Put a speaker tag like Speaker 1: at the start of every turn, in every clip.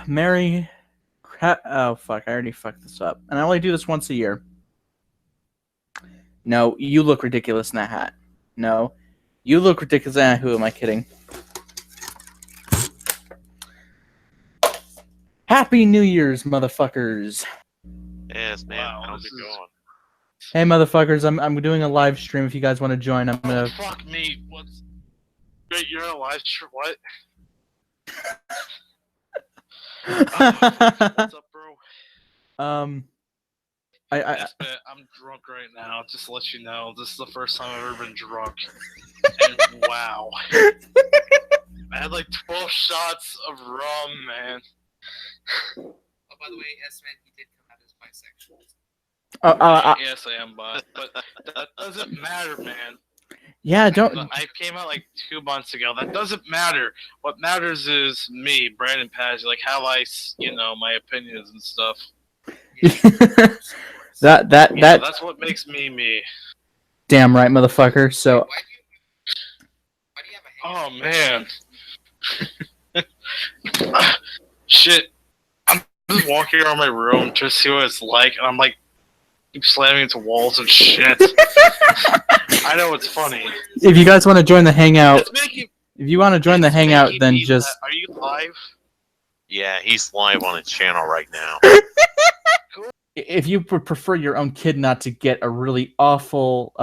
Speaker 1: Mary. Oh fuck! I already fucked this up, and I only do this once a year. No, you look ridiculous in that hat. No, you look ridiculous. Who am I kidding? Happy New Year's, motherfuckers!
Speaker 2: Yes, man.
Speaker 3: Wow,
Speaker 2: How's it going?
Speaker 1: Hey, motherfuckers! I'm doing a live stream. If you guys want to join, I'm gonna.
Speaker 3: Fuck me! What's? Wait, you're on a live stream? What? What's up, bro?
Speaker 1: I'm
Speaker 3: drunk right now. Just to let you know, this is the first time I've ever been drunk. And wow, I had like 12 shots of rum, man.
Speaker 4: Oh, by the way, S-Man, he did come out as bisexual.
Speaker 3: Yes, I am, but that doesn't matter, man.
Speaker 1: Yeah, don't.
Speaker 3: I came out like 2 months ago. That doesn't matter. What matters is me, Brandon Paz, like how my opinions and stuff.
Speaker 1: That's
Speaker 3: what makes me me.
Speaker 1: Damn right, motherfucker. So.
Speaker 4: Why do you have a
Speaker 3: Oh man. Shit. I'm just walking around my room to see what it's like, and I'm like, keep slamming into walls and shit. I know it's funny.
Speaker 1: If you guys want to join the hangout,
Speaker 3: if
Speaker 1: you want to join the hangout, then just.
Speaker 3: Are you live?
Speaker 2: Yeah, he's live on his channel right now.
Speaker 1: If you would prefer your own kid not to get a really awful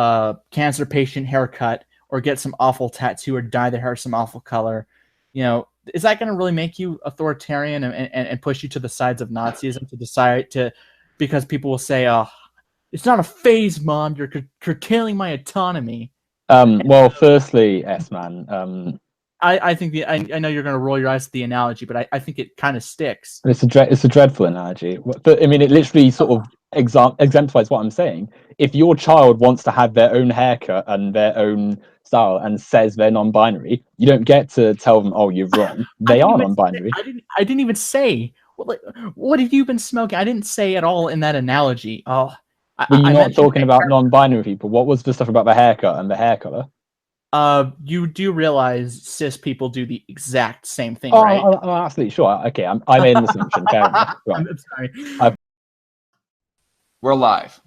Speaker 1: cancer patient haircut or get some awful tattoo or dye their hair some awful color, is that going to really make you authoritarian and push you to the sides of Nazism to decide to, because people will say, oh, it's not a phase, Mom, you're curtailing my autonomy.
Speaker 5: Well, firstly, S-Man,
Speaker 1: I think I know you're going to roll your eyes at the analogy, but I think it kind of sticks.
Speaker 5: it's a dreadful analogy. But I mean, it literally sort of exemplifies what I'm saying. If your child wants to have their own haircut and their own style and says they're non-binary, you don't get to tell them, "Oh, you're wrong." They are non-binary.
Speaker 1: I didn't even say. What have you been smoking? I didn't say at all in that analogy. Oh,
Speaker 5: Were you not talking about non-binary people? What was the stuff about the haircut and the hair color?
Speaker 1: You do realize cis people do the exact same thing,
Speaker 5: Oh,
Speaker 1: right?
Speaker 5: I'm absolutely sure. Okay, I made an assumption. Fair enough. Right.
Speaker 1: I'm sorry.
Speaker 6: We're live.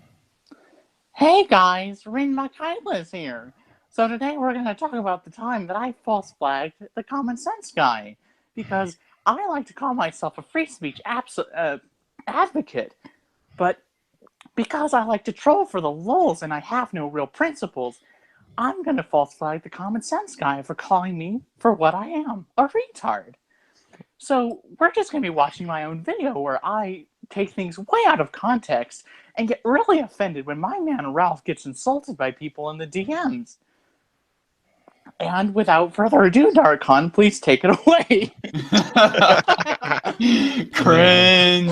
Speaker 7: Hey guys, Rin Makaila's here. So today we're going to talk about the time that I false flagged the common sense guy, because I like to call myself a free speech advocate, but because I like to troll for the lulz and I have no real principles, I'm going to false flag the common sense guy for calling me for what I am, a retard. So we're just going to be watching my own video where I take things way out of context and get really offended when my man Ralph gets insulted by people in the DMs. And without further ado, Darkon, please take it away.
Speaker 6: Cringe.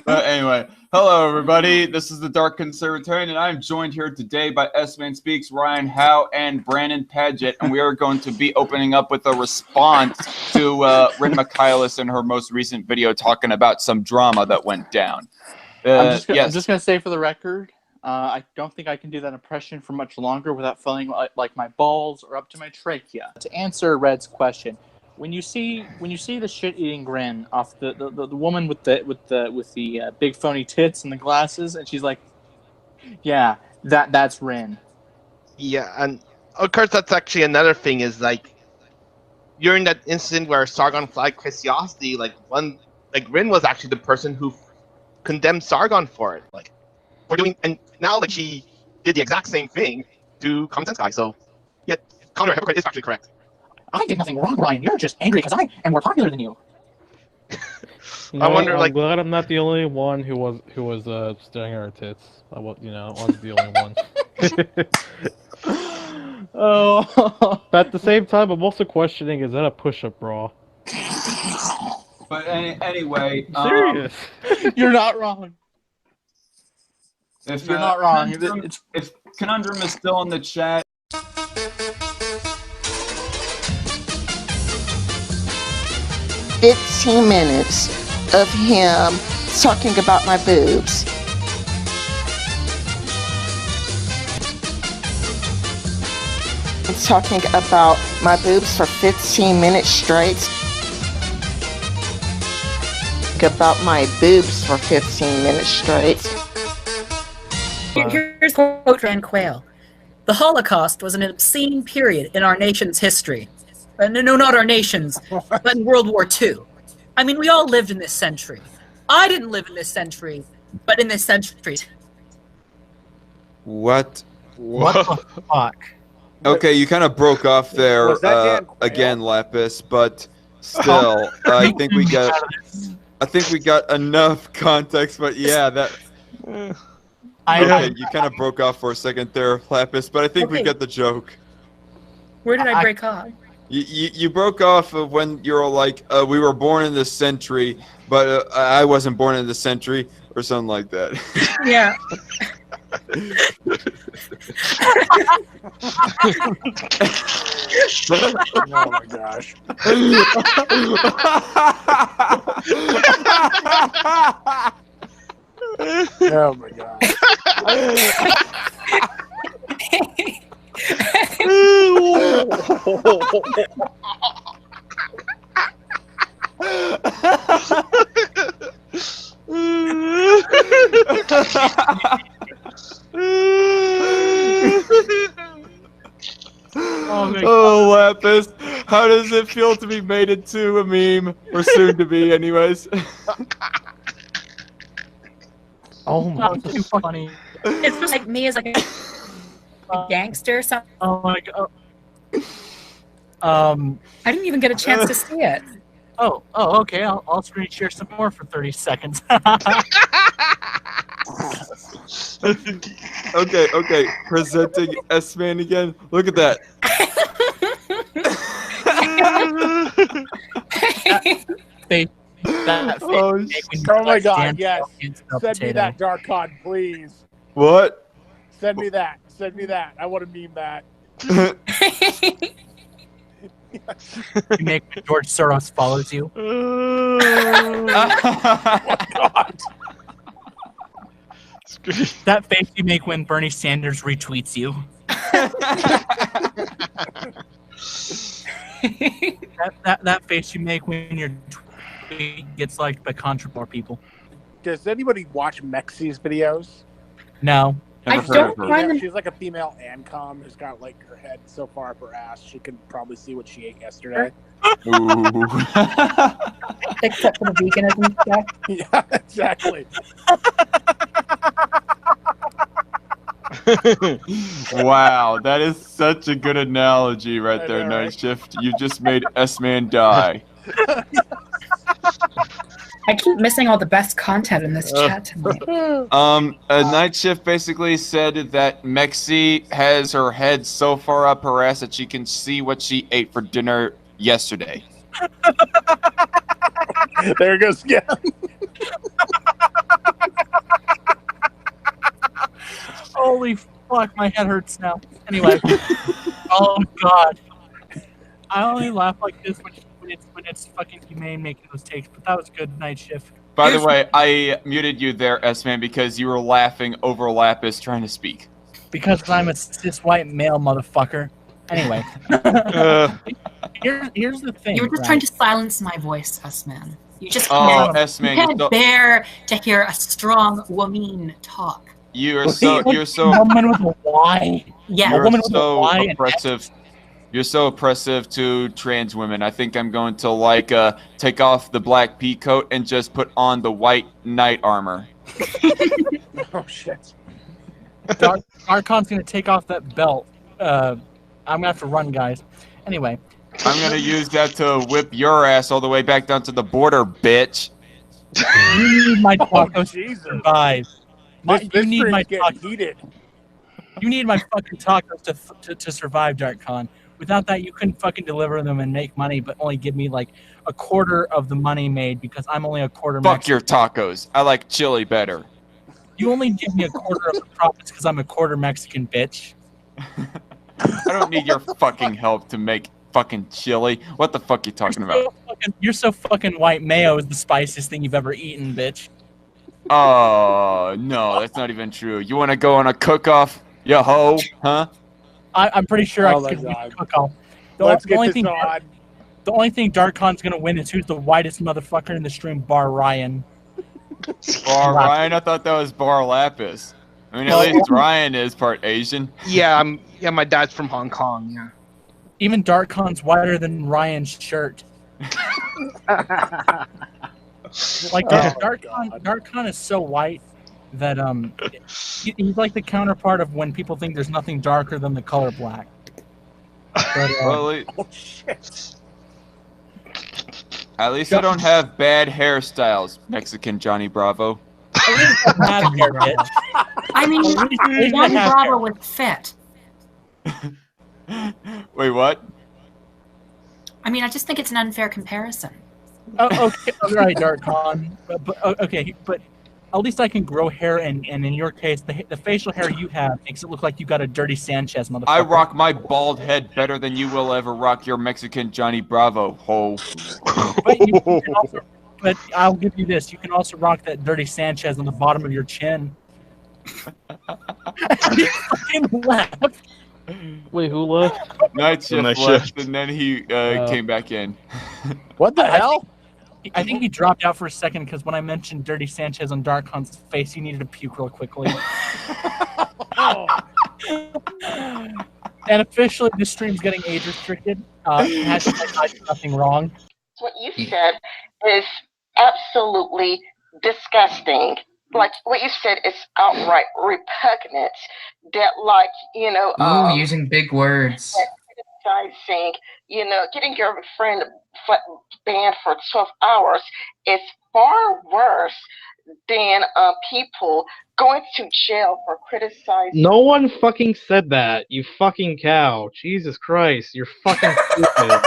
Speaker 6: But anyway, hello everybody. This is the Dark Conservatarian, and I'm joined here today by S-Man Speaks, Ryan Howe, and Brandon Paget, and we are going to be opening up with a response to Rin Michaelis in her most recent video talking about some drama that went down.
Speaker 7: I'm just going to say for the record, I don't think I can do that impression for much longer without feeling like my balls are up to my trachea. To answer Red's question, when you see the shit-eating grin off the woman with the big phony tits and the glasses, and she's like, "Yeah, that's Rin."
Speaker 8: Yeah, and of course that's actually another thing is like during that incident where Sargon flagged Christiosity, Rin was actually the person who condemned Sargon for it. Like we're doing, and now like she did the exact same thing to Common Sense Guy. So yeah, Connor, hypocrite is actually correct.
Speaker 7: I did nothing wrong, Ryan. You're just angry because I am more popular than you.
Speaker 8: I wonder,
Speaker 9: I'm
Speaker 8: like,
Speaker 9: glad I'm not the only one who was staring at her tits. I wasn't the only one.
Speaker 7: Oh.
Speaker 9: But at the same time, I'm also questioning: is that a push-up bra?
Speaker 6: But anyway,
Speaker 9: Serious?
Speaker 7: You're not wrong.
Speaker 6: If
Speaker 7: You're not wrong.
Speaker 6: If Conundrum is still in the chat.
Speaker 10: 15 minutes of him talking about my boobs. Talking about my boobs for 15 minutes straight. talk about my boobs for 15 minutes straight.
Speaker 11: Here's a quote from Quayle. The Holocaust was an obscene period in our nation's history. No, not our nation's, but in World War II. I mean, we all lived in this century. I didn't live in this century, but in this century.
Speaker 6: What?
Speaker 1: What the fuck?
Speaker 6: Okay, you kind of broke off there
Speaker 12: Was that Dan Quayle?
Speaker 6: again, Lapis, but still, I think we got enough context. But yeah, that. Okay, you kind of broke off for a second there, Lapis, but I think we
Speaker 11: Okay.
Speaker 6: get the joke.
Speaker 11: Where did I break off?
Speaker 6: You broke off of when you were like, we were born in this century, but I wasn't born in this century, or something like that.
Speaker 11: Yeah.
Speaker 12: Oh my gosh. Oh my god.
Speaker 6: Oh, Lapis, how does it feel to be made into a meme, or soon to be, anyways?
Speaker 1: Oh my, that's too funny.
Speaker 11: It's just like me as like a gangster or something.
Speaker 1: Oh my god.
Speaker 11: I didn't even get a chance to see it.
Speaker 1: Oh, okay. I'll screen share some more for 30 seconds.
Speaker 6: Okay. Presenting S-Man again. Look at that.
Speaker 12: Oh my god, yes. Send me that, Darkon, please.
Speaker 6: What?
Speaker 12: Send me that. Send me that. I want to meme that.
Speaker 1: You make when George Soros follows you.
Speaker 12: Oh god.
Speaker 1: That face you make when Bernie Sanders retweets you. that face you make when your tweet gets liked by more people.
Speaker 12: Does anybody watch Mexi's videos?
Speaker 1: No.
Speaker 11: I don't find them.
Speaker 12: She's like a female Ancom who's got like her head so far up her ass she can probably see what she ate yesterday.
Speaker 11: Except for the veganism stuff.
Speaker 12: Yeah, exactly.
Speaker 6: Wow, that is such a good analogy right there,
Speaker 12: know,
Speaker 6: Night
Speaker 12: right?
Speaker 6: Shift. You just made S-Man die.
Speaker 11: I keep missing all the best content in this chat tonight.
Speaker 6: Night Shift basically said that Mexi has her head so far up her ass that she can see what she ate for dinner yesterday.
Speaker 12: There it goes again.
Speaker 1: Holy fuck, my head hurts now. Anyway. Oh god. I only laugh like this when it's fucking humane making those takes, but that was good. Night Shift.
Speaker 6: By the way, I muted you there, S-Man, because you were laughing over Lapis trying to speak.
Speaker 1: Because I'm a cis white male motherfucker. Anyway. Here's the thing.
Speaker 11: You were just trying to silence my voice, S-Man. You just
Speaker 6: Oh,
Speaker 11: can't,
Speaker 6: S-Man,
Speaker 11: you can't bear to hear a strong woman talk.
Speaker 6: you're so
Speaker 1: woman with a Y.
Speaker 11: Yeah,
Speaker 6: you're
Speaker 1: woman with a
Speaker 6: so
Speaker 1: Y and
Speaker 6: oppressive. You're so oppressive to trans women. I think I'm going to like take off the black pea coat and just put on the white knight armor.
Speaker 12: Oh shit.
Speaker 1: Archon's gonna take off that belt. I'm gonna have to run, guys. Anyway.
Speaker 6: I'm gonna use that to whip your ass all the way back down to the border, bitch.
Speaker 1: You need my tacos to
Speaker 12: Jesus.
Speaker 1: survive.
Speaker 12: This
Speaker 1: You need my
Speaker 12: getting
Speaker 1: tacos.
Speaker 12: heated.
Speaker 1: You need my fucking tacos to survive, DarkCon. Without that, you couldn't fucking deliver them and make money, but only give me like a quarter of the money made because I'm only a quarter.
Speaker 6: Fuck
Speaker 1: Mexican.
Speaker 6: your tacos. I like chili better.
Speaker 1: You only give me a quarter of the profits because I'm a quarter Mexican, bitch.
Speaker 6: I don't need your fucking help to make fucking chili. What the fuck you talking about?
Speaker 1: You're so fucking white. Mayo is the spiciest thing you've ever eaten, bitch.
Speaker 6: Oh, no, that's not even true. You want to go on a cook-off, you hoe, huh?
Speaker 1: I'm pretty sure
Speaker 12: Oh
Speaker 1: I
Speaker 12: my
Speaker 1: could
Speaker 12: God.
Speaker 1: cook off.
Speaker 12: Let's get
Speaker 1: only
Speaker 12: this
Speaker 1: thing,
Speaker 12: on.
Speaker 1: The only thing DarkCon's gonna win is who's the whitest motherfucker in the stream, bar Ryan.
Speaker 6: Bar Ryan? I thought that was Bar Lapis. I mean, at least Ryan is part Asian.
Speaker 8: Yeah, my dad's from Hong Kong. Yeah.
Speaker 1: Even DarkCon's whiter than Ryan's shirt. Like DarkCon is so white that he's like the counterpart of when people think there's nothing darker than the color black. But,
Speaker 6: Well,
Speaker 12: Oh shit!
Speaker 6: at least I don't have bad hairstyles, Mexican Johnny Bravo.
Speaker 11: I mean, Johnny Bravo was fit.
Speaker 6: Wait, what?
Speaker 11: I mean, I just think it's an unfair comparison.
Speaker 1: Oh, okay, all right, DarkCon. Okay, but at least I can grow hair, and in your case, the facial hair you have makes it look like you got a dirty Sanchez, motherfucker.
Speaker 6: I rock my bald head better than you will ever rock your Mexican Johnny Bravo, ho.
Speaker 1: But I'll give you this: you can also rock that dirty Sanchez on the bottom of your chin. He fucking left.
Speaker 9: Wait, who left?
Speaker 6: Night shift left, and then he came back in.
Speaker 12: What the hell?
Speaker 1: I think he dropped out for a second because when I mentioned Dirty Sanchez on DarkCon's face, he needed to puke real quickly. And officially, this stream's getting age restricted. Hashtag I did nothing wrong.
Speaker 10: What you said is absolutely disgusting. Like what you said is outright repugnant. That, like, you know,
Speaker 4: using big words.
Speaker 10: criticizing, you know, getting your friend banned for 12 hours is far worse than people going to jail for criticizing.
Speaker 13: No one fucking said that. You fucking cow. Jesus Christ, you're fucking stupid.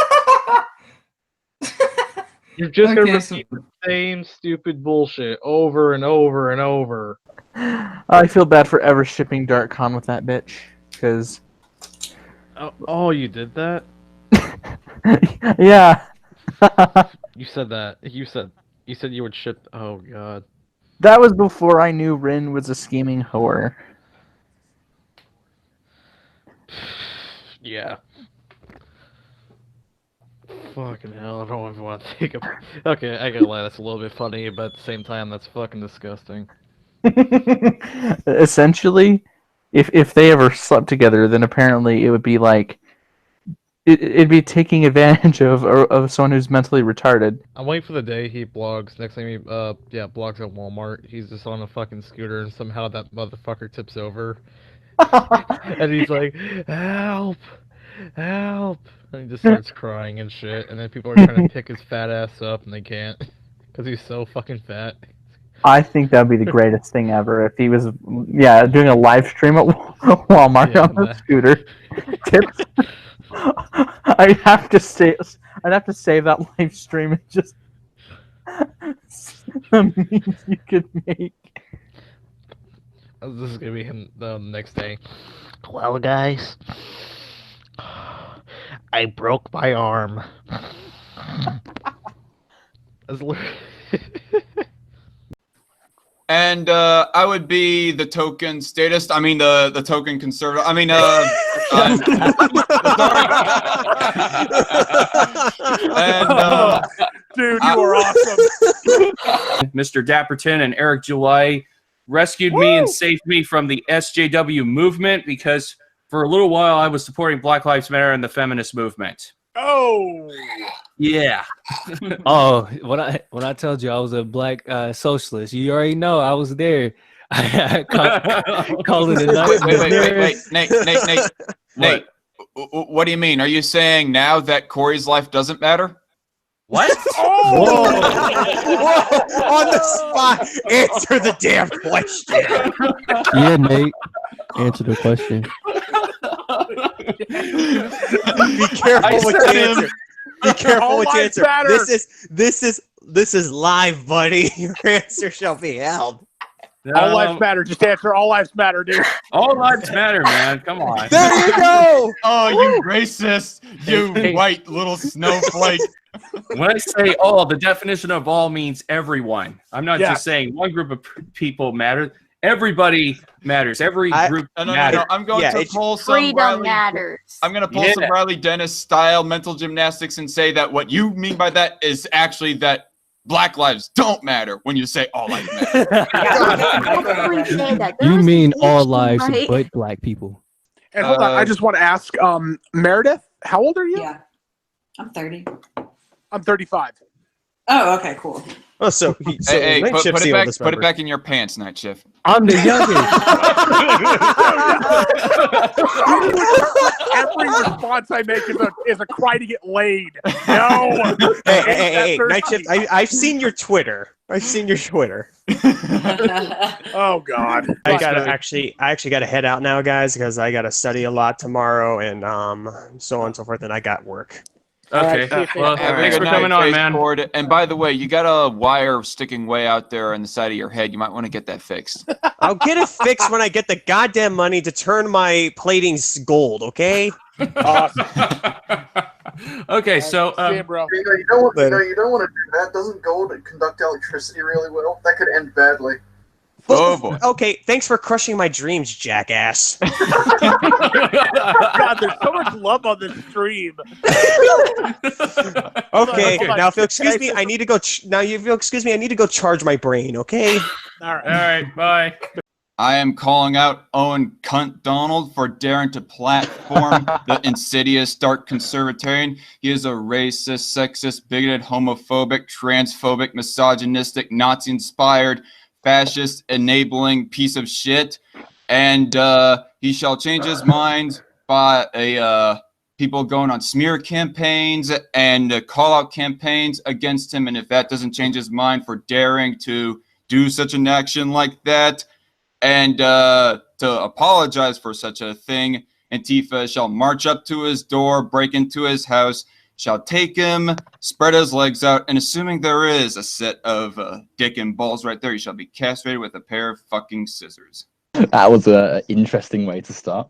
Speaker 13: You're just gonna repeat the same stupid bullshit over and over and over.
Speaker 1: I feel bad for ever shipping DarkCon with that bitch, because...
Speaker 9: Oh, you did that?
Speaker 1: Yeah.
Speaker 9: You said that. You said you would ship... Oh, God.
Speaker 1: That was before I knew Rin was a scheming whore.
Speaker 9: Yeah. Fucking hell, I don't even want to take a... Okay, I gotta lie, that's a little bit funny, but at the same time, that's fucking disgusting.
Speaker 1: Essentially, if they ever slept together, then apparently it would be like... It'd be taking advantage of someone who's mentally retarded.
Speaker 9: I'm waiting for the day he blogs. Next time he, blogs at Walmart. He's just on a fucking scooter and somehow that motherfucker tips over. And he's like, help! Help! And he just starts crying and shit. And then people are trying to pick his fat ass up and they can't. Because he's so fucking fat.
Speaker 1: I think that would be the greatest thing ever if he was, doing a live stream at Walmart on the scooter. Tips. I'd have to save that live stream and just the memes you could make.
Speaker 9: This is gonna be him the next day. Well, guys, I broke my arm.
Speaker 6: And I would be the token statist. I mean, the token conservative. I mean,
Speaker 12: dude, you are awesome.
Speaker 14: Mr. Dapperton and Eric July rescued me and saved me from the SJW movement because for a little while I was supporting Black Lives Matter and the feminist movement.
Speaker 12: Oh.
Speaker 14: Yeah.
Speaker 15: Oh, when I told you I was a black socialist, you already know I was there. I called it a night.
Speaker 6: Wait, Nate. What do you mean? Are you saying now that Corey's life doesn't matter?
Speaker 14: What?
Speaker 16: Whoa. On the spot, answer the damn question.
Speaker 15: Yeah, Nate, answer the question.
Speaker 16: Be careful with the answer. Be careful with the answer. This is live, buddy. Your answer shall be held.
Speaker 12: All lives matter. Just answer all lives matter, dude.
Speaker 14: All lives matter, man. Come on.
Speaker 16: There you go.
Speaker 6: Oh, you racist. You white little snowflake.
Speaker 14: When I say all, the definition of all means everyone. I'm not just saying one group of people matter. Everybody matters. Every group matters.
Speaker 6: I'm going to pull some
Speaker 17: Freedom
Speaker 6: Riley.
Speaker 17: matters.
Speaker 6: I'm going to pull some Riley Dennis style mental gymnastics and say that what you mean by that is actually that Black lives don't matter when you say all lives matter.
Speaker 15: You mean all lives
Speaker 17: right?
Speaker 15: but black people.
Speaker 12: And hold on, I just want to ask, Meredith, how old are you?
Speaker 18: Yeah, I'm 30.
Speaker 12: I'm 35.
Speaker 18: Oh, okay, cool.
Speaker 16: Oh, so
Speaker 6: hey,
Speaker 16: Night
Speaker 6: put
Speaker 16: Shift's
Speaker 6: it
Speaker 16: the
Speaker 6: back.
Speaker 16: oldest
Speaker 6: Put it
Speaker 16: member.
Speaker 6: back in your pants, Night Shift.
Speaker 15: I'm the youngest.
Speaker 12: Every response I make is a cry to get laid. No.
Speaker 16: Hey, Night Shift. I've seen your Twitter.
Speaker 12: Oh God.
Speaker 16: I actually got to head out now, guys, because I got to study a lot tomorrow, and so on and so forth, and I got work.
Speaker 14: Okay. Well, thanks for coming on, man.
Speaker 6: And by the way, you got a wire sticking way out there on the side of your head. You might want to get that fixed.
Speaker 16: I'll get it fixed when I get the goddamn money to turn my plating gold. Okay.
Speaker 12: Awesome.
Speaker 14: Okay, so
Speaker 12: See you, bro.
Speaker 19: You don't want to do that. Doesn't gold conduct electricity really well? That could end badly.
Speaker 6: Oh boy.
Speaker 16: Okay, thanks for crushing my dreams, jackass.
Speaker 12: God, there's so much love on this stream.
Speaker 16: Okay,
Speaker 12: Hold on.
Speaker 16: now if you'll excuse me, I need to go. I need to go charge my brain. Okay.
Speaker 12: All right.
Speaker 14: All right. Bye.
Speaker 6: I am calling out Owen Cunt Donald for daring to platform the insidious dark conservatarian. He is a racist, sexist, bigoted, homophobic, transphobic, misogynistic, Nazi-inspired, fascist, enabling piece of shit. And he shall change his mind by people going on smear campaigns and call-out campaigns against him. And if that doesn't change his mind for daring to do such an action like that, and to apologize for such a thing, Antifa shall march up to his door, break into his house, shall take him, spread his legs out, and assuming there is a set of dick and balls right there, he shall be castrated with a pair of fucking scissors.
Speaker 5: That was an interesting way to start.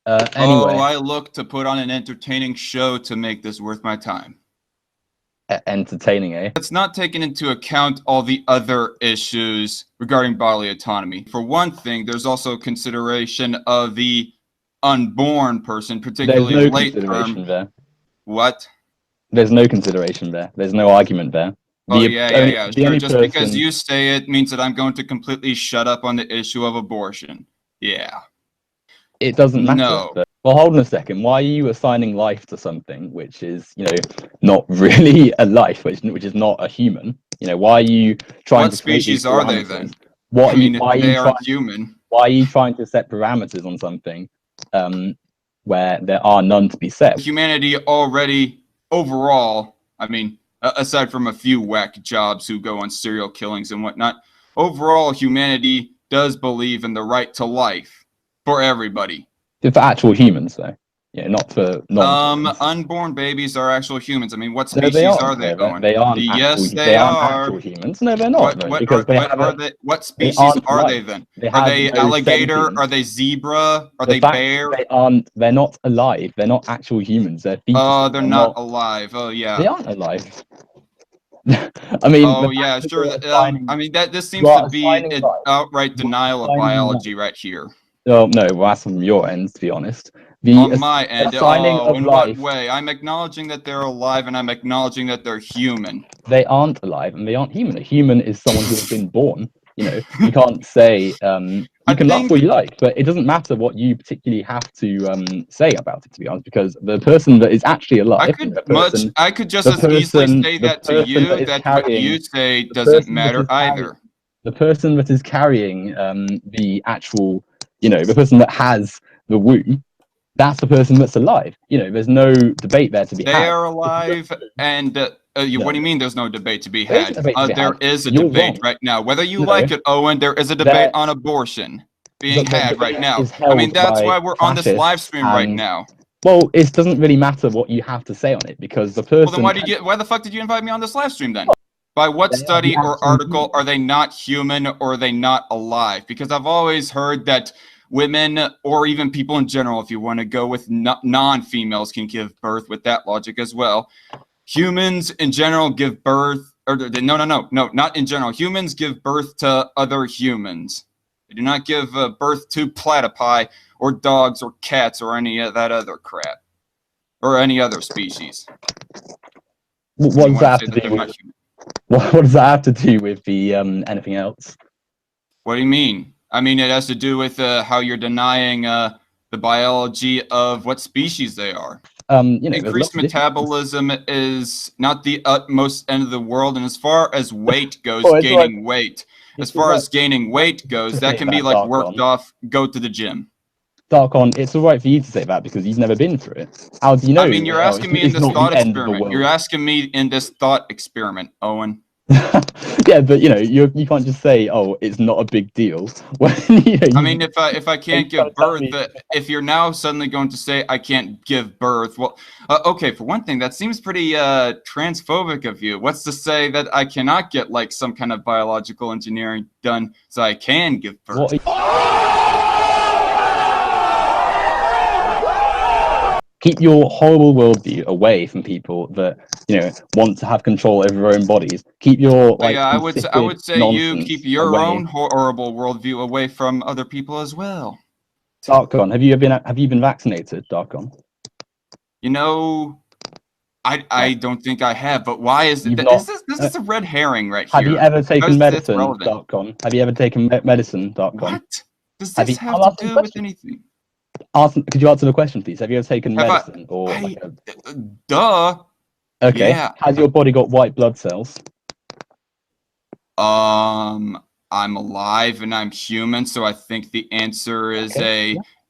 Speaker 5: Anyway,
Speaker 6: I look to put on an entertaining show to make this worth my time.
Speaker 5: Entertaining, eh?
Speaker 6: It's not taking into account all the other issues regarding bodily autonomy. For one thing, there's also consideration of the unborn person, particularly
Speaker 5: There's no
Speaker 6: late
Speaker 5: consideration
Speaker 6: term.
Speaker 5: there.
Speaker 6: What?
Speaker 5: There's no consideration there. There's no argument there.
Speaker 6: Yeah.
Speaker 5: The
Speaker 6: Sure,
Speaker 5: only
Speaker 6: just because
Speaker 5: person-
Speaker 6: you say it means that I'm going to completely shut up on the issue of abortion. Yeah.
Speaker 5: It doesn't matter.
Speaker 6: No.
Speaker 5: Well, hold on a second. Why are you assigning life to something which is, not really a life, which is not a human? Why are you trying
Speaker 6: What
Speaker 5: to create
Speaker 6: species
Speaker 5: these
Speaker 6: are they
Speaker 5: parameters?
Speaker 6: then?
Speaker 5: Why
Speaker 6: I mean,
Speaker 5: why
Speaker 6: if they
Speaker 5: are you
Speaker 6: aren't
Speaker 5: trying,
Speaker 6: human.
Speaker 5: Why are you trying to set parameters on something where there are none to be set?
Speaker 6: Humanity already, overall, I mean, aside from a few whack jobs who go on serial killings and whatnot, overall humanity does believe in the right to life for everybody.
Speaker 5: For actual humans, though. Not for
Speaker 6: Unborn babies are actual humans. I mean, what
Speaker 5: No,
Speaker 6: species
Speaker 5: they aren't.
Speaker 6: are they, Owen?
Speaker 5: They aren't.
Speaker 6: Yes,
Speaker 5: they aren't
Speaker 6: are.
Speaker 5: actual humans. No, they're not.
Speaker 6: What species
Speaker 5: aren't
Speaker 6: are
Speaker 5: alive.
Speaker 6: they then?
Speaker 5: They
Speaker 6: Are
Speaker 5: have
Speaker 6: they
Speaker 5: no
Speaker 6: alligator?
Speaker 5: sentience.
Speaker 6: Are they zebra? Are
Speaker 5: The
Speaker 6: they
Speaker 5: fact
Speaker 6: bear?
Speaker 5: They're not alive. They're not actual humans. They're fetuses.
Speaker 6: Oh, they're not alive. Oh, yeah.
Speaker 5: They aren't alive. I mean.
Speaker 6: Oh,
Speaker 5: the
Speaker 6: yeah,
Speaker 5: fact that
Speaker 6: sure.
Speaker 5: you're assigning-
Speaker 6: I mean, this seems
Speaker 5: you are
Speaker 6: to be
Speaker 5: assigning
Speaker 6: an
Speaker 5: life.
Speaker 6: outright denial of
Speaker 5: assigning
Speaker 6: biology right here.
Speaker 5: Oh no, well, that's from your end, to be honest.
Speaker 6: On my end,
Speaker 5: assigning of
Speaker 6: in
Speaker 5: life.
Speaker 6: what way? I'm acknowledging that they're alive and I'm acknowledging that they're human.
Speaker 5: They aren't alive and they aren't human. A human is someone who has been born. You can't say you can love what you like, but it doesn't matter what you particularly have to say about it. To be honest, because the person that is actually alive,
Speaker 6: I could just as easily say that to you that what you say doesn't matter either.
Speaker 5: The person that is carrying the actual, the person that has the womb, that's the person that's alive. There's no debate there to be had.
Speaker 6: They are alive, and what do you mean there's no debate to be
Speaker 5: There's
Speaker 6: had?
Speaker 5: a debate to be
Speaker 6: There
Speaker 5: had.
Speaker 6: is a
Speaker 5: You're
Speaker 6: debate
Speaker 5: wrong.
Speaker 6: right now. Whether you
Speaker 5: No.
Speaker 6: like it, Owen, there is a debate on abortion being
Speaker 5: But the
Speaker 6: had right
Speaker 5: debate
Speaker 6: now.
Speaker 5: is
Speaker 6: I mean,
Speaker 5: held
Speaker 6: that's
Speaker 5: by
Speaker 6: why we're on this live
Speaker 5: fascists
Speaker 6: stream right
Speaker 5: and-
Speaker 6: now.
Speaker 5: Well, it doesn't really matter what you have to say on it because the person.
Speaker 6: Well, then why the fuck did you invite me on this live stream then? By what study or article are they not human or are they not alive? Because I've always heard that women or even people in general, if you want to go with non-females, can give birth with that logic as well. Humans in general give birth, or no, not in general. Humans give birth to other humans. They do not give birth to platypi or dogs or cats or any of that other crap. Or any other species.
Speaker 5: What does that have to do with? What does that have to do with the anything else?
Speaker 6: What do you mean? I mean, it has to do with how you're denying the biology of what species they are. Increased metabolism is not the utmost end of the world, and as far as weight goes, gaining weight. As far as gaining weight goes, that can be like worked off. Go to the gym.
Speaker 5: Darkon, it's all right for you to say that because you've never been through it. How do you know?
Speaker 6: I mean, you're asking me in this thought experiment. You're
Speaker 5: World.
Speaker 6: asking me in this thought experiment, Owen.
Speaker 5: Yeah, but you can't just say, "Oh, it's not a big deal." When,
Speaker 6: I mean, if I can't give birth, if you're now suddenly going to say I can't give birth, well, okay. For one thing, that seems pretty transphobic of you. What's to say that I cannot get like some kind of biological engineering done so I can give birth?
Speaker 5: Keep your horrible worldview away from people that want to have control over their own bodies. Keep your
Speaker 6: I would say you keep your own horrible worldview away from other people as well.
Speaker 5: Darkon, have you been vaccinated, Darkon?
Speaker 6: I don't think I have, but why is it? This is a red herring right
Speaker 5: here. Have you ever taken medicine,
Speaker 6: Darkon?
Speaker 5: Have you ever taken medicine, Darkon?
Speaker 6: What does this have to do with anything?
Speaker 5: Could you answer the question, please? Have you ever taken medicine
Speaker 6: Duh.
Speaker 5: Okay.
Speaker 6: Yeah.
Speaker 5: Has your body got white blood cells?
Speaker 6: I'm alive and I'm human, so I think the answer is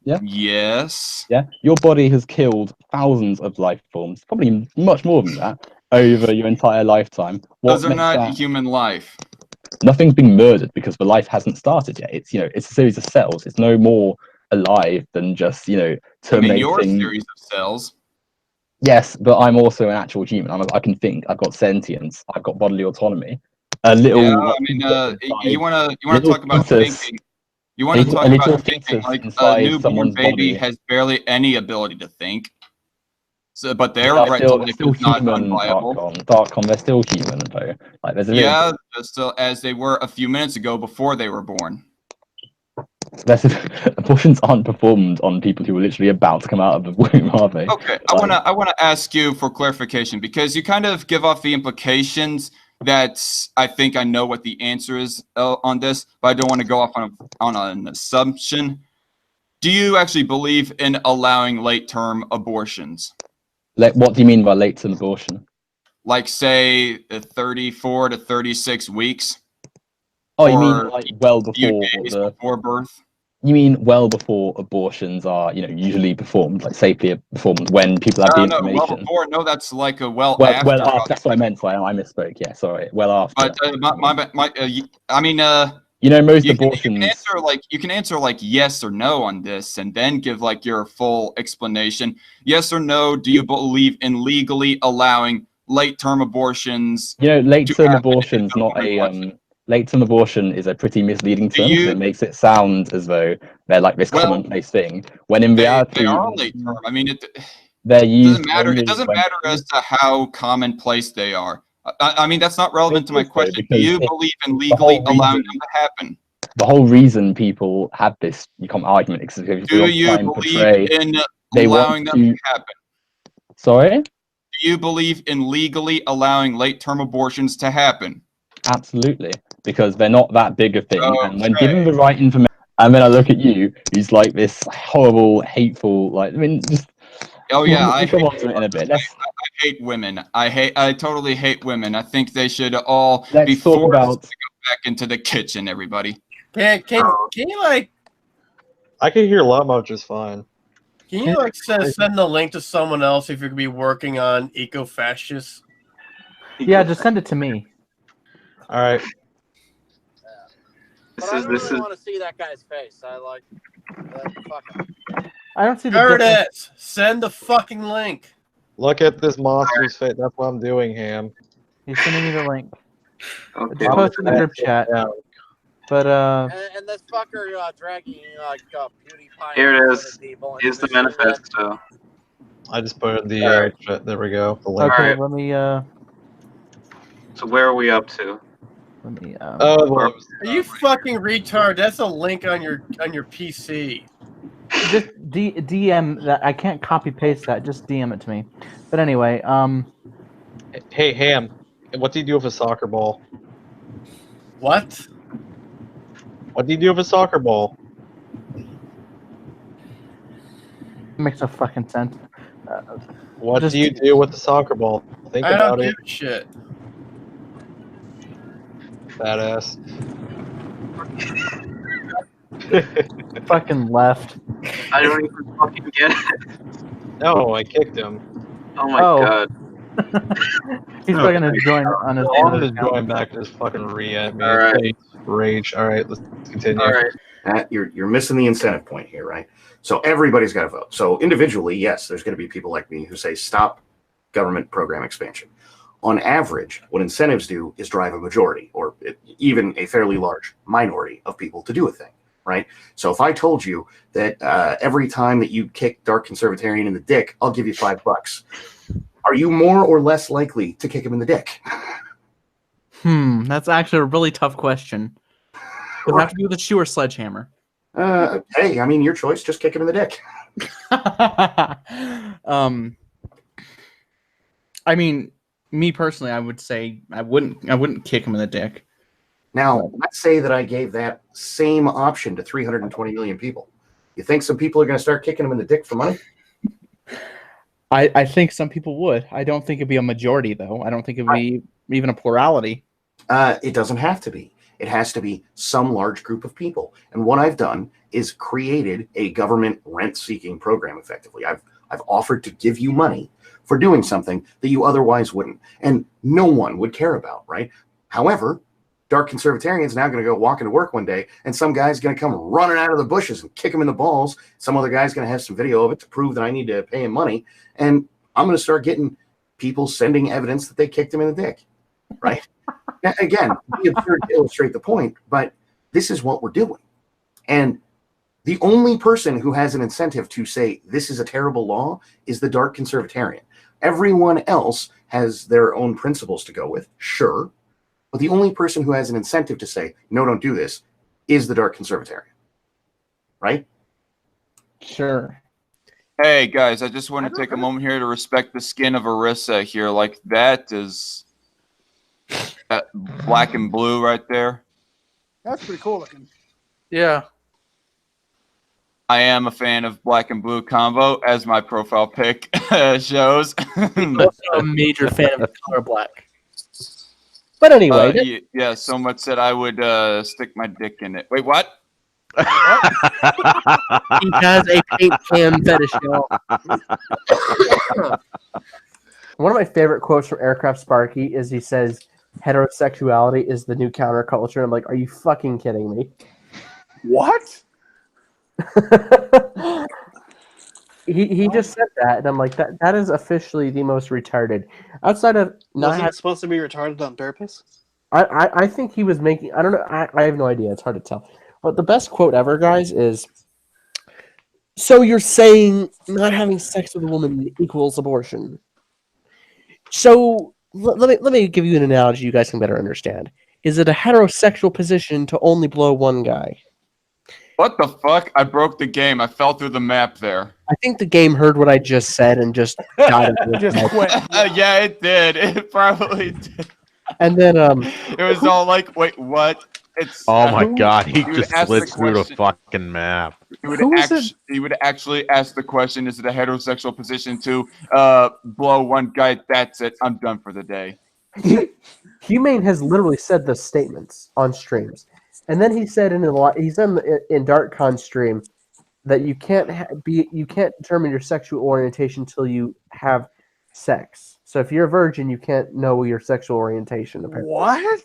Speaker 6: yes.
Speaker 5: Yeah. Your body has killed thousands of life forms, probably much more than that, over your entire lifetime.
Speaker 6: Those are not human life.
Speaker 5: Nothing's been murdered because the life hasn't started yet. It's it's a series of cells. It's no more alive than just terminating.
Speaker 6: I mean, your series of cells.
Speaker 5: Yes, but I'm also an actual human. I can think. I've got sentience. I've got bodily autonomy. A little.
Speaker 6: Yeah, I mean, you wanna talk about thinking. You want to talk about thinking. Like a newborn baby has barely any ability to think. So, but their right to life is not unviable.
Speaker 5: Darkon, they're still human though. Like there's a
Speaker 6: still as they were a few minutes ago before they were born.
Speaker 5: Abortions aren't performed on people who are literally about to come out of the womb, are they?
Speaker 6: Okay, I wanna ask you for clarification because you kind of give off the implications that I think I know what the answer is on this, but I don't want to go off on an assumption. Do you actually believe in allowing late-term abortions?
Speaker 5: What do you mean by late-term abortion?
Speaker 6: Like, say, 34 to 36 weeks.
Speaker 5: Oh, you mean like well before
Speaker 6: birth?
Speaker 5: You mean well before abortions are, usually performed, like safely performed when people have the information?
Speaker 6: Well before. No, that's like a well
Speaker 5: after.
Speaker 6: Well
Speaker 5: after. That's what I meant. So I misspoke. Yeah, sorry. Well after.
Speaker 6: But I mean,
Speaker 5: most abortions.
Speaker 6: You can answer like yes or no on this, and then give like your full explanation. Yes or no? Do you believe in legally allowing late-term abortions?
Speaker 5: Late-term abortion's not a late-term abortion is a pretty misleading term because it makes it sound as though they're like this commonplace thing. When in reality,
Speaker 6: they are late-term. I mean,
Speaker 5: they're used.
Speaker 6: It doesn't matter as to how commonplace they are. I mean, that's not relevant to my question. Do you believe in legally allowing them to happen?
Speaker 5: The whole reason people have this argument is because
Speaker 6: do you believe in allowing them to happen?
Speaker 5: Sorry?
Speaker 6: Do you believe in legally allowing late-term abortions to happen?
Speaker 5: Absolutely, because they're not that big a thing, and when given the right information, and then I look at you, who's like this horrible, hateful, just.
Speaker 6: Oh yeah, I
Speaker 5: come on to it in a bit.
Speaker 6: I hate women. I totally hate women. I think they should all be forced to go back into the kitchen. Everybody.
Speaker 17: Can you like?
Speaker 13: I can hear Lamo just fine.
Speaker 17: Can you like send the link to someone else if you're gonna be working on eco-fascists?
Speaker 1: Yeah, just send it to me.
Speaker 13: All right.
Speaker 12: But I don't really want to see that guy's face. I like. Fuck him.
Speaker 1: I don't see the
Speaker 17: Curtis, send the fucking link.
Speaker 13: Look at this monster's face. That's what I'm doing, Ham.
Speaker 1: He's sending me the link.
Speaker 13: Okay.
Speaker 1: Just post in the group chat. But
Speaker 12: And this fucker dragging like PewDiePie.
Speaker 20: Here it is. Here's the manifesto.
Speaker 13: I just put it in the there we go. The link.
Speaker 1: Okay, let me
Speaker 20: So where are we up to?
Speaker 1: Let me.
Speaker 17: Are you fucking retard? That's a link on your PC.
Speaker 1: Just DM that. I can't copy paste that. Just DM it to me. But anyway,
Speaker 13: Hey, Ham, what do you do with a soccer ball?
Speaker 17: What?
Speaker 13: What do you do with a soccer ball?
Speaker 1: makes no fucking sense.
Speaker 13: What
Speaker 1: just-
Speaker 13: do you do with the soccer ball? Think
Speaker 17: I
Speaker 13: about
Speaker 17: don't
Speaker 13: it.
Speaker 17: give a shit.
Speaker 13: Badass.
Speaker 1: fucking left.
Speaker 20: I don't even fucking get it.
Speaker 13: No, I kicked him.
Speaker 20: Oh my
Speaker 1: Oh.
Speaker 20: god.
Speaker 1: He's probably gonna join on his.
Speaker 13: I'm just going back to this fucking re-at me.
Speaker 20: All right.
Speaker 13: Please. Rage. All right, let's continue.
Speaker 20: All right.
Speaker 21: You're missing the incentive point here, right? So everybody's got to vote. So individually, yes, there's going to be people like me who say stop government program expansion. On average, what incentives do is drive a majority or even a fairly large minority of people to do a thing, right? So if I told you that every time that you kick Dark Conservatarian in the dick, I'll give you $5. Are you more or less likely to kick him in the dick?
Speaker 1: That's actually a really tough question. Does it have to be with a shoe or sledgehammer?
Speaker 21: Hey, I mean, your choice. Just kick him in the dick.
Speaker 1: I mean, me personally, I would say I wouldn't kick him in the dick.
Speaker 21: Now, let's say that I gave that same option to 320 million people. You think some people are going to start kicking him in the dick for money?
Speaker 1: I think some people would. I don't think it'd be a majority, though. I don't think it'd be even a plurality.
Speaker 21: It doesn't have to be. It has to be some large group of people. And what I've done is created a government rent-seeking program, effectively. I've offered to give you money for doing something that you otherwise wouldn't. And no one would care about, right? However, Dark Conservatarian's now going to go walk into work one day, and some guy's going to come running out of the bushes and kick him in the balls. Some other guy's going to have some video of it to prove that I need to pay him money. And I'm going to start getting people sending evidence that they kicked him in the dick, right? Now, again, be absurd to illustrate the point, but this is what we're doing. And the only person who has an incentive to say this is a terrible law is the Dark Conservatarian. Everyone else has their own principles to go with, sure. But the only person who has an incentive to say, no, don't do this, is the Dark Conservatarian. Right?
Speaker 1: Sure.
Speaker 6: Hey, guys, I just want to take a moment here to respect the skin of Arissa here. Like, that is that black and blue right there.
Speaker 12: That's pretty cool looking.
Speaker 3: Yeah.
Speaker 6: I am a fan of black and blue combo, as my profile pic shows.
Speaker 1: Also a major fan of the color black. But anyway,
Speaker 6: yeah, so much that I would stick my dick in it. Wait, what?
Speaker 1: he has a paint can fetish, y'all. One of my favorite quotes from Aircraft Sparky is he says, "Heterosexuality is the new counterculture." I'm like, are you fucking kidding me?
Speaker 12: What?
Speaker 1: He just said that, and I'm like, that is officially the most retarded. Outside of
Speaker 22: Wasn't it supposed to be retarded on purpose?
Speaker 1: I think he was making. I don't know. I have no idea. It's hard to tell. But the best quote ever, guys, is, "So you're saying not having sex with a woman equals abortion?" So let me give you an analogy you guys can better understand. Is it a heterosexual position to only blow one guy?
Speaker 6: What the fuck? I broke the game. I fell through the map there.
Speaker 1: I think the game heard what I just said and just died.
Speaker 6: Just quit. Yeah, it did. It probably did.
Speaker 1: And then
Speaker 6: it was all like, wait, what? It's
Speaker 23: Oh my god, he
Speaker 6: would
Speaker 23: just
Speaker 6: ask the
Speaker 23: slipped through the
Speaker 6: question-
Speaker 23: fucking map.
Speaker 6: He would actually ask the question, is it a heterosexual position to blow one guy? That's it. I'm done for the day.
Speaker 1: Humane has literally said the statements on streams, and then he said in DarkCon stream that you can't you can't determine your sexual orientation until you have sex. So if you're a virgin, you can't know your sexual orientation. Apparently.
Speaker 12: What?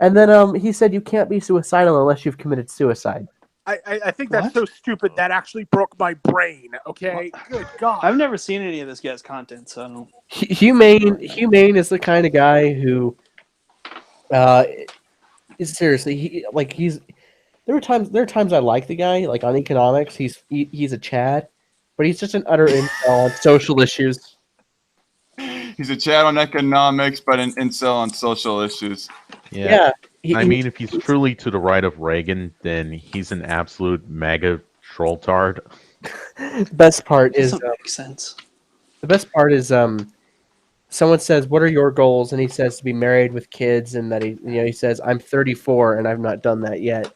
Speaker 1: And then he said you can't be suicidal unless you've committed suicide.
Speaker 12: I think that's so stupid that actually broke my brain. Okay, good God.
Speaker 22: I've never seen any of this guy's content, so I don't.
Speaker 1: Humane is the kind of guy who, is seriously There are times I like the guy, like on economics. He's a Chad, but he's just an utter incel on social issues.
Speaker 6: He's a chat on economics, but an incel on social issues.
Speaker 1: Yeah.
Speaker 2: I mean, if he's truly to the right of Reagan, then he's an absolute mega trolltard.
Speaker 22: Best part is
Speaker 2: Doesn't
Speaker 22: make sense.
Speaker 7: The best part is someone says, "What are your goals?" and he says to be married with kids, and that he says, "I'm 34 and I've not done that yet."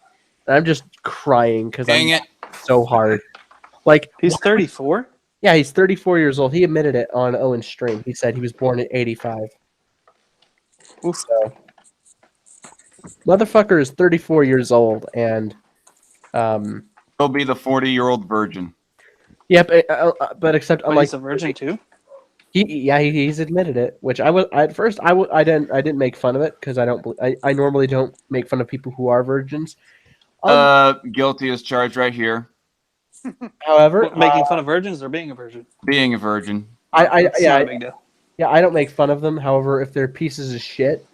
Speaker 7: And I'm just crying because I'm so hard. Like
Speaker 22: he's 34.
Speaker 7: Yeah, he's 34 years old. He admitted it on Owen's stream. He said he was born in '85. So, motherfucker is 34 years old, and
Speaker 6: he'll be the 40-year-old virgin.
Speaker 7: Yep, but except unlike
Speaker 22: he's a virgin too.
Speaker 7: He's admitted it. Which at first I didn't make fun of it because I normally don't make fun of people who are virgins.
Speaker 6: Guilty as charged right here.
Speaker 7: However,
Speaker 22: Making fun of virgins or being a virgin.
Speaker 6: Being a virgin.
Speaker 22: It's not a big deal.
Speaker 7: Yeah, I don't make fun of them. However, if they're pieces of shit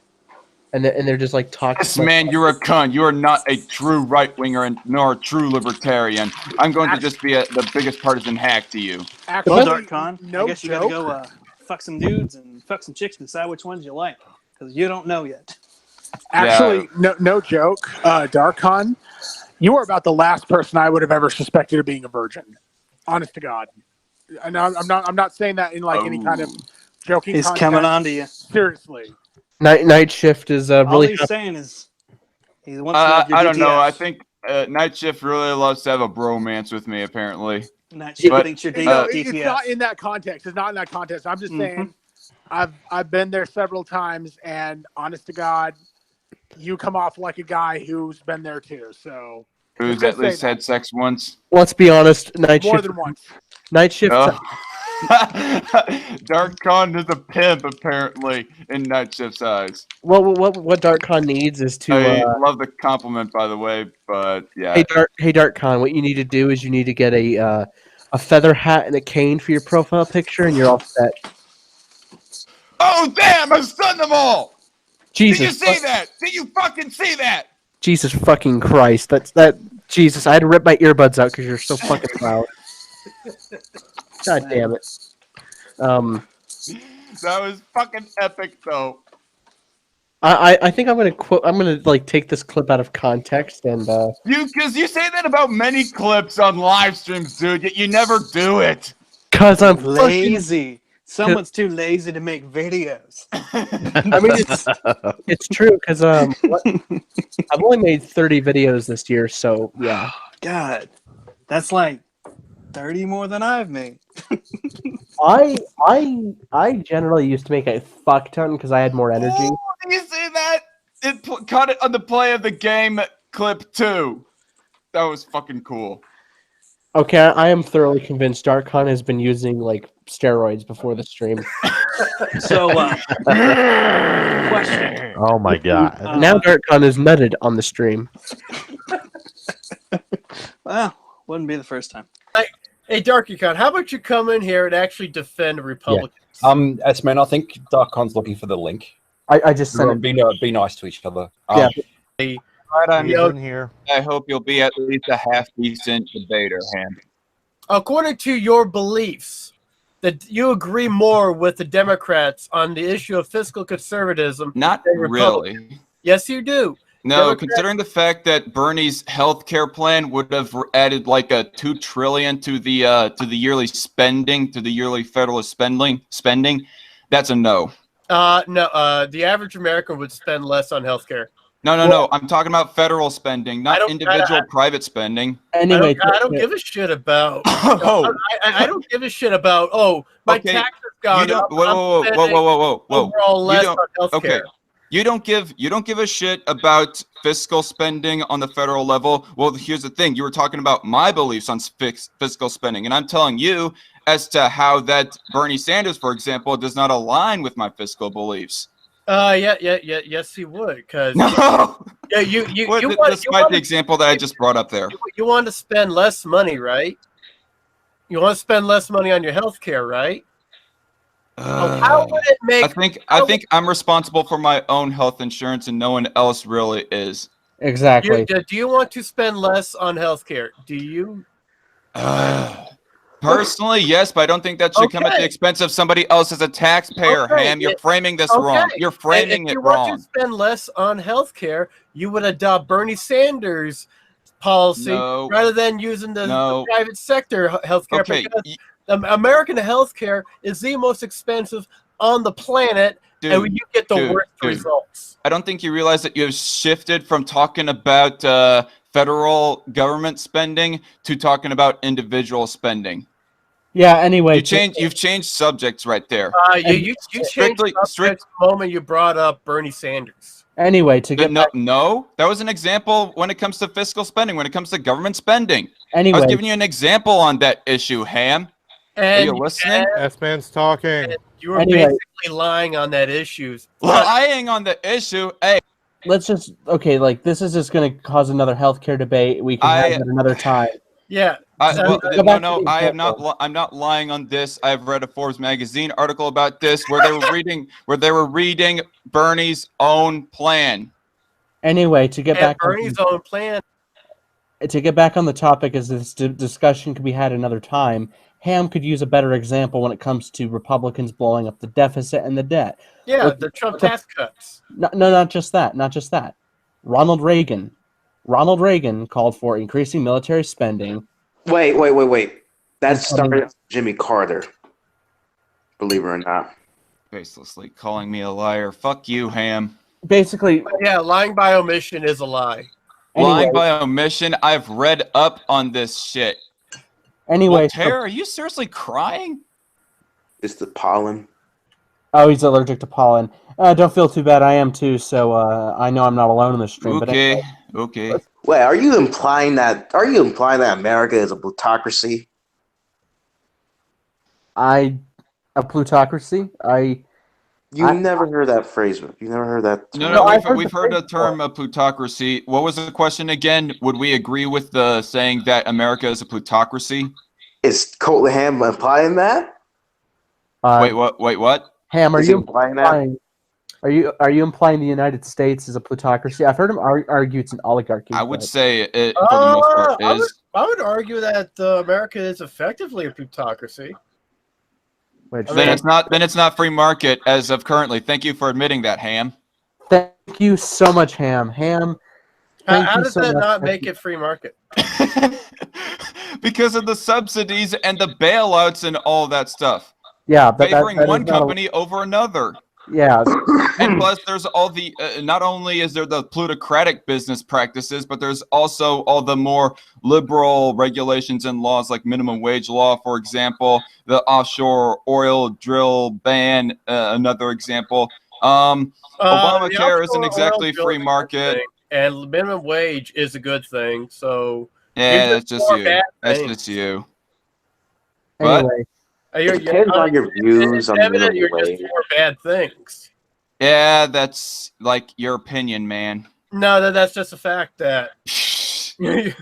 Speaker 7: and they're just like talking.
Speaker 6: Yes, man, you're a cunt. You are not a true right winger and nor a true libertarian. I'm going to just be the biggest partisan hack to you.
Speaker 22: Actually, well, DarkCon,
Speaker 12: no
Speaker 22: I guess you gotta go fuck some dudes and fuck some chicks and decide which ones you like, because you don't know yet.
Speaker 12: Actually, no joke. DarkCon, you are about the last person I would have ever suspected of being a virgin. Honest to God. And I'm not saying that in like any kind of joking.
Speaker 22: He's
Speaker 12: context.
Speaker 22: coming on to you.
Speaker 12: Seriously.
Speaker 7: Night Shift is
Speaker 22: All
Speaker 7: really.
Speaker 22: he's saying is he wants to know if you're
Speaker 6: I don't know.
Speaker 22: DTF.
Speaker 6: I think Night Shift really loves to have a bromance with me, apparently.
Speaker 22: Night Shift thinks you're
Speaker 12: It's not in that context. It's not in that context. I'm just saying I've been there several times, and honest to God, you come off like a guy who's been there too. So
Speaker 6: who's at least had sex once?
Speaker 7: Let's be honest. Night
Speaker 12: More
Speaker 7: Shift.
Speaker 12: than once.
Speaker 7: Night Shift.
Speaker 6: DarkCon is a pimp, apparently, in Night Shift's eyes.
Speaker 7: What DarkCon needs is to.
Speaker 6: I love the compliment, by the way, but yeah.
Speaker 7: Hey DarkCon, what you need to do is you need to get a feather hat and a cane for your profile picture, and you're all set.
Speaker 6: Oh damn! I've stunned them all.
Speaker 7: Jesus.
Speaker 6: Did you see that? Did you fucking see that?
Speaker 7: Jesus fucking Christ! That Jesus! I had to rip my earbuds out because you're so fucking loud. God damn it.
Speaker 6: That was fucking epic, though.
Speaker 7: I think I'm gonna like take this clip out of context and
Speaker 6: because you say that about many clips on live streams, dude, yet you never do it.
Speaker 7: Cause I'm
Speaker 22: lazy. Someone's too lazy to make videos.
Speaker 7: I mean, it's true because I've only made 30 videos this year, so yeah.
Speaker 22: God, that's like 30 more than I've made.
Speaker 7: I generally used to make a fuck ton because I had more energy.
Speaker 6: Oh, did you see that? It caught it on the play of the game clip 2. That was fucking cool.
Speaker 7: Okay, I am thoroughly convinced DarkCon has been using like steroids before the stream.
Speaker 22: So, question.
Speaker 2: Oh my god.
Speaker 7: Now DarkCon is nutted on the stream.
Speaker 22: Well, wouldn't be the first time.
Speaker 17: Hey, DarkyCon, how about you come in here and actually defend Republicans?
Speaker 23: S-Man, I think DarkCon's looking for the link.
Speaker 7: I just sent it.
Speaker 23: Be nice to each other.
Speaker 7: Yeah.
Speaker 6: Right on
Speaker 23: in here.
Speaker 6: I hope you'll be at least a half-decent debater, Ham.
Speaker 17: According to your beliefs, that you agree more with the Democrats on the issue of fiscal conservatism
Speaker 6: Not
Speaker 17: than Republicans.
Speaker 6: really.
Speaker 17: Yes, you do.
Speaker 6: No, considering the fact that Bernie's health care plan would have added like a $2 trillion to the yearly spending, to the yearly federal spending, that's a no.
Speaker 17: No, the average American would spend less on healthcare.
Speaker 6: No. I'm talking about federal spending, not individual private spending.
Speaker 7: Anyway,
Speaker 17: I don't give a shit about. I don't give a shit about. Oh, my taxes gone up.
Speaker 6: Whoa.
Speaker 17: Overall, less on healthcare.
Speaker 6: Okay. You don't give a shit about fiscal spending on the federal level. Well, here's the thing. You were talking about my beliefs on fiscal spending, and I'm telling you as to how that Bernie Sanders, for example, does not align with my fiscal beliefs.
Speaker 17: Yes, he would. Because
Speaker 6: despite the example that I just brought up there,
Speaker 17: you want to spend less money, right? You want to spend less money on your health care, right? How would it make?
Speaker 6: I think I'm responsible for my own health insurance, and no one else really is.
Speaker 7: Exactly.
Speaker 17: Do you want to spend less on health care? Do you?
Speaker 6: Personally, yes, but I don't think that should come at the
Speaker 17: Okay.
Speaker 6: expense of somebody else as a taxpayer,
Speaker 17: Okay,
Speaker 6: Ham. You're
Speaker 17: yeah,
Speaker 6: framing this
Speaker 17: okay.
Speaker 6: wrong. You're
Speaker 17: And
Speaker 6: framing
Speaker 17: if
Speaker 6: it
Speaker 17: you want
Speaker 6: wrong.
Speaker 17: to spend less on healthcare, you would adopt Bernie Sanders' policy
Speaker 6: No.
Speaker 17: rather than using the
Speaker 6: No.
Speaker 17: private sector healthcare,
Speaker 6: Okay,
Speaker 17: because American healthcare is the most expensive on the planet, and you get the worst results.
Speaker 6: I don't think you realize that you've shifted from talking about federal government spending to talking about individual spending.
Speaker 1: Yeah. Anyway,
Speaker 6: You've changed subjects right there.
Speaker 17: You changed the subject the moment you brought up Bernie Sanders.
Speaker 1: Anyway, to get
Speaker 6: no, that was an example when it comes to fiscal spending, when it comes to government spending. I
Speaker 1: Anyway.
Speaker 6: was giving you an example on that issue, Ham. Are you listening?
Speaker 9: S-Man's talking.
Speaker 17: You were
Speaker 1: Anyway.
Speaker 17: basically lying on that issue.
Speaker 6: Lying on the issue. Hey,
Speaker 1: let's just like this is just going to cause another healthcare debate. We can have it another time.
Speaker 17: Yeah.
Speaker 6: I am not. I'm not lying on this. I've read a Forbes magazine article about this where they were reading Bernie's own plan.
Speaker 1: Anyway, to get back
Speaker 17: Bernie's own plan.
Speaker 1: To get back on the topic, as this discussion could be had another time, Ham could use a better example when it comes to Republicans blowing up the deficit and the debt.
Speaker 17: Yeah, the Trump tax cuts.
Speaker 1: No, not just that. Not just that. Ronald Reagan called for increasing military spending.
Speaker 4: Wait. That started with Jimmy Carter. Believe it or not.
Speaker 6: Baselessly calling me a liar. Fuck you, Ham.
Speaker 1: Basically,
Speaker 17: yeah, lying by omission is a lie.
Speaker 6: Lying by omission. I've read up on this shit.
Speaker 1: Anyway,
Speaker 6: Tara, are you seriously crying?
Speaker 4: It's the pollen.
Speaker 1: Oh, he's allergic to pollen. Don't feel too bad. I am too. So I know I'm not alone in this stream.
Speaker 6: Okay.
Speaker 1: But anyway,
Speaker 6: Okay.
Speaker 4: Wait, are you implying that America is a plutocracy?
Speaker 1: A plutocracy?
Speaker 4: You never heard that phrase. You never heard that term.
Speaker 6: No, we've heard the term plutocracy. What was the question again? Would we agree with the saying that America is a plutocracy?
Speaker 4: Is Colt Ham implying that?
Speaker 6: Wait, what?
Speaker 1: Ham, are
Speaker 4: Is
Speaker 1: you
Speaker 4: he implying
Speaker 1: implying? Are you implying the United States is a plutocracy? I've heard him argue it's an oligarchy.
Speaker 6: I would say it for the most part is.
Speaker 17: I would argue that America is effectively a plutocracy.
Speaker 6: Then it's not free market as of currently. Thank you for admitting that, Ham.
Speaker 1: Thank you so much, Ham.
Speaker 17: How does that not make it free market?
Speaker 6: Because of the subsidies and the bailouts and all that stuff.
Speaker 1: Yeah, but
Speaker 6: favoring
Speaker 1: that
Speaker 6: one
Speaker 1: is not
Speaker 6: company over another.
Speaker 1: Yeah.
Speaker 6: And plus, there's all the not only is there the plutocratic business practices, but there's also all the more liberal regulations and laws, like minimum wage law, for example, the offshore oil drill ban, another example. Obamacare isn't exactly free market.
Speaker 17: And minimum wage is a good thing. So
Speaker 6: yeah, that's just you. That's just you.
Speaker 1: Anyway.
Speaker 4: It depends on your views on minimum wage.
Speaker 17: Just for bad things.
Speaker 6: Yeah, that's like your opinion, man.
Speaker 17: No, that's just a fact that minimum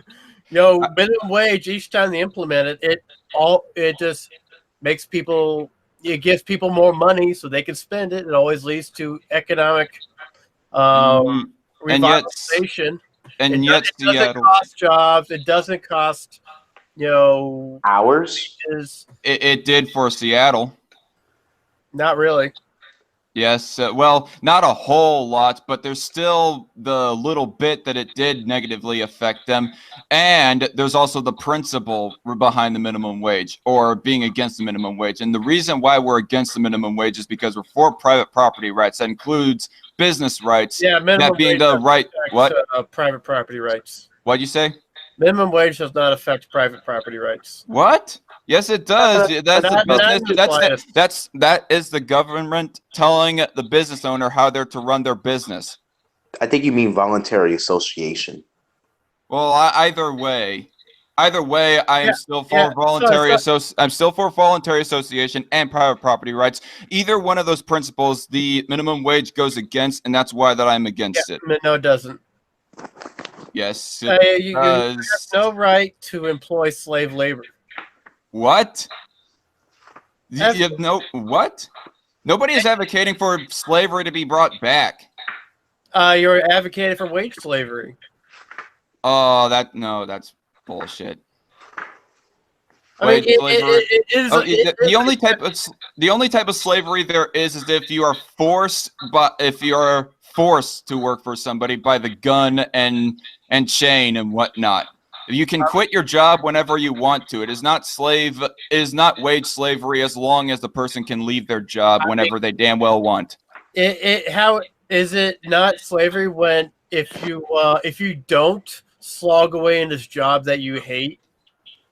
Speaker 17: wage, each time they implement it, it just makes people, it gives people more money so they can spend it. It always leads to economic revitalization.
Speaker 6: And yet
Speaker 17: it doesn't cost jobs. It doesn't cost
Speaker 4: hours.
Speaker 6: It did for Seattle.
Speaker 17: Not really.
Speaker 6: Yes, well, not a whole lot, but there's still the little bit that it did negatively affect them. And there's also the principle behind the minimum wage, or being against the minimum wage. And the reason why we're against the minimum wage is because we're for private property rights. That includes business rights.
Speaker 17: Yeah, minimum
Speaker 6: that being
Speaker 17: wage
Speaker 6: the right. What?
Speaker 17: Private property rights.
Speaker 6: What'd you say?
Speaker 17: Minimum wage does not affect private property rights.
Speaker 6: What? Yes, it does. That's the business. That is the government telling the business owner how they're to run their business.
Speaker 4: I think you mean voluntary association.
Speaker 6: Well, either way, I am still for voluntary I'm still for voluntary association and private property rights. Either one of those principles, the minimum wage goes against, and that's why that I'm against it.
Speaker 17: No, it doesn't.
Speaker 6: Yes,
Speaker 17: you have no right to employ slave labor.
Speaker 6: What? You have no what? Nobody is advocating for slavery to be brought back.
Speaker 17: You're advocating for wage slavery.
Speaker 6: Oh, that's bullshit. Wage
Speaker 17: it
Speaker 6: slavery.
Speaker 17: is
Speaker 6: The only type of slavery there is if you are forced, but if you are forced to work for somebody by the gun and chain and whatnot. You can quit your job whenever you want to. It is not wage slavery as long as the person can leave their job whenever they damn well want.
Speaker 17: How is it not slavery when if you don't slog away in this job that you hate,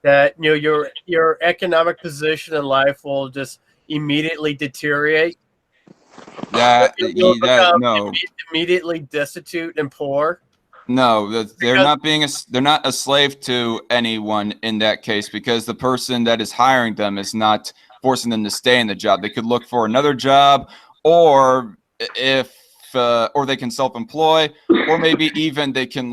Speaker 17: that your economic position in life will just immediately deteriorate? You'll become
Speaker 6: No.
Speaker 17: immediately destitute and poor.
Speaker 6: No, they're not a slave to anyone in that case, because the person that is hiring them is not forcing them to stay in the job. They could look for another job, or or they can self-employ, or maybe even they can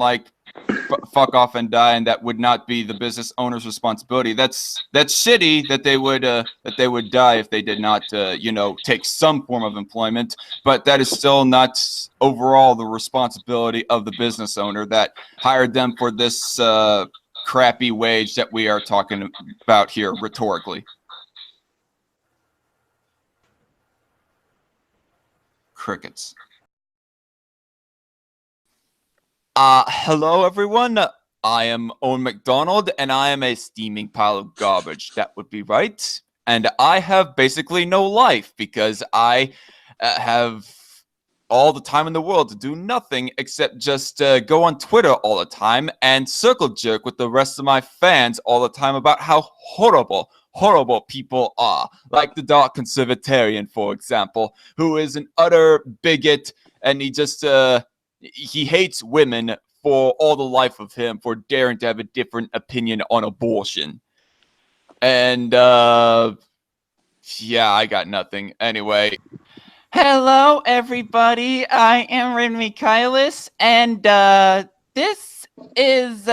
Speaker 6: fuck off and die, and that would not be the business owner's responsibility. That's shitty that they would die if they did not take some form of employment, but that is still not overall the responsibility of the business owner that hired them for this crappy wage that we are talking about here rhetorically. Crickets. Hello everyone. I am Owen McDonald, and I am a steaming pile of garbage. That would be right. And I have basically no life because I have all the time in the world to do nothing except just go on Twitter all the time and circle jerk with the rest of my fans all the time about how horrible people are. Like the Dark Conservatarian, for example, who is an utter bigot, and he just he hates women for all the life of him for daring to have a different opinion on abortion. And yeah, I got nothing. Anyway.
Speaker 8: Hello, everybody. I am Rin Mikhailis, and this is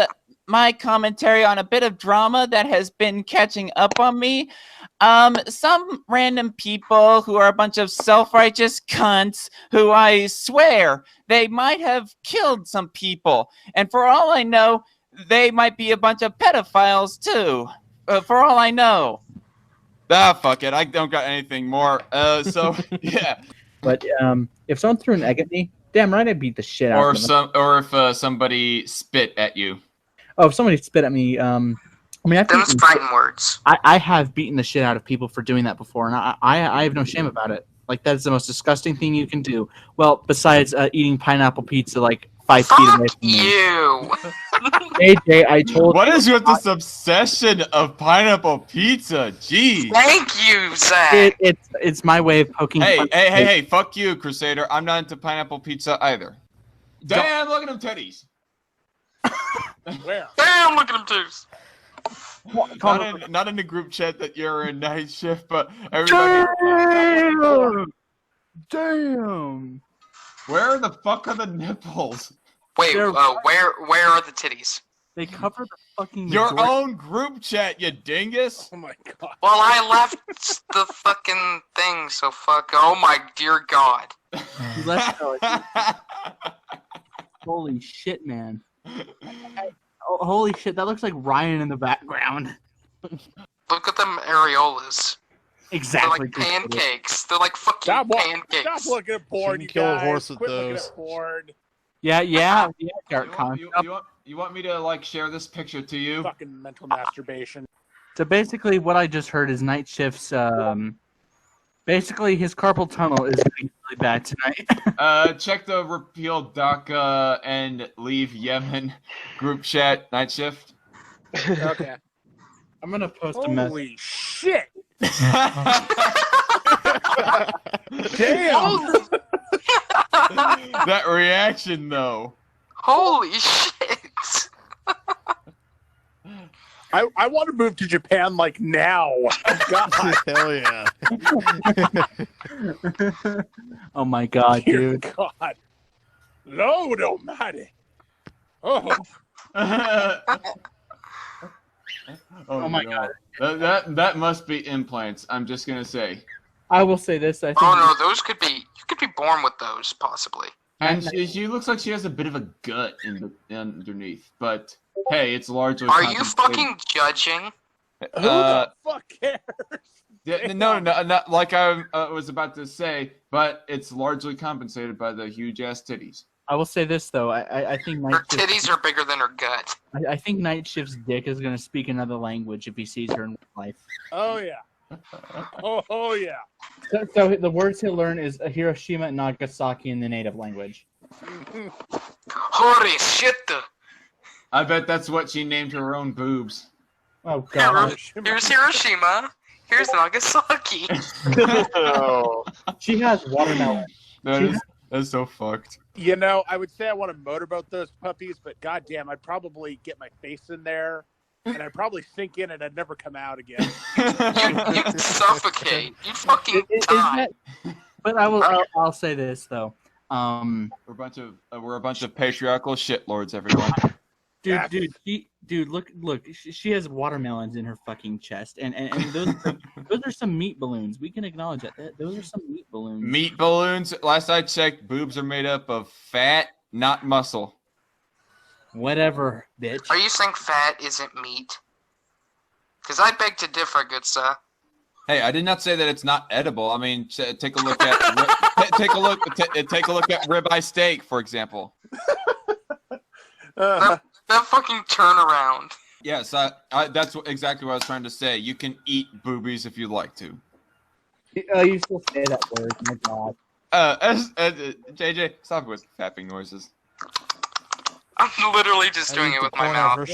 Speaker 8: my commentary on a bit of drama that has been catching up on me. Some random people who are a bunch of self-righteous cunts who I swear they might have killed some people. And for all I know, they might be a bunch of pedophiles too. For all I know.
Speaker 6: Ah, fuck it. I don't got anything more. So, yeah.
Speaker 1: But if someone threw an egg at me, damn right I beat the shit out of them.
Speaker 6: Or if somebody spit at you.
Speaker 1: Oh, if somebody spit at me, I mean,
Speaker 10: Them's fighting words.
Speaker 1: I have beaten the shit out of people for doing that before, and I have no shame about it. Like, that is the most disgusting thing you can do. Well, besides eating pineapple pizza like 5 feet away from me.
Speaker 10: You.
Speaker 1: AJ, I told
Speaker 6: What
Speaker 1: you.
Speaker 6: is with this obsession of pineapple pizza? Jeez.
Speaker 10: Thank you, Zach.
Speaker 1: It's my way of poking.
Speaker 6: Hey, fuck you, Crusader. I'm not into pineapple pizza either. Damn, look at them titties.
Speaker 12: Where?
Speaker 10: Damn, look at them titties.
Speaker 6: Not in the group chat that you're in night shift, but everybody.
Speaker 1: Damn.
Speaker 6: Where the fuck are the nipples?
Speaker 10: Wait, where are the titties?
Speaker 1: They cover the fucking.
Speaker 6: Your own group chat, you dingus.
Speaker 12: Oh my god.
Speaker 10: Well, I left the fucking thing, so fuck. Oh my dear god.
Speaker 1: You left Holy shit, man. Oh, holy shit, that looks like Ryan in the background.
Speaker 10: Look at them areolas.
Speaker 1: Exactly.
Speaker 10: They're like pancakes. They're like fucking pancakes.
Speaker 12: Stop looking at porn, you
Speaker 9: kill a
Speaker 12: guys.
Speaker 9: horse with
Speaker 12: Quit looking
Speaker 9: those.
Speaker 12: at porn.
Speaker 1: Yeah, Garrett
Speaker 6: You want me to share this picture to you?
Speaker 12: Fucking mental masturbation.
Speaker 1: So basically, what I just heard is Night Shift's. Basically, his carpal tunnel is getting really bad tonight.
Speaker 6: Check the repeal DACA and leave Yemen group chat. Night Shift.
Speaker 12: Okay.
Speaker 1: I'm gonna post a message.
Speaker 12: Holy shit!
Speaker 10: Damn!
Speaker 6: That reaction, though.
Speaker 10: Holy shit!
Speaker 12: I want to move to Japan like now. God.
Speaker 9: Hell yeah.
Speaker 1: Oh my god,
Speaker 12: Dear
Speaker 1: dude.
Speaker 12: God. Lord almighty. Oh.
Speaker 1: Oh my god.
Speaker 6: That must be implants. I'm just gonna say.
Speaker 1: I will say this. I think.
Speaker 10: Oh no, those could be. You could be born with those, possibly.
Speaker 6: And she looks like she has a bit of a gut underneath, but hey, it's largely.
Speaker 10: Are you fucking judging?
Speaker 12: Who the fuck cares?
Speaker 6: No, not like I was about to say, but it's largely compensated by the huge ass titties.
Speaker 1: I will say this though. I think
Speaker 10: Her titties are bigger than her gut.
Speaker 1: I think Night Shift's dick is going to speak another language if he sees her in real life.
Speaker 12: Oh yeah. Oh yeah.
Speaker 1: So the words he'll learn is Hiroshima and Nagasaki in the native language.
Speaker 10: Holy shit!
Speaker 6: I bet that's what she named her own boobs.
Speaker 1: Oh god.
Speaker 10: Here's Hiroshima. Here's Nagasaki.
Speaker 1: She has watermelon.
Speaker 6: That's so fucked.
Speaker 12: You know, I would say I want to motorboat those puppies, but goddamn, I'd probably get my face in there, and I'd probably sink in, and I'd never come out again.
Speaker 10: You'd suffocate. You'd fucking die.
Speaker 1: But I'll say this though.
Speaker 6: We're a bunch of patriarchal shitlords, everyone.
Speaker 1: Dude, look, she has watermelons in her fucking chest, and those are some meat balloons. We can acknowledge that. Those are some meat balloons.
Speaker 6: Meat balloons. Last I checked, boobs are made up of fat, not muscle.
Speaker 1: Whatever, bitch.
Speaker 10: Are you saying fat isn't meat? Because I beg to differ, good sir.
Speaker 6: Hey, I did not say that it's not edible. I mean, take a look at take a look at ribeye steak, for example.
Speaker 10: That fucking turnaround.
Speaker 6: Yes, that's exactly what I was trying to say. You can eat boobies if you like to.
Speaker 1: You still say that word, my god.
Speaker 6: JJ, stop with fapping noises.
Speaker 10: I'm literally just doing it with my mouth.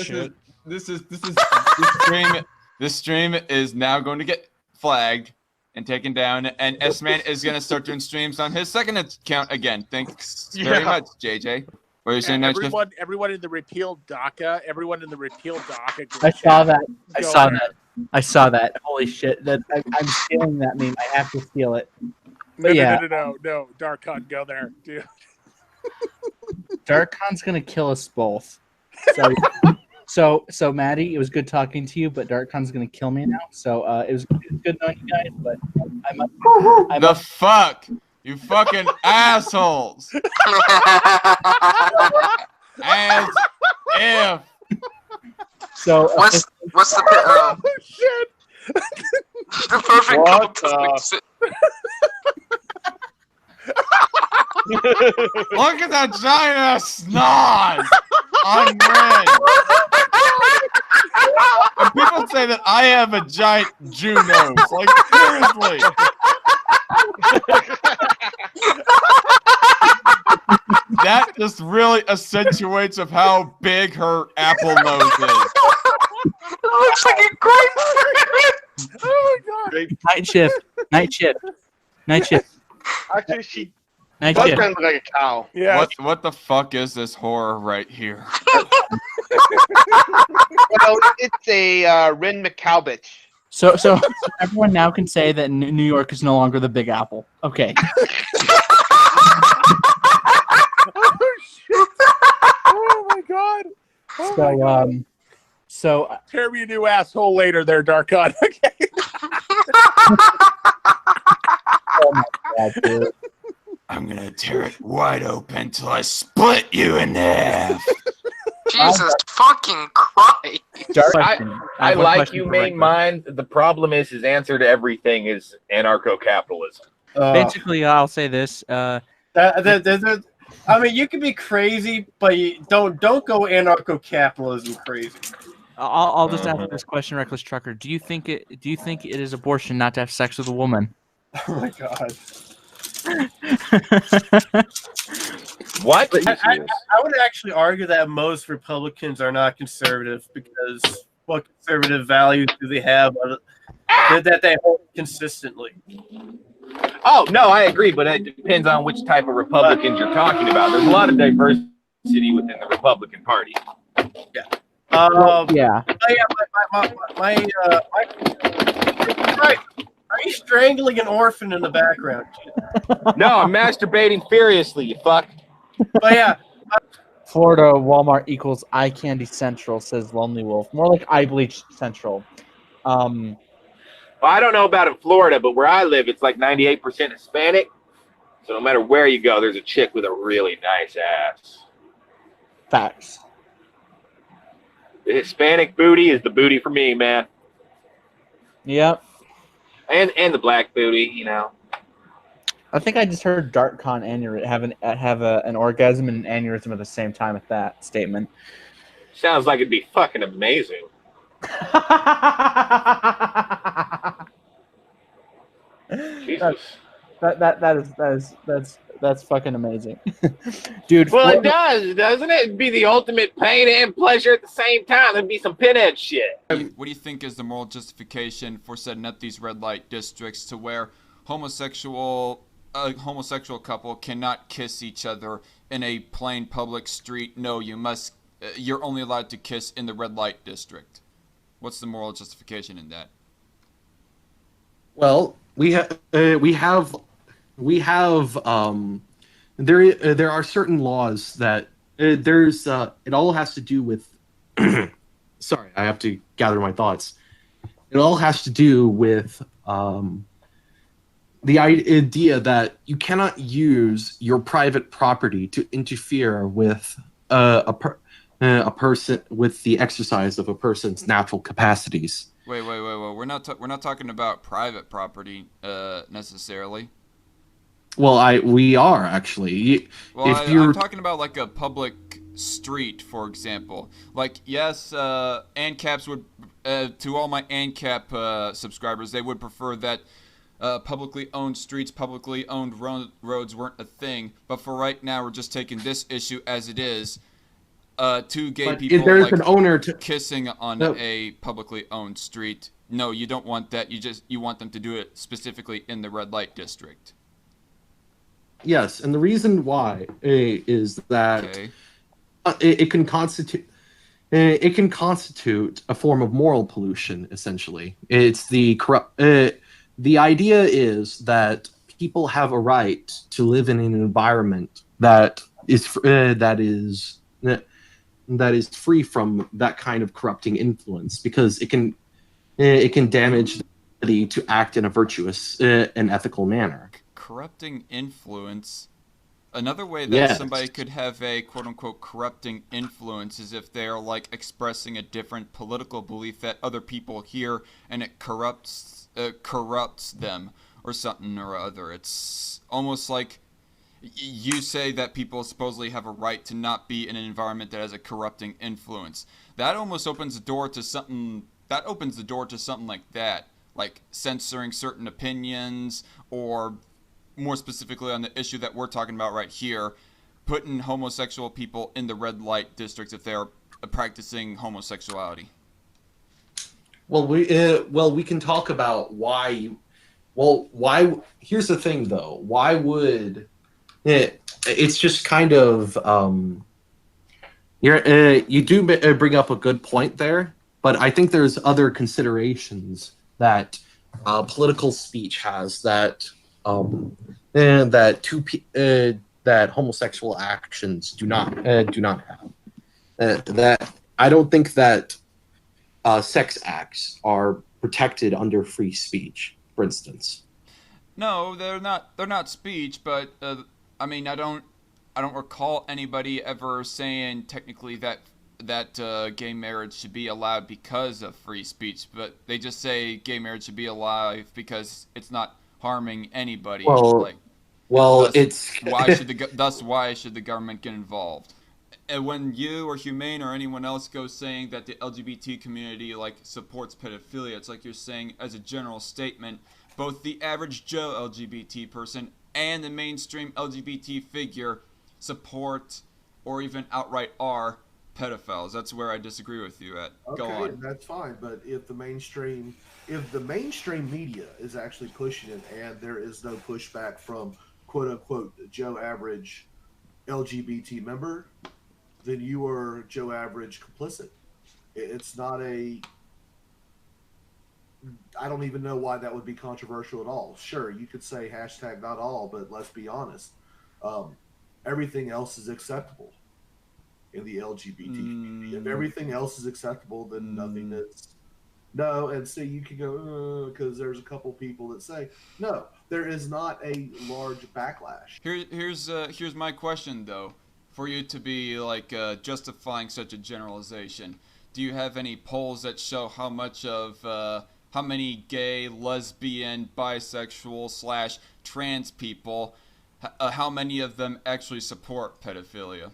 Speaker 6: This stream is now going to get flagged and taken down, and S-Man is going to start doing streams on his second account again. Thanks very much, JJ. What are you saying,
Speaker 12: everyone in the repealed DACA, group
Speaker 1: I saw
Speaker 12: chat,
Speaker 1: that. I saw that. Holy shit! I'm stealing that meme. I have to steal it.
Speaker 12: No, Darkon, go there, dude.
Speaker 1: Darkon's gonna kill us both. So Maddie, it was good talking to you, but Darkon's gonna kill me now. So it was good knowing you guys, but
Speaker 6: the fuck. You fucking assholes! As if.
Speaker 1: So
Speaker 10: what's the
Speaker 12: oh shit?
Speaker 10: The perfect couple.
Speaker 6: Look at that giant ass snot on Red. And people say that I have a giant Jew nose. Like seriously. That just really accentuates of how big her apple nose is.
Speaker 10: It looks like a grapefruit.
Speaker 12: Oh my god!
Speaker 1: Night shift.
Speaker 11: Actually,
Speaker 1: Night
Speaker 11: does
Speaker 1: shift.
Speaker 11: kind of look like a cow.
Speaker 12: Yeah.
Speaker 6: What the fuck is this horror right here?
Speaker 11: Well, it's a Rin McCowbitch.
Speaker 1: So everyone now can say that New York is no longer the Big Apple. Okay.
Speaker 12: Oh shit! Oh my god!
Speaker 1: So
Speaker 12: tear me a new asshole later, there, Darkon. Okay.
Speaker 1: Oh my god, dude.
Speaker 6: I'm gonna tear it wide open till I split you in half.
Speaker 10: Jesus fucking Christ!
Speaker 15: I like you, main mind. The problem is his answer to everything is anarcho-capitalism.
Speaker 1: Basically, I'll say this.
Speaker 17: I mean, you can be crazy, but you don't go anarcho-capitalism crazy.
Speaker 1: I'll just ask this question, Reckless Trucker. Do you think it is abortion not to have sex with a woman?
Speaker 17: Oh my god.
Speaker 15: What?
Speaker 17: I would actually argue that most Republicans are not conservative because what conservative values do they have that they hold consistently?
Speaker 15: Oh, no, I agree, but it depends on which type of Republicans you're talking about. There's a lot of diversity within the Republican Party.
Speaker 17: Yeah.
Speaker 1: Yeah.
Speaker 17: Right. Are you strangling an orphan in the background?
Speaker 15: No, I'm masturbating furiously, you fuck.
Speaker 17: But yeah.
Speaker 1: Florida Walmart equals eye candy central, says Lonely Wolf. More like eye bleach central.
Speaker 15: Well, I don't know about in Florida, but where I live, it's like 98% Hispanic. So no matter where you go, there's a chick with a really nice ass.
Speaker 1: Facts.
Speaker 15: The Hispanic booty is the booty for me, man.
Speaker 1: Yep.
Speaker 15: And the black booty, you know.
Speaker 1: I think I just heard DarkCon have an orgasm and an aneurysm at the same time with that statement.
Speaker 15: Sounds like it'd be fucking amazing. Jesus.
Speaker 1: That's fucking amazing, dude.
Speaker 15: Well, it does, doesn't it? It'd be the ultimate pain and pleasure at the same time. There'd be some pinhead shit.
Speaker 6: What do you think is the moral justification for setting up these red light districts to where a homosexual couple cannot kiss each other in a plain public street? No, you're only allowed to kiss in the red light district. What's the moral justification in that?
Speaker 16: Well, there are certain laws that it all has to do with sorry, I have to gather my thoughts. It all has to do with the idea that you cannot use your private property to interfere with a person with the exercise of a person's natural capacities.
Speaker 6: Wait. We're not talking about private property necessarily.
Speaker 16: Well, we are actually.
Speaker 6: Well,
Speaker 16: if you're
Speaker 6: I'm talking about like a public street, for example. Like, yes, ANCAPs would, to all my ANCAP subscribers, they would prefer that publicly owned streets, publicly owned roads weren't a thing. But for right now, we're just taking this issue as it is. Two gay
Speaker 16: But
Speaker 6: people
Speaker 16: if there's
Speaker 6: like
Speaker 16: an owner
Speaker 6: kissing on
Speaker 16: No.
Speaker 6: a publicly owned street. No, you don't want that. You want them to do it specifically in the red light district.
Speaker 16: Yes, and the reason why is that it can constitute a form of moral pollution. Essentially, it's the corrupt. The idea is that people have a right to live in an environment that is free from that kind of corrupting influence, because it can damage the ability to act in a virtuous and ethical manner.
Speaker 6: Corrupting influence. Another way that
Speaker 16: Yes.
Speaker 6: somebody could have a quote-unquote corrupting influence is if they're like expressing a different political belief that other people hear, and it corrupts them or something or other. It's almost like you say that people supposedly have a right to not be in an environment that has a corrupting influence. That almost opens the door to something. That opens the door to something like that, like censoring certain opinions, or more specifically on the issue that we're talking about right here, putting homosexual people in the red light districts if they're practicing homosexuality.
Speaker 16: Well, we can talk about why you. Well, why? Here's the thing, though. Why would it? It's just kind of you do bring up a good point there, but I think there's other considerations that political speech has that that homosexual actions do not have. That I don't think that sex acts are protected under free speech, for instance.
Speaker 6: No, they're not. They're not speech, but I mean, I don't recall anybody ever saying technically that gay marriage should be allowed because of free speech. But they just say gay marriage should be allowed because it's not harming anybody.
Speaker 16: Well,
Speaker 6: thus,
Speaker 16: it's
Speaker 6: why should the government get involved? And when you or Humane or anyone else goes saying that the LGBT community like supports pedophilia, it's like you're saying as a general statement, both the average Joe LGBT person and the mainstream LGBT figure support or even outright are pedophiles. That's where I disagree with you at. Go
Speaker 18: Okay,
Speaker 6: on.
Speaker 18: that's fine. But if the mainstream media is actually pushing it, and there is no pushback from quote unquote Joe average LGBT member, then you are Joe average complicit. It's not a. I don't even know why that would be controversial at all. Sure, you could say hashtag not all, but let's be honest. Everything else is acceptable in the LGBT community. If everything else is acceptable, then nothing is. No, and so you could go because there's a couple people that say no. There is not a large backlash.
Speaker 6: Here's my question though, for you to be like justifying such a generalization. Do you have any polls that show how much of how many gay, lesbian, bisexual / trans people, how many of them actually support pedophilia?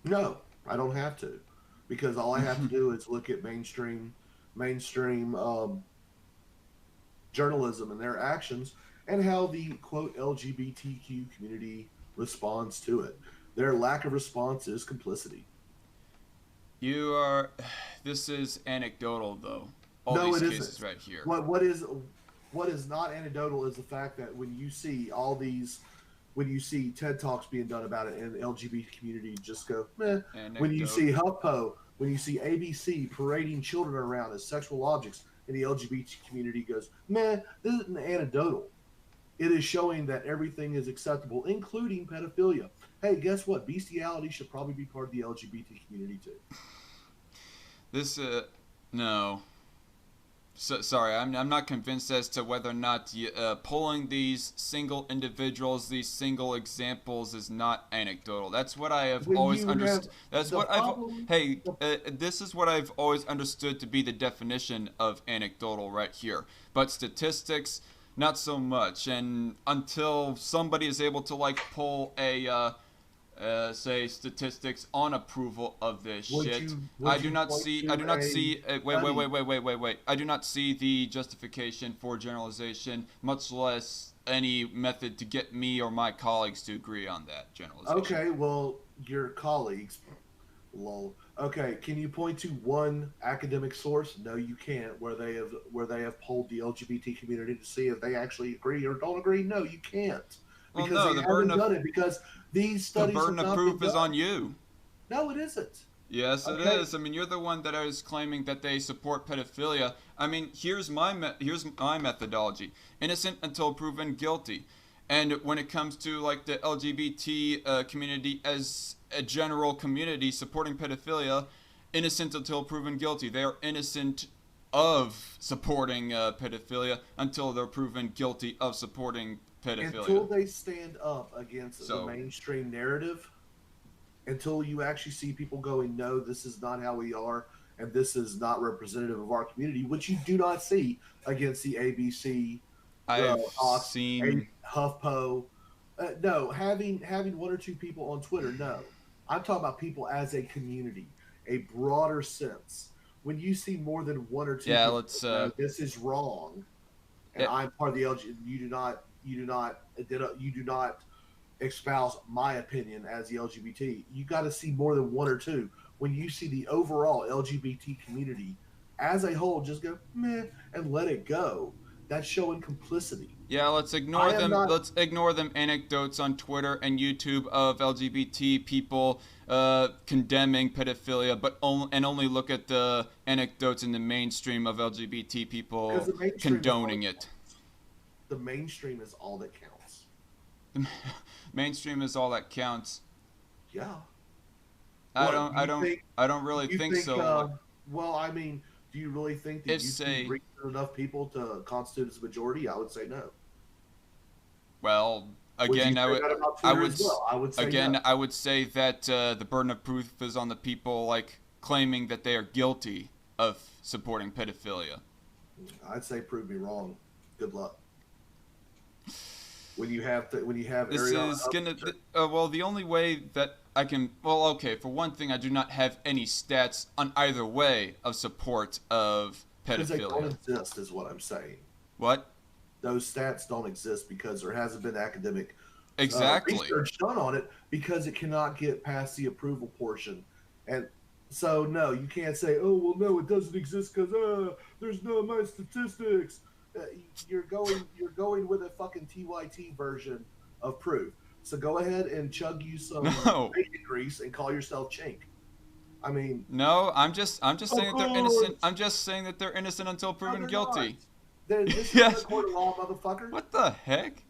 Speaker 18: No, I don't have to, because all I have to do is look at mainstream journalism and their actions and how the quote LGBTQ community responds to it. Their lack of response is complicity.
Speaker 6: You are. This is anecdotal, though. All
Speaker 18: No,
Speaker 6: these
Speaker 18: it
Speaker 6: cases
Speaker 18: isn't.
Speaker 6: right here.
Speaker 18: What is not anecdotal is the fact that when you see when you see TED Talks being done about it and the LGBT community just go, meh. When you see HuffPo, when you see ABC parading children around as sexual objects, and the LGBT community goes, meh, this isn't anecdotal. It is showing that everything is acceptable, including pedophilia. Hey, guess what? Bestiality should probably be part of the LGBT community too.
Speaker 6: This, no. So, sorry, I'm not convinced as to whether or not pulling these single individuals, these single examples, is not anecdotal. That's what I have always understood. That's what this is what I've always understood to be the definition of anecdotal right here. But statistics, not so much. And until somebody is able to pull a say statistics on approval of this shit. I do not see. Wait. I do not see the justification for generalization, much less any method to get me or my colleagues to agree on that generalization.
Speaker 18: Okay, well, your colleagues, lol. Okay, can you point to one academic source? No, you can't. Where they have polled the LGBT community to see if they actually agree or don't agree? No, you can't.
Speaker 6: Well,
Speaker 18: Because
Speaker 6: no,
Speaker 18: they
Speaker 6: the burden
Speaker 18: haven't
Speaker 6: of
Speaker 18: done it because these studies
Speaker 6: the burden
Speaker 18: have
Speaker 6: of
Speaker 18: not
Speaker 6: proof
Speaker 18: been
Speaker 6: is
Speaker 18: done.
Speaker 6: on you.
Speaker 18: No, it isn't.
Speaker 6: Yes, it
Speaker 18: Okay.
Speaker 6: is. I mean, you're the one that is claiming that they support pedophilia. I mean, here's my methodology: innocent until proven guilty. And when it comes to the LGBT community as a general community supporting pedophilia, innocent until proven guilty. They are innocent of supporting pedophilia until they're proven guilty of supporting pedophilia.
Speaker 18: Until they stand up against the mainstream narrative, until you actually see people going, no, this is not how we are, and this is not representative of our community, which you do not see against the ABC, HuffPo. No, having one or two people on Twitter, no. I'm talking about people as a community, a broader sense. When you see more than one or two people, this is wrong, and I'm part of the LGBT. You do not espouse my opinion as the LGBT. You got to see more than one or two. When you see the overall LGBT community as a whole just go meh and let it go, that's showing complicity.
Speaker 6: Yeah, let's ignore them. Let's ignore them anecdotes on Twitter and YouTube of LGBT people condemning pedophilia, but only look at the anecdotes in the mainstream of LGBT people condoning it.
Speaker 18: The mainstream is all that counts.
Speaker 6: Mainstream is all that counts.
Speaker 18: Yeah.
Speaker 6: I don't really think so.
Speaker 18: Well, I mean, do you really think that you reach enough people to constitute a majority? I would say no.
Speaker 6: Well, again, I would say that the burden of proof is on the people claiming that they are guilty of supporting pedophilia.
Speaker 18: I'd say prove me wrong. Good luck. When you have
Speaker 6: this is gonna the only way that I can for one thing, I do not have any stats on either way of support of pedophilia.
Speaker 18: Because they don't exist, is what I'm saying.
Speaker 6: What?
Speaker 18: Those stats don't exist because there hasn't been academic research done on it because it cannot get past the approval portion, and so no, you can't say, oh well, no, it doesn't exist because there's no my statistics. You're going with a fucking TYT version of proof. So go ahead and chug you some bacon grease and call yourself Chink. I mean,
Speaker 6: no, I'm just saying that they're innocent. I'm just saying that they're innocent until proven guilty.
Speaker 18: This is not a court of law, motherfucker.
Speaker 6: What the heck?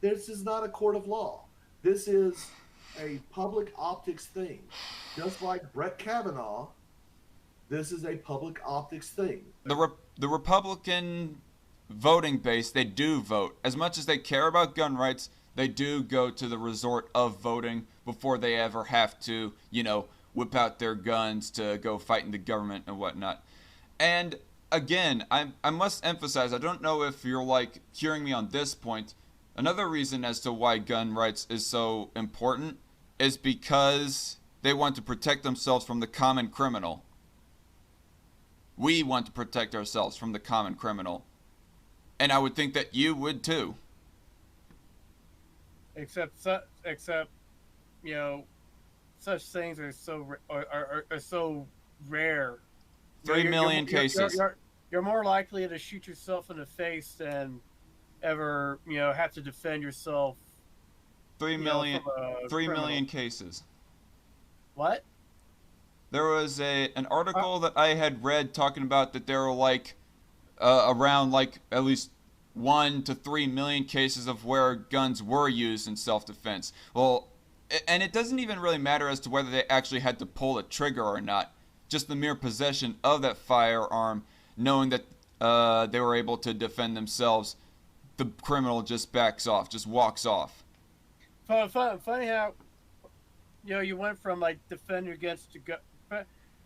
Speaker 18: This is not a court of law. This is a public optics thing. Just like Brett Kavanaugh, this is a public optics thing.
Speaker 6: The Republican voting base, they do vote. As much as they care about gun rights, they do go to the resort of voting before they ever have to, whip out their guns to go fight in the government and whatnot. And again, I must emphasize, I don't know if you're like hearing me on this point. Another reason as to why gun rights is so important is because they want to protect themselves from the common criminal. We want to protect ourselves from the common criminal. And I would think that you would too.
Speaker 17: Except you know, such things are so rare.
Speaker 6: 3 million cases.
Speaker 17: You're more likely to shoot yourself in the face than ever, have to defend yourself.
Speaker 6: 3 million, 3 million cases.
Speaker 17: What?
Speaker 6: There was an article that I had read talking about that there were like around like at least 1 to 3 million cases of where guns were used in self-defense. Well, and it doesn't even really matter as to whether they actually had to pull a trigger or not. Just the mere possession of that firearm, knowing that they were able to defend themselves, the criminal just backs off, just walks off.
Speaker 17: Funny how, you went from like defend against to go.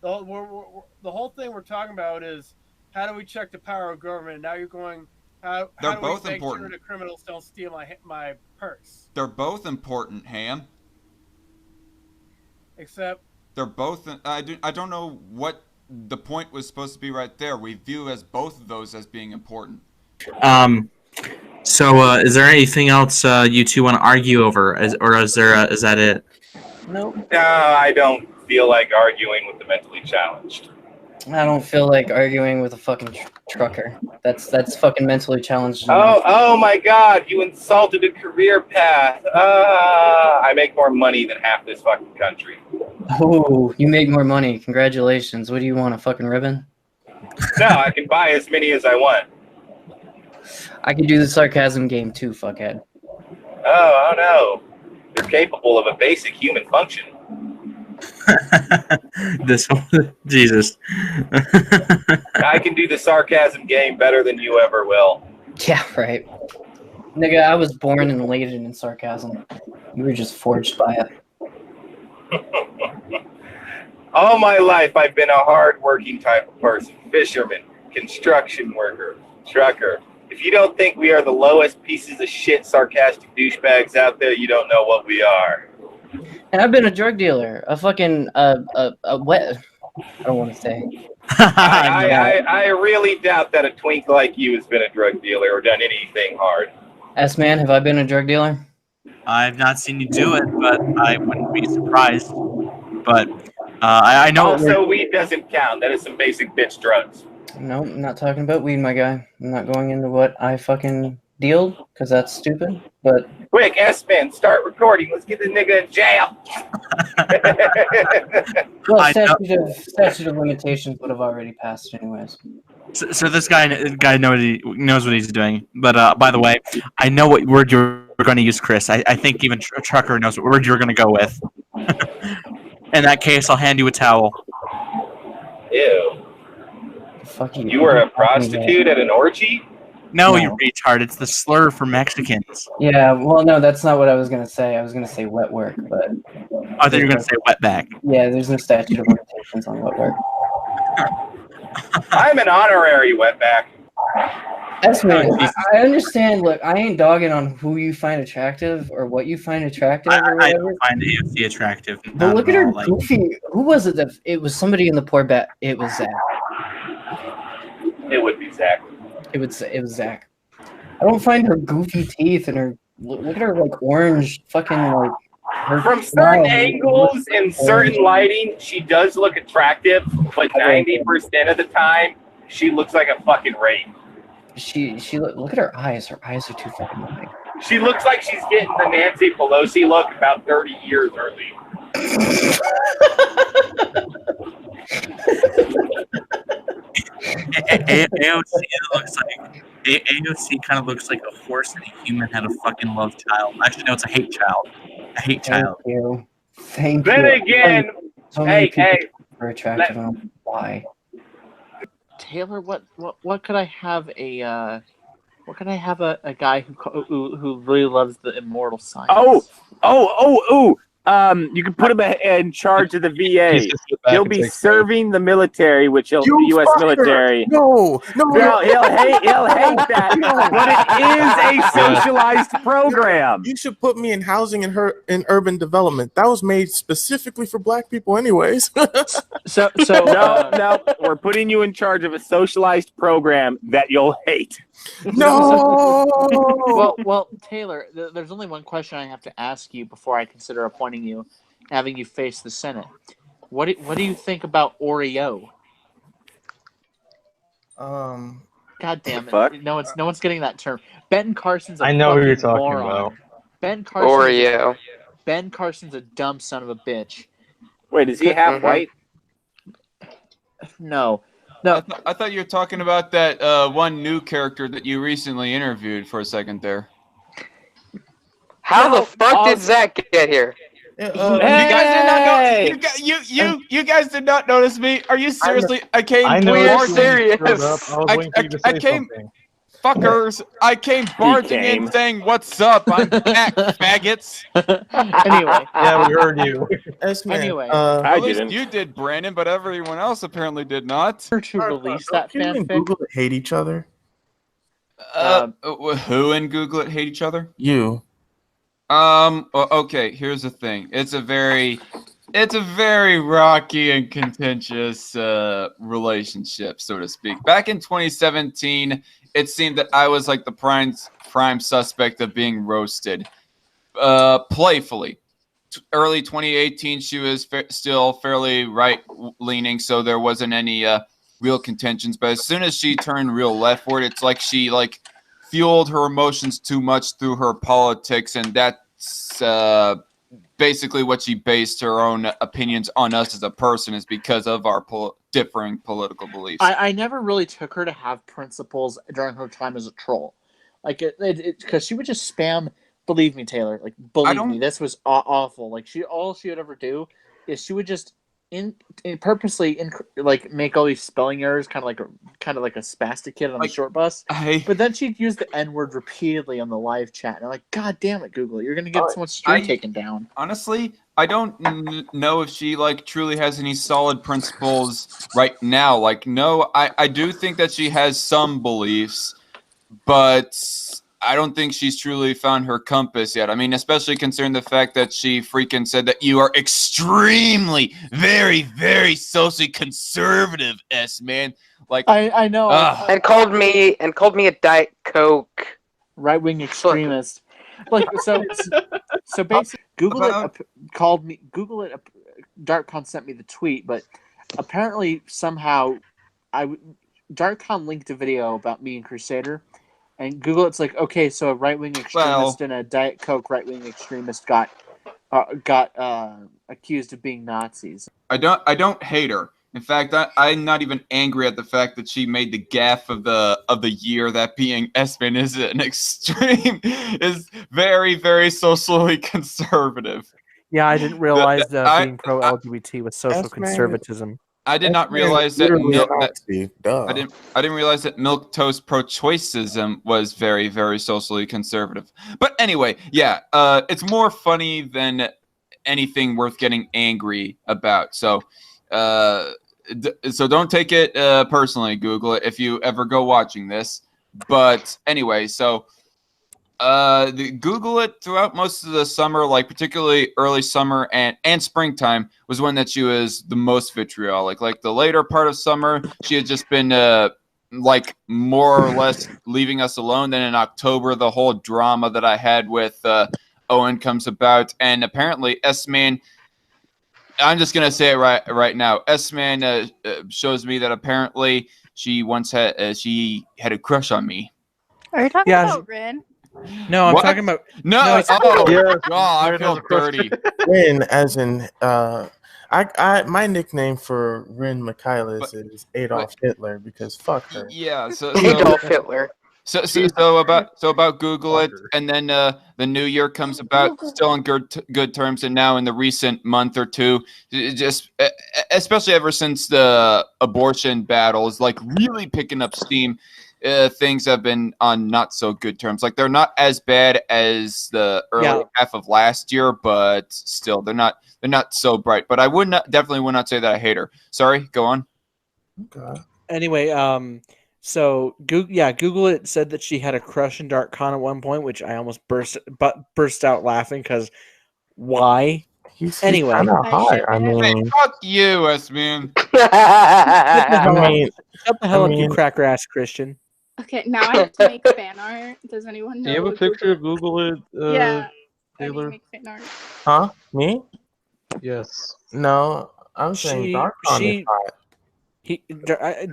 Speaker 17: The whole thing we're talking about is how do we check the power of government? Now you're going. How
Speaker 6: They're
Speaker 17: do
Speaker 6: both
Speaker 17: we make
Speaker 6: important.
Speaker 17: sure the criminals don't steal my purse?
Speaker 6: They're both important, Ham.
Speaker 17: Except
Speaker 6: they're both. I don't know what the point was supposed to be right there. We view as both of those as being important.
Speaker 5: So is there anything else you two want to argue over, or is that it?
Speaker 15: No, I don't feel like arguing with the mentally challenged.
Speaker 14: I don't feel like arguing with a fucking trucker. That's fucking mentally challenged.
Speaker 15: Oh my God! You insulted a career path. I make more money than half this fucking country.
Speaker 14: Oh, you make more money. Congratulations. What do you want, a fucking ribbon?
Speaker 15: No, I can buy as many as I want.
Speaker 14: I can do the sarcasm game too, fuckhead.
Speaker 15: Oh no! You're capable of a basic human function.
Speaker 5: Jesus.
Speaker 15: I can do the sarcasm game better than you ever will.
Speaker 14: Yeah, right. Nigga, I was born and laden in sarcasm. You were just forged by it.
Speaker 15: All my life, I've been a hard-working type of person. Fisherman, construction worker, trucker. If you don't think we are the lowest pieces of shit sarcastic douchebags out there, you don't know what we are.
Speaker 14: And I've been a drug dealer. A fucking, what? I don't want to say.
Speaker 15: I really doubt that a twink like you has been a drug dealer or done anything hard.
Speaker 14: S-Man, have I been a drug dealer?
Speaker 5: I've not seen you do it, but I wouldn't be surprised. But I know.
Speaker 15: Also, weed doesn't count. That is some basic bitch drugs.
Speaker 14: No, I'm not talking about weed, my guy. I'm not going into what I fucking dealed, because that's stupid, but...
Speaker 15: Quick, S-Man, start recording. Let's get the nigga in jail.
Speaker 14: Well, statute of limitations would have already passed anyways.
Speaker 5: So this guy knows what he's doing. But by the way, I know what word you're going to use, Chris. I think even Trucker knows what word you're going to go with. In that case, I'll hand you a towel.
Speaker 15: Ew.
Speaker 14: Fuck you.
Speaker 15: You were a prostitute at an orgy?
Speaker 5: No, you retard. It's the slur for Mexicans.
Speaker 14: Yeah, well, no, that's not what I was going to say. I was going to say wet work, but...
Speaker 5: I thought you were going to say wetback.
Speaker 14: Yeah, there's no statute of limitations on wet work.
Speaker 15: I'm an honorary wetback.
Speaker 14: That's me. I understand. Look, I ain't dogging on who you find attractive or what you find attractive or whatever.
Speaker 5: I don't find AFC attractive.
Speaker 14: But look at her goofy. Who was it that... It was somebody in the poor bet. It was Zach.
Speaker 15: It would be Zach.
Speaker 14: It was Zach. I don't find her goofy teeth and her look at her like orange fucking like.
Speaker 15: From certain angles and certain lighting, she does look attractive, but 90% of the time, she looks like a fucking rape.
Speaker 14: She look at her eyes. Her eyes are too fucking big.
Speaker 15: She looks like she's getting the Nancy Pelosi look about 30 years early.
Speaker 5: AOC kind of looks like a horse and a human had a fucking love child. Actually, no, it's a hate child. A hate child.
Speaker 14: Thank you. Thank
Speaker 15: then
Speaker 14: you.
Speaker 15: Again,
Speaker 14: so many
Speaker 15: hey,
Speaker 14: are attractive. I don't know why.
Speaker 19: Taylor, what could I have a guy who really loves the immortal science?
Speaker 13: You can put him in charge of the VA.
Speaker 23: He's just sit back
Speaker 13: He'll
Speaker 23: and
Speaker 13: be
Speaker 23: take
Speaker 13: serving the military, which the U.S. military.
Speaker 20: No,
Speaker 13: He'll hate that, but it is a socialized program.
Speaker 20: You should put me in housing and in urban development. That was made specifically for black people, anyways.
Speaker 13: No, we're putting you in charge of a socialized program that you'll hate.
Speaker 20: No.
Speaker 19: Well, Taylor, there's only one question I have to ask you before I consider appointing you, having you face the Senate. What do you think about Oreo? God damn it!
Speaker 13: Fuck?
Speaker 19: No one's getting that term. Ben Carson's a
Speaker 23: I know who you're
Speaker 19: fucking
Speaker 23: talking
Speaker 19: moron.
Speaker 23: about.
Speaker 19: Ben Carson.
Speaker 10: Oreo.
Speaker 19: Ben Carson's a dumb son of a bitch.
Speaker 13: Wait, is he half white?
Speaker 19: No.
Speaker 6: I thought you were talking about that one new character that you recently interviewed for a second there.
Speaker 10: How the fuck did Zach get here?
Speaker 6: You guys did not know. You guys did not notice me. Are you seriously? I came
Speaker 10: We're serious.
Speaker 6: I came. Fuckers! I came barging in saying, "What's up? I'm back, faggots."
Speaker 19: Anyway.
Speaker 23: Yeah, we heard you.
Speaker 19: Anyway.
Speaker 6: At least you did, Brandon, but everyone else apparently did not.
Speaker 19: To release that
Speaker 20: Can you and
Speaker 19: fanfic.
Speaker 20: Google it hate each other?
Speaker 6: Who and Google it hate each other?
Speaker 20: You.
Speaker 6: Okay. Here's the thing. It's a very rocky and contentious relationship, so to speak. Back in 2017, it seemed that I was like the prime suspect of being roasted, playfully. Early 2018, she was still fairly right-leaning, so there wasn't any real contentions. But as soon as she turned real leftward, it's like she fueled her emotions too much through her politics, and that's basically what she based her own opinions on us as a person, is because of our differing political beliefs.
Speaker 19: I never really took her to have principles during her time as a troll, like because she would just spam. Believe me, Taylor. Like, believe me, this was awful. Like, all she would ever do is she would just purposely make all these spelling errors, kind of like a spastic kid on the short bus. But then she'd use the N-word repeatedly on the live chat, and I'm like, God damn it, Google, you're gonna get someone's stream taken down.
Speaker 6: Honestly, I don't know if she truly has any solid principles right now. No, I do think that she has some beliefs, but I don't think she's truly found her compass yet. I mean, especially considering the fact that she freaking said that you are extremely, very, very socially conservative, man.
Speaker 19: I know.
Speaker 10: And called me a Diet Coke.
Speaker 19: Right-wing extremist. So basically, Google it. DarkCon sent me the tweet, but apparently somehow DarkCon linked a video about me and Crusader. And Google, it's like, okay, so a right-wing extremist and a Diet Coke right-wing extremist got accused of being Nazis.
Speaker 6: I don't hate her. In fact, I'm not even angry at the fact that she made the gaffe of the year, that being S-Man is an extreme, is very, very socially conservative.
Speaker 7: Yeah, I didn't realize that being pro-LGBT was social conservatism.
Speaker 6: I did not realize that I didn't realize that milk toast pro-choiceism was very, very socially conservative. But anyway, yeah, it's more funny than anything worth getting angry about. So don't take it personally, Google it, if you ever go watching this. But anyway, so Google it throughout most of the summer, particularly early summer and springtime, was when that she was the most vitriolic. Like the later part of summer, she had just been more or less leaving us alone. Then in October, the whole drama that I had with Owen comes about, and apparently S-Man, I'm just gonna say it right now, S-Man shows me that apparently she once had a crush on me.
Speaker 21: Are you talking about Rin?
Speaker 1: No, I'm
Speaker 6: What?
Speaker 1: talking about
Speaker 6: No.
Speaker 1: no,
Speaker 6: I feel dirty.
Speaker 20: Rin, as in, my nickname for Rin Michaelis is Adolf Hitler because fuck her.
Speaker 6: Yeah, so
Speaker 10: Adolf Hitler.
Speaker 6: So about Google it, and then the new year comes about, still on good terms, and now in the recent month or two, just especially ever since the abortion battle is really picking up steam. things have been on not so good terms. Like they're not as bad as the early half of last year, but still they're not so bright. But I definitely would not say that I hate her. Sorry, go on.
Speaker 16: Okay.
Speaker 7: Anyway, so Google it said that she had a crush on Dark Khan at one point, which I almost burst out laughing because why?
Speaker 20: He's
Speaker 7: Anyway,
Speaker 20: kind of hot. I mean,
Speaker 6: Fuck you, S-Man.
Speaker 7: shut the hell
Speaker 20: I mean,
Speaker 7: up! Shut the hell up, you cracker ass Christian.
Speaker 21: Okay, now I have to make fan art. Does anyone know?
Speaker 9: Do you have a
Speaker 21: what
Speaker 9: picture of Google it,
Speaker 21: Yeah, I need to
Speaker 9: Taylor?
Speaker 21: make fan art.
Speaker 20: huh? Me?
Speaker 9: Yes.
Speaker 20: No, I'm saying Dark Khan is hot.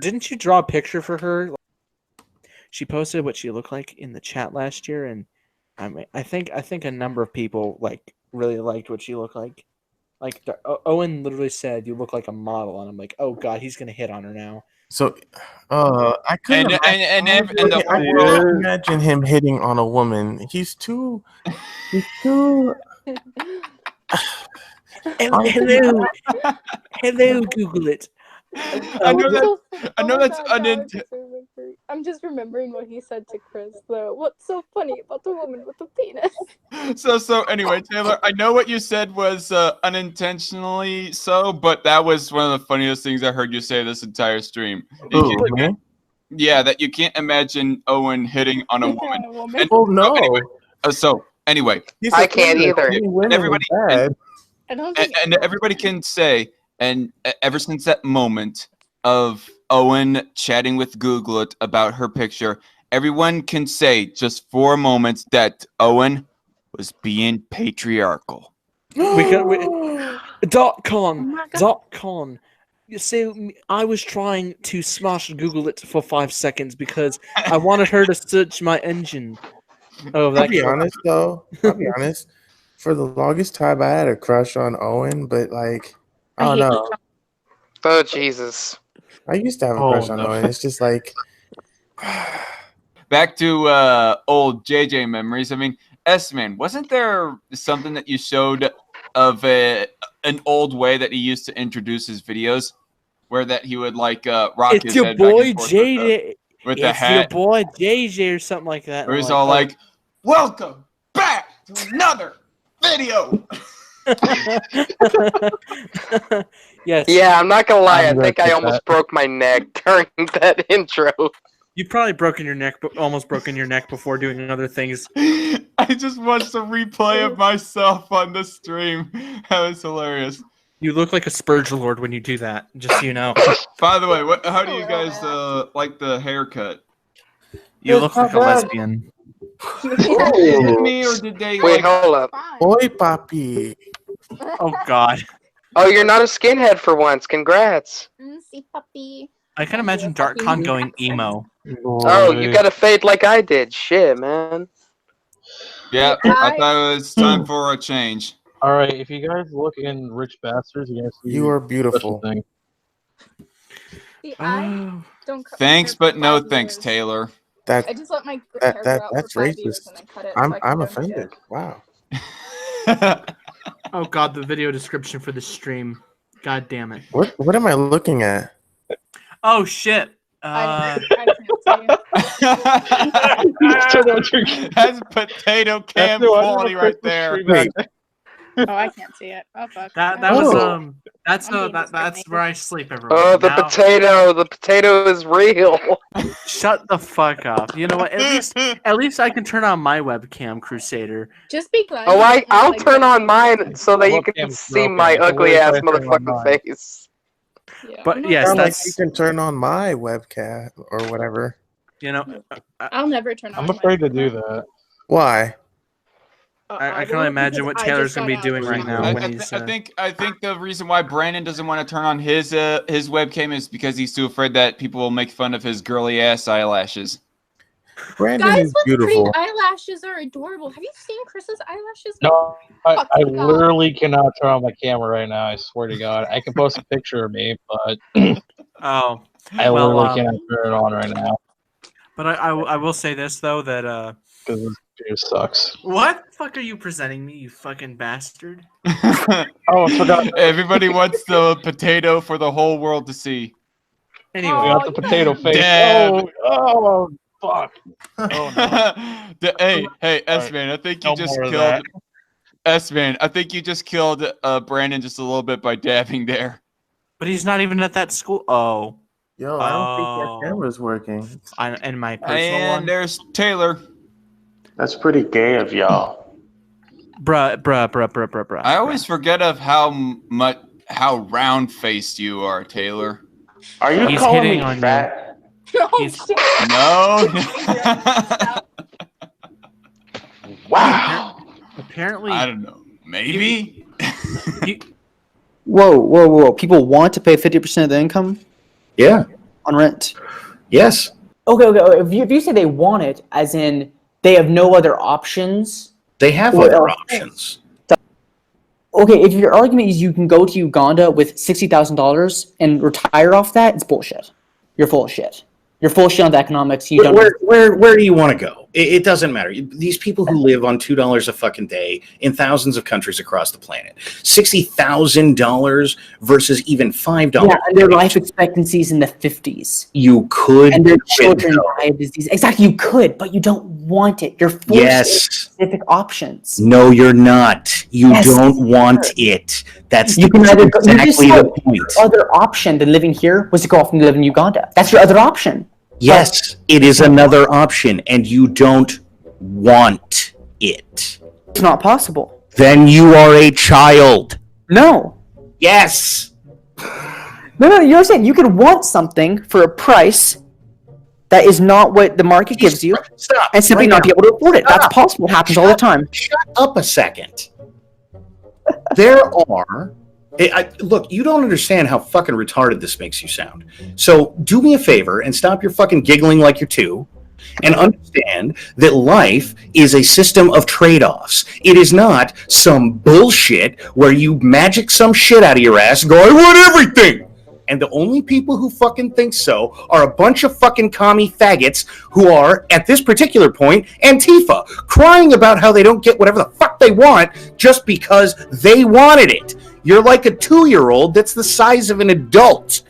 Speaker 7: Didn't you draw a picture for her? She posted what she looked like in the chat last year, and I think a number of people really liked what she looked like. Like Owen literally said, "You look like a model," and I'm like, "Oh God, he's gonna hit on her now."
Speaker 20: So, I couldn't imagine him hitting on a woman. He's too.
Speaker 7: Hello, Google it.
Speaker 6: I know that's
Speaker 21: I'm just remembering what he said to Chris though. What's so funny about the woman with the penis?
Speaker 6: So anyway, Taylor, I know what you said was unintentionally so, but that was one of the funniest things I heard you say this entire stream. Yeah, that you can't imagine Owen hitting on a woman. And,
Speaker 20: no.
Speaker 6: So anyway,
Speaker 10: I can't either.
Speaker 6: Everybody,
Speaker 21: I don't
Speaker 6: and everybody can say, and ever since that moment of Owen chatting with Google it about her picture, everyone can say just for a moment that Owen was being patriarchal.
Speaker 7: .con. You see, I was trying to smash Google it for 5 seconds because I wanted her to search my engine. Oh,
Speaker 20: I'll be honest though. I'll be honest. For the longest time, I had a crush on Owen, but I don't know.
Speaker 10: Oh Jesus!
Speaker 20: I used to have a crush on Owen. It's just like
Speaker 6: back to old JJ memories. I mean, S-Man, wasn't there something that you showed of an old way that he used to introduce his videos, where that he would rock
Speaker 7: it's
Speaker 6: his
Speaker 7: your
Speaker 6: head
Speaker 7: boy
Speaker 6: back and forth
Speaker 7: JJ
Speaker 6: with the
Speaker 7: it's
Speaker 6: hat?
Speaker 7: your boy JJ or something like that.
Speaker 6: Where he's all like, "Welcome back to another video."
Speaker 7: Yes.
Speaker 10: Yeah, I'm not gonna lie. I think I almost broke my neck during that intro.
Speaker 7: You probably almost broken your neck before doing other things.
Speaker 6: I just watched a replay of myself on the stream. That was hilarious.
Speaker 7: You look like a Spurge Lord when you do that, just so you know.
Speaker 6: By the way, how do you guys like the haircut?
Speaker 5: You look like a lesbian.
Speaker 6: Did me or did they?
Speaker 10: Wait, hold up.
Speaker 20: Boy, papi.
Speaker 5: Oh God.
Speaker 10: Oh, you're not a skinhead for once. Congrats.
Speaker 21: See, puppy.
Speaker 5: I can imagine Dark Khan going emo.
Speaker 10: Oh, you got a fade like I did. Shit, man.
Speaker 6: Yeah, I thought it was time for a change.
Speaker 9: All right, if you guys look in Rich Bastards, you're gonna see
Speaker 20: You are beautiful.
Speaker 9: Thing.
Speaker 21: See, I don't cut
Speaker 6: Thanks,
Speaker 21: my hair
Speaker 6: but
Speaker 21: for
Speaker 6: no
Speaker 21: 5
Speaker 6: thanks,
Speaker 21: years.
Speaker 6: Taylor.
Speaker 21: I just let my hair grow out
Speaker 20: that's
Speaker 21: for 5
Speaker 20: racist.
Speaker 21: years and then cut it. so I can
Speaker 20: I'm
Speaker 21: grow my
Speaker 20: offended.
Speaker 21: hair.
Speaker 20: Wow.
Speaker 1: Oh God, the video description for the stream. God damn it.
Speaker 20: What am I looking at?
Speaker 1: Oh shit.
Speaker 21: I can't
Speaker 6: That's potato can quality right there.
Speaker 20: Wait,
Speaker 21: see it. Oh, I can't see it. Oh fuck.
Speaker 1: That was that's where I sleep every
Speaker 10: Oh,
Speaker 1: night.
Speaker 10: the
Speaker 1: Now-
Speaker 10: potato. The potato is real.
Speaker 1: Shut the fuck up. You know what? At least I can turn on my webcam, Crusader.
Speaker 21: Just be glad.
Speaker 10: Oh,
Speaker 21: you don't have,
Speaker 10: I'll
Speaker 21: like,
Speaker 10: turn
Speaker 21: the-
Speaker 10: on mine so that you can
Speaker 9: Webcam's
Speaker 10: see
Speaker 9: broken.
Speaker 10: my
Speaker 9: I can
Speaker 10: ugly
Speaker 9: always
Speaker 10: ass
Speaker 9: try to turn on
Speaker 10: motherfucking
Speaker 9: mine.
Speaker 10: face.
Speaker 21: Yeah,
Speaker 1: But
Speaker 21: I'm not-
Speaker 1: yes,
Speaker 20: sound like
Speaker 1: that's
Speaker 20: you can turn on my webcam or whatever.
Speaker 1: you know.
Speaker 21: I'll never turn on.
Speaker 9: I'm afraid to do that.
Speaker 20: Why?
Speaker 1: I can only imagine what Taylor's gonna be doing right now when he's.
Speaker 6: I think the reason why Brandon doesn't want to turn on his webcam is because he's too afraid that people will make fun of his girly ass eyelashes.
Speaker 20: Brandon
Speaker 21: Guys
Speaker 20: is
Speaker 21: with
Speaker 20: beautiful.
Speaker 21: pretty eyelashes are adorable. Have you seen Chris's eyelashes?
Speaker 9: No, I
Speaker 21: Fucking God.
Speaker 9: literally cannot turn on my camera right now. I swear to God, I can post a picture of me, but
Speaker 1: Oh,
Speaker 9: I
Speaker 1: well,
Speaker 9: literally cannot turn it on right now
Speaker 1: but I will say this though that
Speaker 9: because this video sucks.
Speaker 1: what the fuck are you presenting me, you fucking bastard?
Speaker 9: Oh, I forgot.
Speaker 6: Everybody wants the potato for the whole world to see.
Speaker 1: Anyway,
Speaker 20: We got the potato face.
Speaker 6: Damn.
Speaker 20: Oh, fuck. Oh, no.
Speaker 6: Hey, S-Man, I think you
Speaker 20: No
Speaker 6: just
Speaker 20: more of
Speaker 6: killed...
Speaker 20: that.
Speaker 6: S-Man, I think you just killed Brandon just a little bit by dabbing there.
Speaker 5: But he's not even at that school. Oh.
Speaker 20: Yo, I don't think your camera's working.
Speaker 5: And my personal
Speaker 6: And
Speaker 5: one.
Speaker 6: there's Taylor.
Speaker 4: That's pretty gay of y'all.
Speaker 5: Bruh.
Speaker 6: I always forget of how round-faced you are, Taylor.
Speaker 4: Are you
Speaker 5: He's
Speaker 4: calling
Speaker 5: hitting
Speaker 4: me
Speaker 5: on
Speaker 4: fat?
Speaker 6: No.
Speaker 4: Wow.
Speaker 1: Apparently,
Speaker 6: I don't know. Maybe.
Speaker 2: Whoa. People want to pay 50% of the income
Speaker 3: Yeah.
Speaker 2: on rent.
Speaker 3: Yes.
Speaker 2: Okay. If you say they want it, as in they have no other options.
Speaker 3: They have
Speaker 2: What
Speaker 3: other
Speaker 2: else?
Speaker 3: options.
Speaker 2: Okay, if your argument is you can go to Uganda with $60,000 and retire off that, it's bullshit. You're full of shit. You're full of shit on the economics. You don't.
Speaker 3: Where do you want to go? It doesn't matter. These people who live on $2 a fucking day in thousands of countries across the planet, $60,000 versus even $5.
Speaker 2: Yeah, and their life expectancy is in the 50s.
Speaker 3: You could.
Speaker 2: And their
Speaker 3: do it,
Speaker 2: children
Speaker 3: though.
Speaker 2: die of disease. Exactly, you could, but you don't want it. You're forced
Speaker 3: Yes.
Speaker 2: to specific options.
Speaker 3: No, you're not. You
Speaker 2: Yes,
Speaker 3: don't want it. That's
Speaker 2: You can either go, you just
Speaker 3: exactly
Speaker 2: said
Speaker 3: the point.
Speaker 2: your other option than living here was to go off and live in Uganda. That's your other option.
Speaker 3: Yes, it is another option, and you don't want it.
Speaker 2: It's not possible.
Speaker 3: Then you are a child.
Speaker 2: No.
Speaker 3: Yes.
Speaker 2: No, you're saying you could want something for a price that is not what the market gives you,
Speaker 3: Stop.
Speaker 2: and simply
Speaker 3: Right
Speaker 2: not
Speaker 3: now.
Speaker 2: be able to afford it. That's
Speaker 3: Stop.
Speaker 2: possible. It happens all the time.
Speaker 3: Shut up a second. There are... look, you don't understand how fucking retarded this makes you sound. So do me a favor and stop your fucking giggling like you're two and understand that life is a system of trade-offs. It is not some bullshit where you magic some shit out of your ass and go, I want everything! And the only people who fucking think so are a bunch of fucking commie faggots who are, at this particular point, Antifa, crying about how they don't get whatever the fuck they want just because they wanted it. You're like a 2-year-old that's the size of an adult.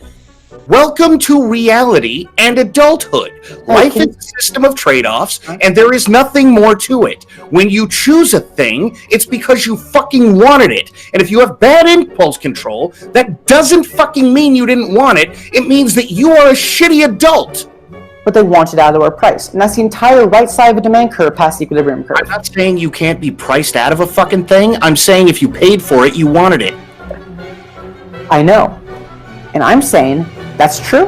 Speaker 3: Welcome to reality and adulthood. Life is a system of trade-offs, and there is nothing more to it. When you choose a thing, it's because you fucking wanted it. And if you have bad impulse control, that doesn't fucking mean you didn't want it. It means that you are a shitty adult.
Speaker 2: But they want it at a lower price. And that's the entire right side of a demand curve past the equilibrium curve.
Speaker 3: I'm not saying you can't be priced out of a fucking thing. I'm saying if you paid for it, you wanted it.
Speaker 2: I know. And I'm saying that's true.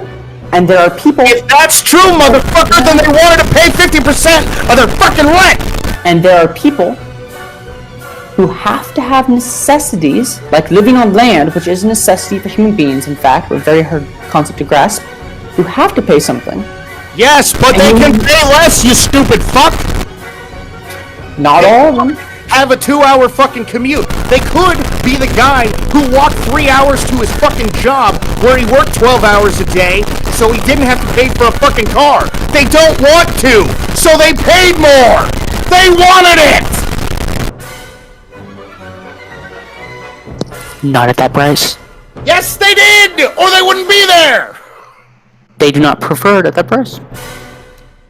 Speaker 2: And there are people...
Speaker 3: If that's true, motherfucker, then they wanted to pay 50% of their fucking rent!
Speaker 2: And there are people who have to have necessities, like living on land, which is a necessity for human beings, in fact, a very hard concept to grasp, who have to pay something.
Speaker 3: Yes, but they can pay less, you stupid fuck!
Speaker 2: Not all of them.
Speaker 3: Have a 2-hour fucking commute. They could be the guy who walked 3 hours to his fucking job where he worked 12 hours a day so he didn't have to pay for a fucking car. They don't want to, so they paid more. They wanted it.
Speaker 2: Not at that price.
Speaker 3: Yes, they did, or they wouldn't be there.
Speaker 2: They do not prefer it at that price.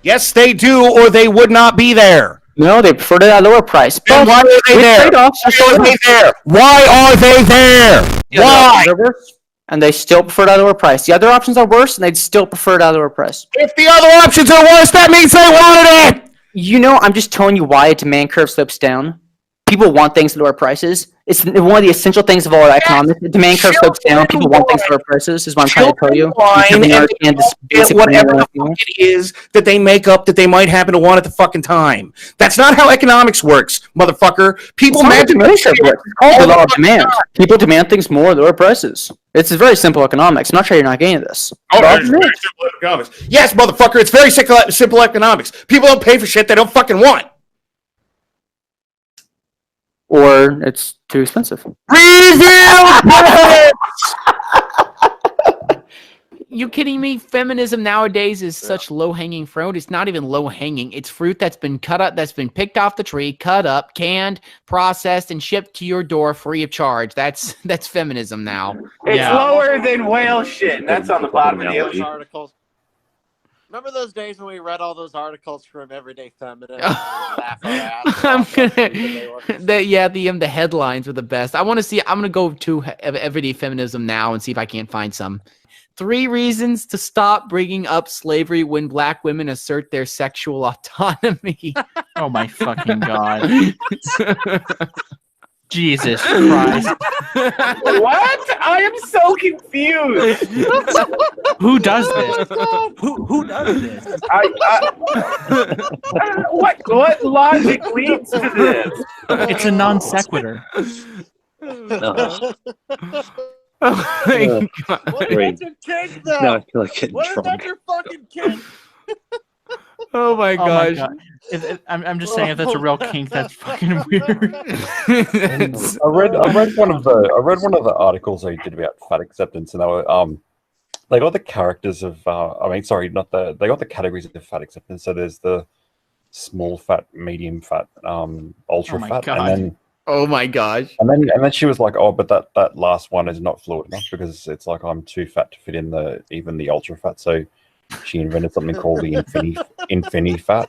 Speaker 3: Yes, they do, or they would not be there.
Speaker 2: No, they prefer it at a lower price.
Speaker 3: Then why are they there? Why are they there? Why are they there? Why?
Speaker 2: And they still prefer it at a lower price. The other options are worse, and they'd still prefer it at a lower price.
Speaker 3: If the other options are worse, that means they wanted it!
Speaker 2: You know, I'm just telling you why a demand curve slips down. People want things at lower prices. It's one of the essential things of all economics. The demand curve slips down. People want things at lower prices, is what I'm trying to tell you.
Speaker 3: Whatever the fuck it is that they make up that they might happen to want at the fucking time. That's not how economics works, motherfucker. People
Speaker 2: It's called the law of demand. People demand things more at lower prices. It's very simple economics. I'm not sure you're not getting this.
Speaker 3: Oh, it's very simple economics. Yes, motherfucker, it's very simple economics. People don't pay for shit they don't fucking want.
Speaker 2: Or it's too expensive.
Speaker 3: Review!
Speaker 13: you kidding me? Feminism nowadays is such low-hanging fruit. It's not even low-hanging. It's fruit that's been cut up, that's been picked off the tree, cut up, canned, processed, and shipped to your door free of charge. That's feminism now.
Speaker 15: It's lower than whale shit, and that's on the bottom of the ocean.
Speaker 8: Articles. Remember those days when we read all those articles from Everyday Feminist? And we laugh our ass off
Speaker 13: I'm
Speaker 8: how stupid they were?
Speaker 13: the headlines were the best. I'm gonna go to Everyday Feminism now and see if I can't find some. 3 reasons to stop bringing up slavery when black women assert their sexual autonomy.
Speaker 1: Oh my fucking god. Jesus Christ.
Speaker 15: What? I am so confused.
Speaker 1: Who does this?
Speaker 5: Who does this?
Speaker 15: What logic leads to this?
Speaker 1: It's a non sequitur.
Speaker 13: Oh my god.
Speaker 8: What is your kink, though?
Speaker 11: No, I feel like getting
Speaker 8: What is
Speaker 11: drunk.
Speaker 8: that your fucking kink?
Speaker 13: Oh my gosh.
Speaker 1: God. I'm just saying, if that's a real kink, that's fucking weird.
Speaker 23: I read one of the articles they did about fat acceptance, and they were they got the characters of they got the categories of fat acceptance. So there's the small fat, medium fat, ultra fat,
Speaker 13: God.
Speaker 23: and then
Speaker 13: oh my gosh.
Speaker 23: and then she was like, oh, but that last one is not fluid enough because it's like I'm too fat to fit in even the ultra fat. So she invented something called the infinity fat.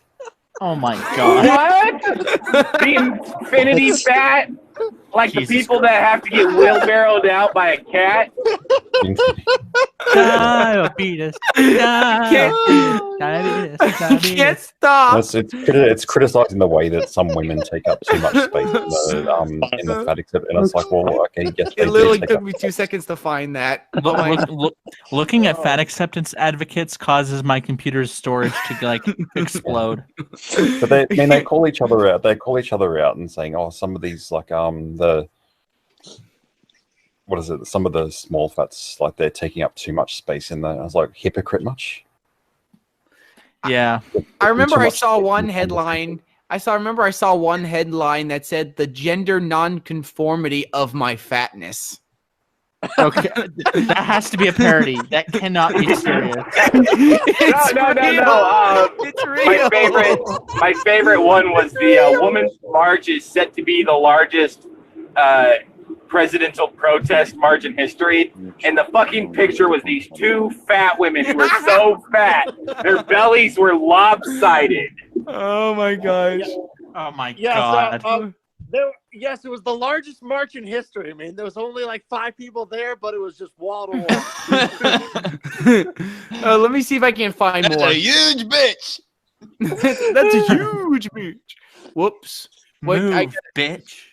Speaker 1: Oh my god.
Speaker 15: What? The infinity fat? Like
Speaker 1: Jesus
Speaker 15: the people that have to get wheelbarrowed out by a cat?
Speaker 1: Diabetes.
Speaker 13: I can't stop.
Speaker 23: It's criticizing the way that some women take up too much space in the fat acceptance. And it's like, well, okay, yes, they
Speaker 13: It
Speaker 23: do
Speaker 13: literally
Speaker 23: take
Speaker 13: took
Speaker 23: up.
Speaker 13: me 2 seconds to find that. Oh my
Speaker 1: Looking at fat acceptance advocates causes my computer's storage to like explode.
Speaker 23: But they call each other out. They call each other out and saying, oh, some of these like some of the small fats, like they're taking up too much space in there. I was like, hypocrite much?
Speaker 1: Yeah.
Speaker 13: I remember
Speaker 23: Too
Speaker 13: I
Speaker 23: much
Speaker 13: saw
Speaker 23: space
Speaker 13: one
Speaker 23: in the
Speaker 13: headline. I saw one headline that said the gender nonconformity of my fatness.
Speaker 1: Okay, that has to be a parody. That cannot be serious.
Speaker 15: No.
Speaker 13: It's real.
Speaker 15: My favorite one was the Women's March is set to be the largest presidential protest march in history, and the fucking picture was these 2 fat women who were so fat, their bellies were lopsided.
Speaker 13: Oh my gosh.
Speaker 1: Oh my
Speaker 8: Yeah,
Speaker 1: god.
Speaker 8: so, yes, it was the largest march in history. I mean, there was only like 5 people there, but it was just wall to wall.
Speaker 13: Let me see if I can find more.
Speaker 11: That's a huge bitch.
Speaker 13: That's a huge bitch. Whoops. Wait,
Speaker 1: Move, bitch.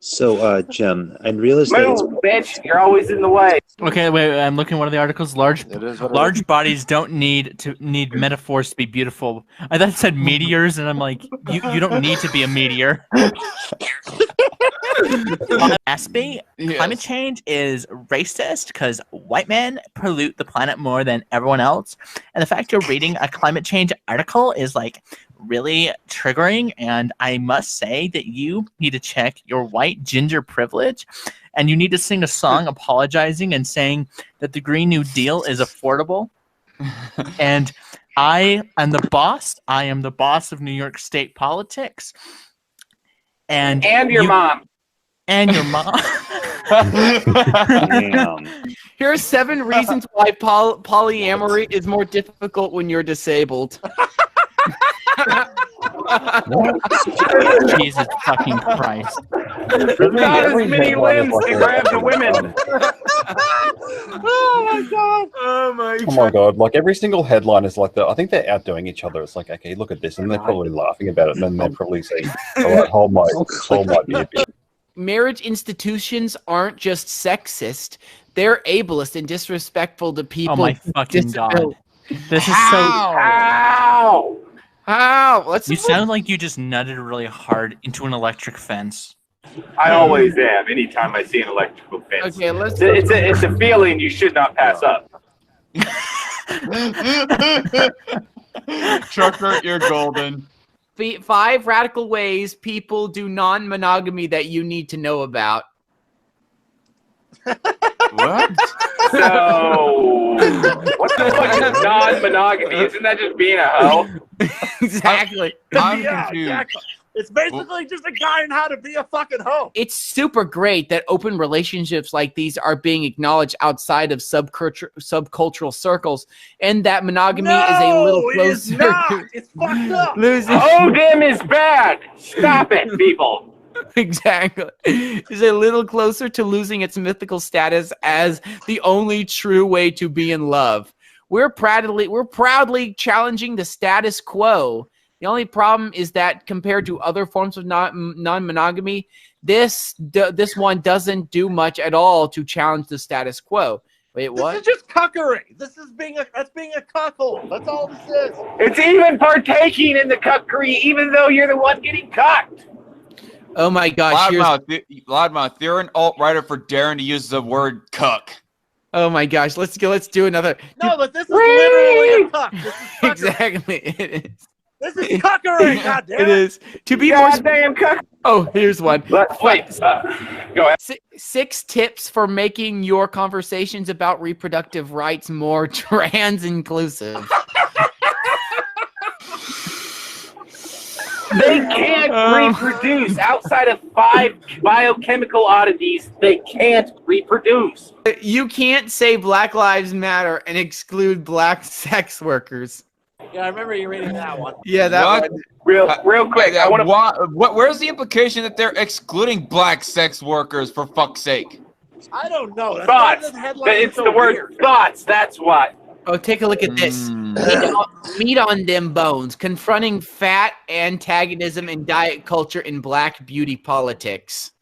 Speaker 11: So, Jem, I realized that it's
Speaker 15: Move, bitch! You're always in the way.
Speaker 1: Okay, wait. I'm looking at one of the articles. Large
Speaker 11: it
Speaker 1: bodies don't need metaphors to be beautiful. I thought it said meteors, and I'm like, you don't need to be a meteor. Aspie, climate change is racist because white men pollute the planet more than everyone else, and the fact you're reading a climate change article is like really triggering. And I must say that you need to check your white ginger privilege, and you need to sing a song apologizing and saying that the Green New Deal is affordable. And I am the boss. I am the boss of New York State politics. And
Speaker 15: your mom.
Speaker 1: And your mom.
Speaker 13: Here are 7 reasons why polyamory is more difficult when you're disabled.
Speaker 1: Jesus fucking Christ.
Speaker 15: Not as many limbs to grab the women.
Speaker 8: Oh my god!
Speaker 13: Oh my
Speaker 23: Oh my god! Like every single headline is like I think they're outdoing each other. It's like, okay, look at this, and they're probably laughing about it, and then they're probably saying, "All right, hold my beer."
Speaker 13: Marriage institutions aren't just sexist; they're ableist and disrespectful to people.
Speaker 1: Oh my
Speaker 13: with
Speaker 1: fucking god!
Speaker 13: disabilities.
Speaker 1: This is
Speaker 15: How?
Speaker 13: Let's
Speaker 1: You sound like you just nutted really hard into an electric fence.
Speaker 15: I always am. Anytime I see an electrical fence.
Speaker 13: Okay, let's.
Speaker 15: It's a feeling you should not pass up.
Speaker 6: Trucker, you're golden.
Speaker 13: 5 radical ways people do non-monogamy that you need to know about.
Speaker 6: What?
Speaker 15: So, what the fuck is non-monogamy? Isn't that just being a hoe?
Speaker 13: Exactly.
Speaker 6: I'm
Speaker 8: Yeah,
Speaker 6: confused.
Speaker 8: exactly. It's basically just a guide on how to be a fucking hoe.
Speaker 13: It's super great that open relationships like these are being acknowledged outside of subcultural circles, and that monogamy is a little
Speaker 8: No, it is
Speaker 13: closer.
Speaker 8: not. It's fucked up.
Speaker 15: Hoedom is bad. Stop it, people.
Speaker 13: Exactly. Is a little closer to losing its mythical status as the only true way to be in love. We're proudly challenging the status quo. The only problem is that compared to other forms of non-monogamy, this one doesn't do much at all to challenge the status quo. Wait, what?
Speaker 8: This is just cuckery. That's being a cuckold. That's all this is.
Speaker 15: It's even partaking in the cuckery, even though you're the one getting cucked.
Speaker 13: Oh my gosh!
Speaker 6: Loudmouth, you're an alt-writer for daring to use the word cuck.
Speaker 13: Oh my gosh! Let's go. Let's do another.
Speaker 8: No, but this is literally a cuck. This is cuckery.
Speaker 13: Exactly. It is.
Speaker 8: This is cuckery. Goddamn
Speaker 13: It is. To be more. Oh, here's one.
Speaker 15: Go ahead.
Speaker 13: 6 tips for making your conversations about reproductive rights more trans inclusive.
Speaker 15: They can't reproduce outside of 5 biochemical oddities. They can't reproduce.
Speaker 13: You can't say Black Lives Matter and exclude black sex workers.
Speaker 8: Yeah, I remember you reading that one.
Speaker 13: Yeah, that one.
Speaker 15: Real quick. I want
Speaker 6: to. Where's the implication that they're excluding black sex workers? For fuck's sake.
Speaker 8: I don't know. That's
Speaker 15: thoughts. It's the word
Speaker 8: weird.
Speaker 15: thoughts. That's what.
Speaker 13: Oh, take a look at this. Meat on them bones. Confronting fat antagonism and diet culture in black beauty politics.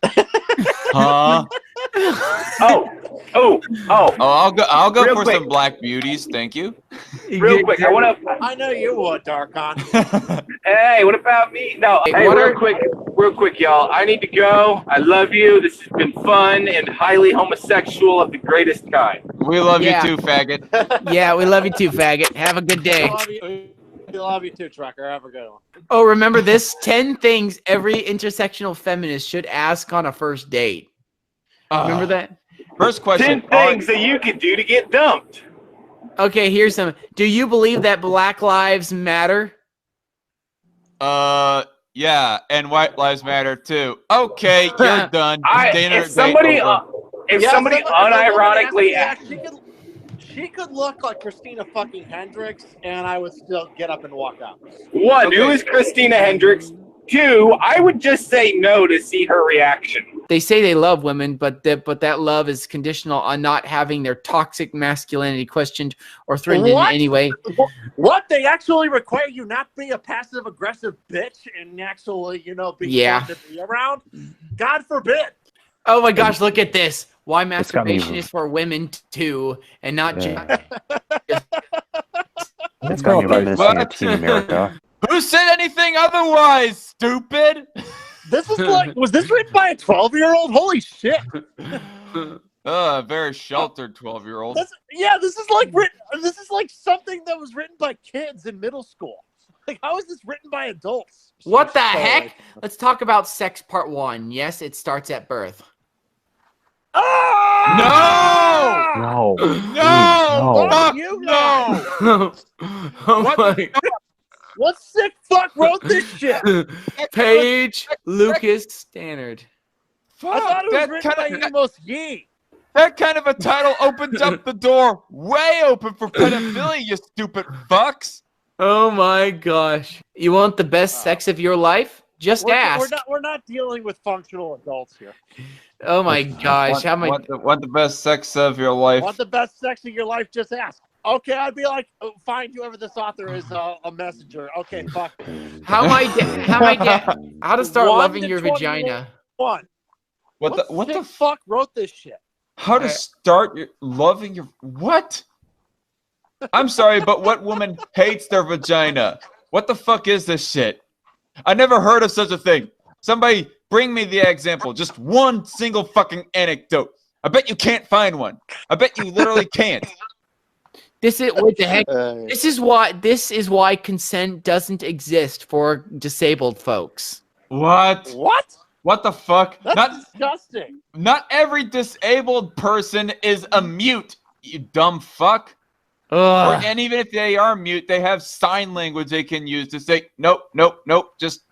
Speaker 6: Huh? I'll go
Speaker 15: Real
Speaker 6: for
Speaker 15: quick.
Speaker 6: some black beauties, thank you.
Speaker 15: Real quick,
Speaker 8: I know you would, Darkon.
Speaker 15: Hey, what about me? No, hey, real quick, y'all. I need to go. I love you. This has been fun and highly homosexual of the greatest kind.
Speaker 6: We love
Speaker 13: Yeah.
Speaker 6: you too, faggot.
Speaker 13: Yeah, we love you too, faggot. Have a good day.
Speaker 8: We love you too, Trucker. Have a good one.
Speaker 13: Oh, remember this? 10 things every intersectional feminist should ask on a first date. Remember that?
Speaker 6: First question.
Speaker 15: 10 things that you can do to get dumped.
Speaker 13: Okay, here's some. Do you believe that Black Lives Matter?
Speaker 6: Yeah, and white lives matter too. Okay, you're done.
Speaker 15: If somebody unironically
Speaker 8: She could look like Christina fucking Hendricks, and I would still get up and walk out.
Speaker 15: 1, who is Christina Hendricks? 2, I would just say no to see her reaction.
Speaker 13: They say they love women, but that love is conditional on not having their toxic masculinity questioned or threatened in any way.
Speaker 8: What? They actually require you not be a passive-aggressive bitch and actually, be fun to be around? God forbid.
Speaker 13: Oh my gosh, look at this. Why masturbation is for women too, and not just...
Speaker 12: It's got me missing a Team America.
Speaker 6: Who said anything otherwise, stupid?
Speaker 8: This is was this written by a 12-year-old? Holy shit.
Speaker 6: Very sheltered 12-year-old.
Speaker 8: This is like something that was written by kids in middle school. Like, how is this written by adults?
Speaker 13: What the heck? Let's talk about sex part 1. Yes, it starts at birth.
Speaker 6: No!
Speaker 12: No!
Speaker 6: Fuck
Speaker 8: you
Speaker 6: no!
Speaker 8: What sick fuck wrote this shit?
Speaker 13: Paige Lucas Stannard.
Speaker 8: I thought it was written by Amos Yee.
Speaker 6: That kind of a title opens up the door way open for pedophilia, you stupid fucks.
Speaker 13: Oh my gosh. You want the best sex of your life? Just ask.
Speaker 8: We're not dealing with functional adults here.
Speaker 13: Oh my gosh.
Speaker 6: Want the best sex of your life?
Speaker 8: Want the best sex of your life? Just ask. Okay, I'd be like, find whoever this author is a messenger. Okay, fuck.
Speaker 13: How to start loving your vagina.
Speaker 8: What the fuck wrote this shit?
Speaker 6: How to start loving your what? I'm sorry, but what woman hates their vagina? What the fuck is this shit? I never heard of such a thing. Somebody bring me the example. Just one single fucking anecdote. I bet you can't find one. I bet you literally can't.
Speaker 13: This is what the heck. This is why consent doesn't exist for disabled folks.
Speaker 6: What?
Speaker 8: What?
Speaker 6: What the fuck?
Speaker 8: That's disgusting.
Speaker 6: Not every disabled person is a mute, you dumb fuck. And even if they are mute, they have sign language they can use to say, nope, nope, nope, just,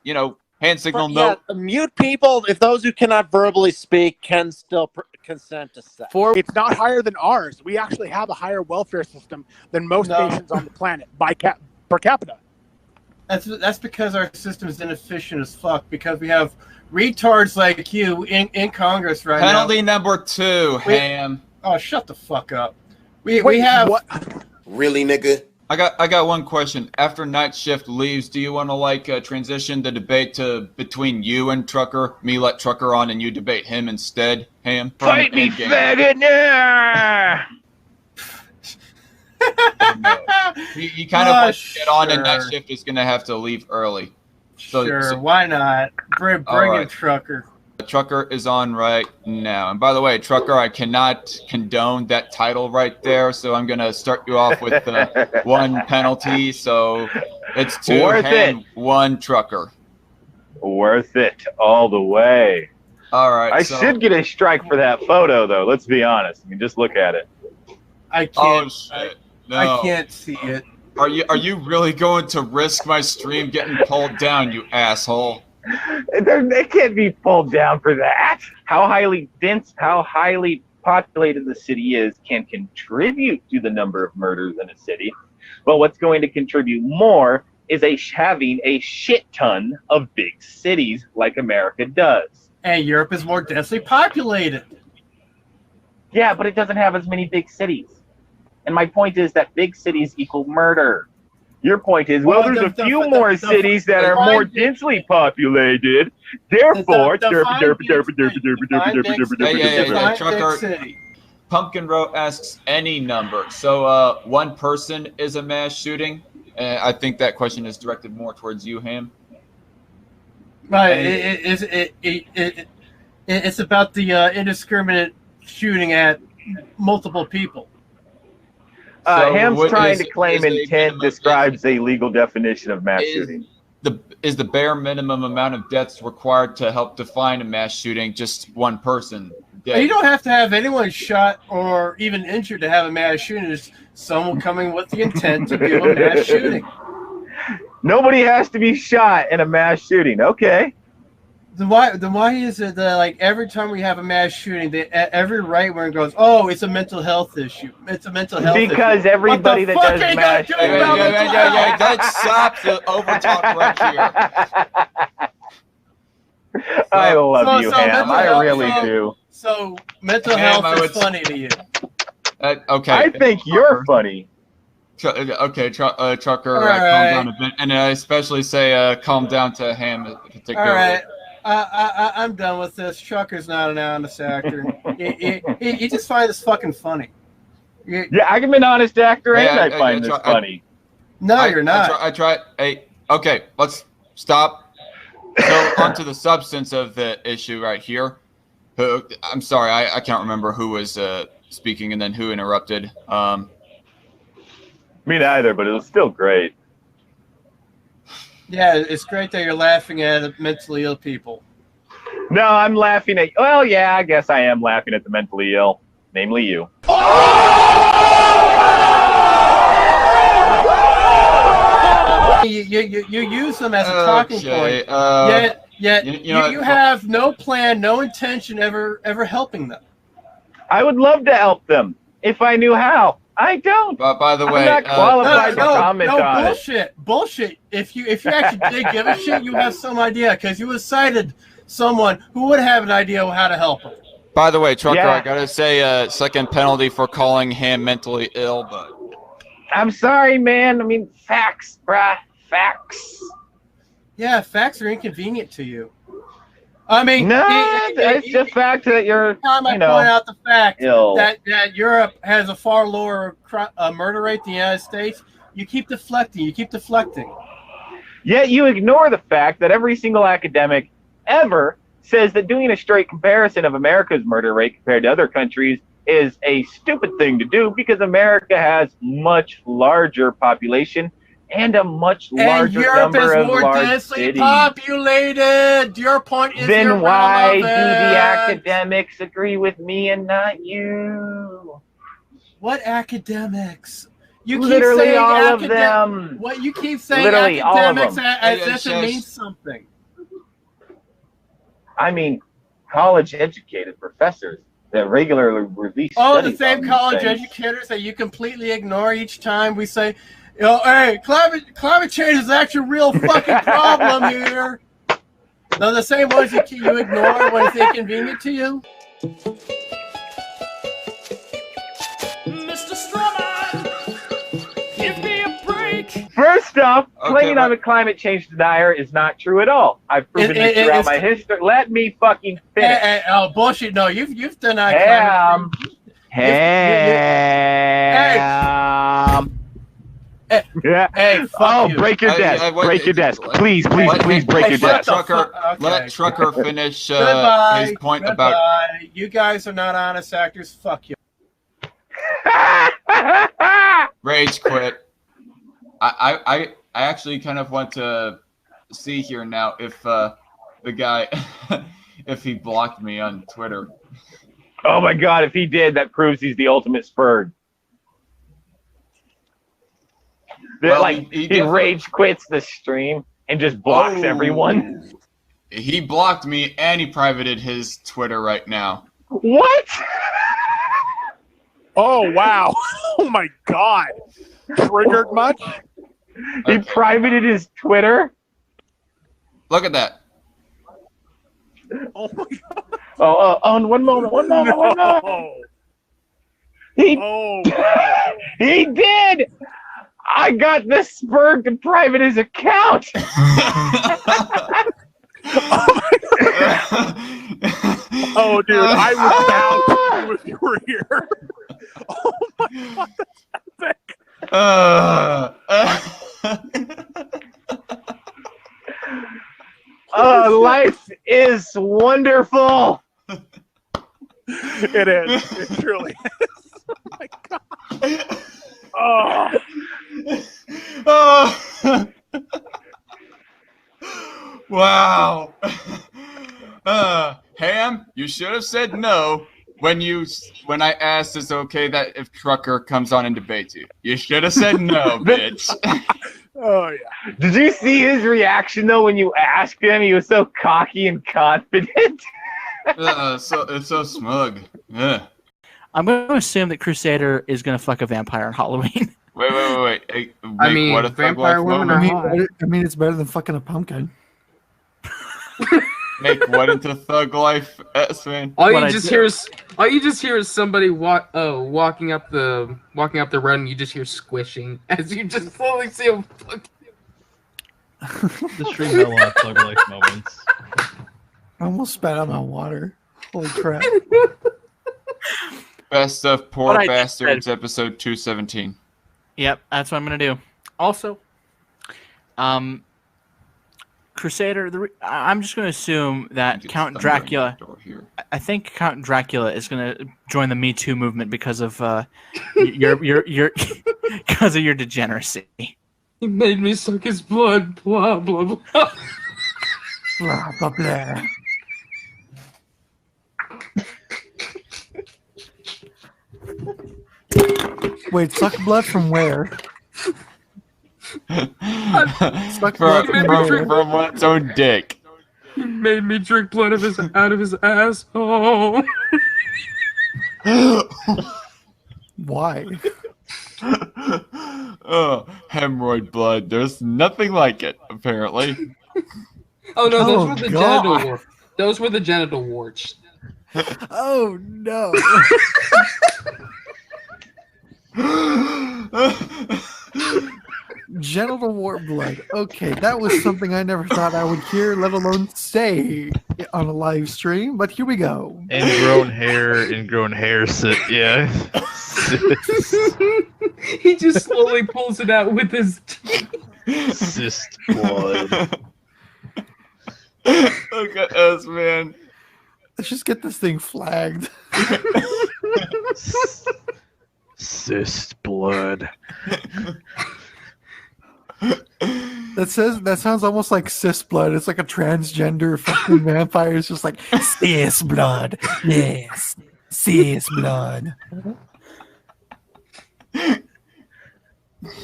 Speaker 6: hand signal, nope.
Speaker 8: Yeah, mute people, if those who cannot verbally speak can still consent to sex.
Speaker 17: It's not higher than ours. We actually have a higher welfare system than most nations on the planet per capita.
Speaker 18: That's because our system is inefficient as fuck, because we have retards like you in Congress right
Speaker 6: Penalty
Speaker 18: now.
Speaker 6: number 2, Ham.
Speaker 18: Oh, shut the fuck up. We have...
Speaker 4: What? Really, nigga?
Speaker 6: I got one question. After Night Shift leaves, do you want to transition the debate to between you and Trucker? Me let Trucker on and you debate him instead, Ham?
Speaker 15: Fight me, faggot! Yeah!
Speaker 6: You kind of want to get on, and Night Shift is going to have to leave early.
Speaker 18: So why not? Bring in Trucker.
Speaker 6: Trucker is on right now. And by the way, Trucker, I cannot condone that title right there, so I'm going to start you off with 1 penalty. So it's 2 Ham, 1 Trucker.
Speaker 15: Worth it all the way.
Speaker 6: All right.
Speaker 15: I should get a strike for that photo, though. Let's be honest. I mean, just look at it.
Speaker 18: I can't.
Speaker 6: Oh, shit. No.
Speaker 18: I can't see it.
Speaker 6: Are you really going to risk my stream getting pulled down, you asshole?
Speaker 15: They can't be pulled down for that. How highly dense, how highly populated the city is can contribute to the number of murders in a city. But what's going to contribute more is having a shit ton of big cities like America does.
Speaker 18: And Europe is more densely populated.
Speaker 15: Yeah, but it doesn't have as many big cities. And my point is that big cities equal murder. Your point is, there's a few more cities that are more densely populated. Therefore, Trucker,
Speaker 6: Pumpkin Row asks any number. So 1 person is a mass shooting. I think that question is directed more towards you, Ham.
Speaker 18: Right. It's about the indiscriminate shooting at multiple people.
Speaker 15: Ham's trying to claim intent describes a legal definition of mass shooting.
Speaker 6: Is the bare minimum amount of deaths required to help define a mass shooting just 1 person dead?
Speaker 18: You don't have to have anyone shot or even injured to have a mass shooting. There's someone coming with the intent to do a mass shooting.
Speaker 15: Nobody has to be shot in a mass shooting. Okay.
Speaker 18: Then why is it that every time we have a mass shooting, every right wing goes, "Oh, it's a mental health issue. It's a mental health issue."
Speaker 15: Because everybody that does mass shooting,
Speaker 6: Let's stop the overtalk right here.
Speaker 15: I love you, Ham. I really do.
Speaker 18: So mental health is funny to you.
Speaker 6: Okay.
Speaker 15: I think you're funny.
Speaker 6: Okay, Trucker, calm
Speaker 18: right.
Speaker 6: down a bit, and I especially say calm down to Ham particularly.
Speaker 18: All right. I'm done with this. Trucker's not an honest actor. He just finds this fucking funny.
Speaker 15: Yeah, I'm an honest actor, and I find this funny.
Speaker 18: No, you're not.
Speaker 6: I try. Hey, okay, let's stop. So onto the substance of the issue right here. I'm sorry, I can't remember who was speaking and then who interrupted.
Speaker 15: Me neither, but it was still great.
Speaker 18: Yeah, it's great that you're laughing at mentally ill people.
Speaker 15: No, I'm laughing at... Well, yeah, I guess I am laughing at the mentally ill. Namely you.
Speaker 18: You use them as a talking point. Yet you have no plan, no intention ever helping them.
Speaker 15: I would love to help them if I knew how. I don't.
Speaker 6: But by the way,
Speaker 15: I'm not qualified to comment on
Speaker 18: it. Bullshit. If you actually did give a shit, you have some idea because you cited someone who would have an idea how to help them.
Speaker 6: By the way, Trucker, I gotta say, second penalty for calling him mentally ill, but
Speaker 15: I'm sorry, man. I mean, facts, bruh. Facts.
Speaker 18: Yeah, facts are inconvenient to you. I mean,
Speaker 15: no, it's the fact that you're,
Speaker 18: time I point out the fact
Speaker 15: ill.
Speaker 18: that Europe has a far lower murder rate than the United States, you keep deflecting.
Speaker 15: Yet you ignore the fact that every single academic ever says that doing a straight comparison of America's murder rate compared to other countries is a stupid thing to do because America has much larger population and a much
Speaker 18: And
Speaker 15: larger
Speaker 18: Europe
Speaker 15: number
Speaker 18: is
Speaker 15: of
Speaker 18: more
Speaker 15: large
Speaker 18: densely
Speaker 15: cities.
Speaker 18: populated. Your point is
Speaker 15: Then why do the
Speaker 18: irrelevant.
Speaker 15: academics agree with me and not you?
Speaker 18: What academics? You keep
Speaker 15: Literally
Speaker 18: saying
Speaker 15: all of them.
Speaker 18: What you keep saying
Speaker 15: Literally all of
Speaker 18: academics
Speaker 15: them.
Speaker 18: as if it means something.
Speaker 15: I mean, college-educated professors that regularly release
Speaker 18: Oh, the
Speaker 15: studies
Speaker 18: same
Speaker 15: on these
Speaker 18: college
Speaker 15: things.
Speaker 18: educators that you completely ignore each time we say, hey, climate change is actually a real fucking problem here. They're the same ones you ignore when it's inconvenient to you.
Speaker 14: Mr. Strawman, give me a break.
Speaker 15: First off, claiming I'm a climate change denier is not true at all. I've proven it throughout my history. Let me fucking finish.
Speaker 18: Oh, bullshit. No, you've denied
Speaker 15: Ham.
Speaker 18: climate change. Hey, fuck you.
Speaker 15: Break your desk. Break your desk. Please break your desk.
Speaker 6: Let Trucker finish
Speaker 18: Goodbye.
Speaker 6: his point
Speaker 18: Goodbye.
Speaker 6: about.
Speaker 18: You guys are not honest actors. Fuck you.
Speaker 6: Rage quit. I actually kind of want to see here now if the guy if he blocked me on Twitter.
Speaker 15: Oh my god, if he did, that proves he's the ultimate spurg.
Speaker 6: Well,
Speaker 15: he rage quits the stream and just blocks everyone.
Speaker 6: He blocked me and he privated his Twitter right now.
Speaker 15: What?
Speaker 17: Oh wow! Oh my god! Triggered much?
Speaker 15: He privated his Twitter.
Speaker 6: Look at that.
Speaker 17: Oh my god!
Speaker 15: Oh, one moment. He he did. I got the spurg to private his account.
Speaker 17: Oh, dude, I was down too if you were here. Oh my god,
Speaker 15: that's epic. Life is wonderful.
Speaker 17: It is. It truly is. Oh my god.
Speaker 6: Wow. Ham, you should have said no when I asked it's okay that if Trucker comes on and debates you. You should have said no, bitch.
Speaker 17: Oh yeah.
Speaker 15: Did you see his reaction though when you asked him? He was so cocky and confident.
Speaker 6: So it's so smug. Yeah.
Speaker 1: I'm going to assume that Crusader is going to fuck a vampire on Halloween.
Speaker 6: Wait. Hey,
Speaker 19: I mean,
Speaker 6: what a thug
Speaker 19: vampire
Speaker 6: life
Speaker 19: women
Speaker 6: moment.
Speaker 19: are hot.
Speaker 22: I mean, it's better than fucking a pumpkin.
Speaker 6: Make what into thug life, S-Man?
Speaker 19: All you just hear is somebody walking up the road, and you just hear squishing as you just slowly see him.
Speaker 9: The stream had a lot of thug life moments.
Speaker 22: I almost spat out my water. Holy crap.
Speaker 6: Best of Poor
Speaker 1: What I just
Speaker 6: Bastards,
Speaker 1: said.
Speaker 6: episode 217.
Speaker 1: Yep, that's what I'm going to do. Also, Crusader, I'm just going to assume that Count Dracula, I think Count Dracula is going to join the Me Too movement because of your because of your degeneracy.
Speaker 19: He made me suck his blood. Blah blah blah.
Speaker 22: Blah, blah, blah. Wait, suck blood from where? Suck blood
Speaker 6: from one's own dick.
Speaker 19: He made me drink blood out of his asshole.
Speaker 22: Why?
Speaker 6: Oh, hemorrhoid blood. There's nothing like it, apparently.
Speaker 19: Oh no, those
Speaker 22: Oh,
Speaker 19: were the
Speaker 22: God.
Speaker 19: genital warts. Those were the genital warts.
Speaker 22: Oh no. Genital wart blood. Okay, that was something I never thought I would hear, let alone say on a live stream, but here we go.
Speaker 9: Ingrown hair, yeah.
Speaker 19: He just slowly pulls it out with his teeth.
Speaker 9: Cyst blood.
Speaker 6: Look at us, man.
Speaker 22: Let's just get this thing flagged.
Speaker 9: Cyst blood.
Speaker 22: That sounds almost like cis blood. It's like a transgender fucking vampire. It's just like cis blood. Yes, cis blood.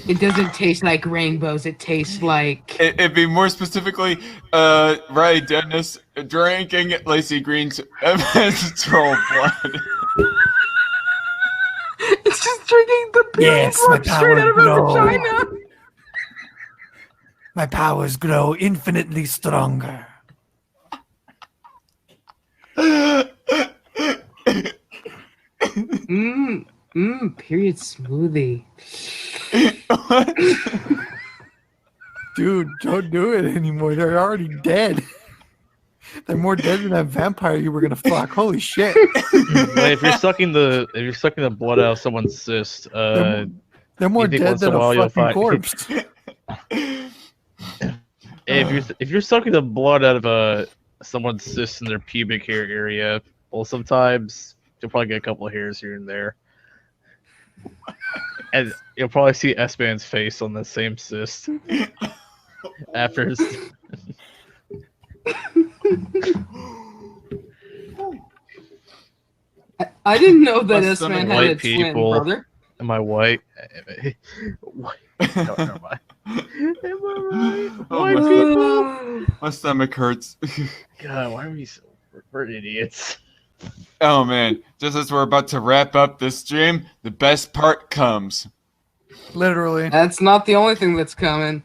Speaker 19: It doesn't taste like rainbows. It tastes like.
Speaker 6: It'd be more specifically, Ray Dennis drinking Lacey Green's menstrual blood.
Speaker 19: It's just drinking the pure blood straight out of her vagina.
Speaker 22: My powers grow infinitely stronger.
Speaker 19: Period smoothie.
Speaker 22: Dude, don't do it anymore. They're already dead. They're more dead than that vampire you were gonna fuck. Holy shit!
Speaker 9: Wait, if you're sucking the blood out of someone's cyst,
Speaker 22: they're more
Speaker 9: you think
Speaker 22: dead
Speaker 9: once in
Speaker 22: than a
Speaker 9: while you'll
Speaker 22: fucking
Speaker 9: find-
Speaker 22: corpse.
Speaker 9: if you're sucking the blood out of someone's cyst in their pubic hair area, well, sometimes you'll probably get a couple of hairs here and there, and you'll probably see S-Man's face on the same cyst after his.
Speaker 19: I didn't know that
Speaker 9: Plus
Speaker 19: S-Man
Speaker 9: some
Speaker 19: had a
Speaker 9: white
Speaker 19: twin
Speaker 9: people.
Speaker 19: brother.
Speaker 9: Am I white? No, never mind. Am I right?
Speaker 6: Oh,
Speaker 9: White
Speaker 6: my
Speaker 9: people.
Speaker 6: My stomach hurts.
Speaker 9: God, why are we so we're idiots?
Speaker 6: Oh man, just as we're about to wrap up this stream, the best part comes.
Speaker 22: Literally.
Speaker 19: That's not the only thing that's coming.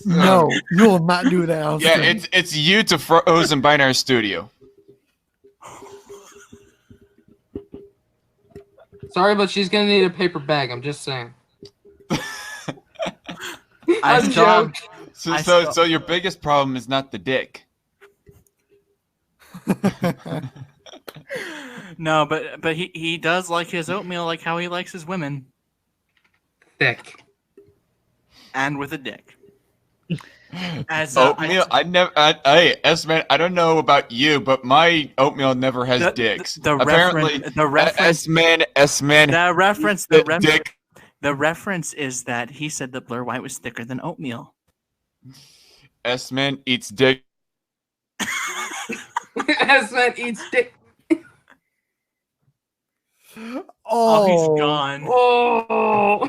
Speaker 22: No, you will not do that. on
Speaker 6: Yeah,
Speaker 22: stream.
Speaker 6: it's you to Frozen Binary Studio.
Speaker 19: Sorry, but she's gonna need a paper bag. I'm just saying.
Speaker 6: I'm
Speaker 19: joking.
Speaker 6: So your biggest problem is not the dick.
Speaker 5: No, but he does like his oatmeal like how he likes his women.
Speaker 19: Thick.
Speaker 5: And with a dick. As
Speaker 6: Oatmeal, hey, S-Man, I don't know about you, but my oatmeal never has dicks. Apparently, S-Man, dick.
Speaker 5: The reference is that he said that Blur White was thicker than oatmeal.
Speaker 6: S-Man eats dick.
Speaker 19: S-Man eats dick.
Speaker 5: Oh, he's gone.
Speaker 19: Oh,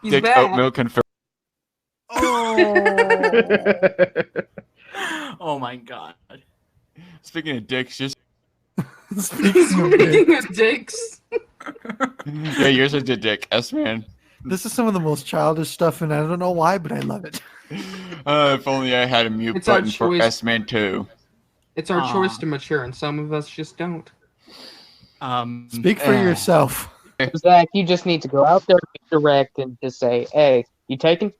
Speaker 19: he's
Speaker 6: Dick
Speaker 19: back.
Speaker 6: oatmeal confirmed.
Speaker 5: Oh my god.
Speaker 6: Speaking of dicks, just
Speaker 19: Speaking of dicks.
Speaker 6: yeah, yours is a dick, S-Man.
Speaker 22: This is some of the most childish stuff, and I don't know why, but I love it.
Speaker 6: If only I had a mute
Speaker 19: It's our
Speaker 6: button for
Speaker 19: choice.
Speaker 6: S-Man too.
Speaker 19: It's our choice to mature, and some of us just don't.
Speaker 22: Speak for yourself.
Speaker 2: Zach, you just need to go out there, be direct, and just say, "Hey, you taking?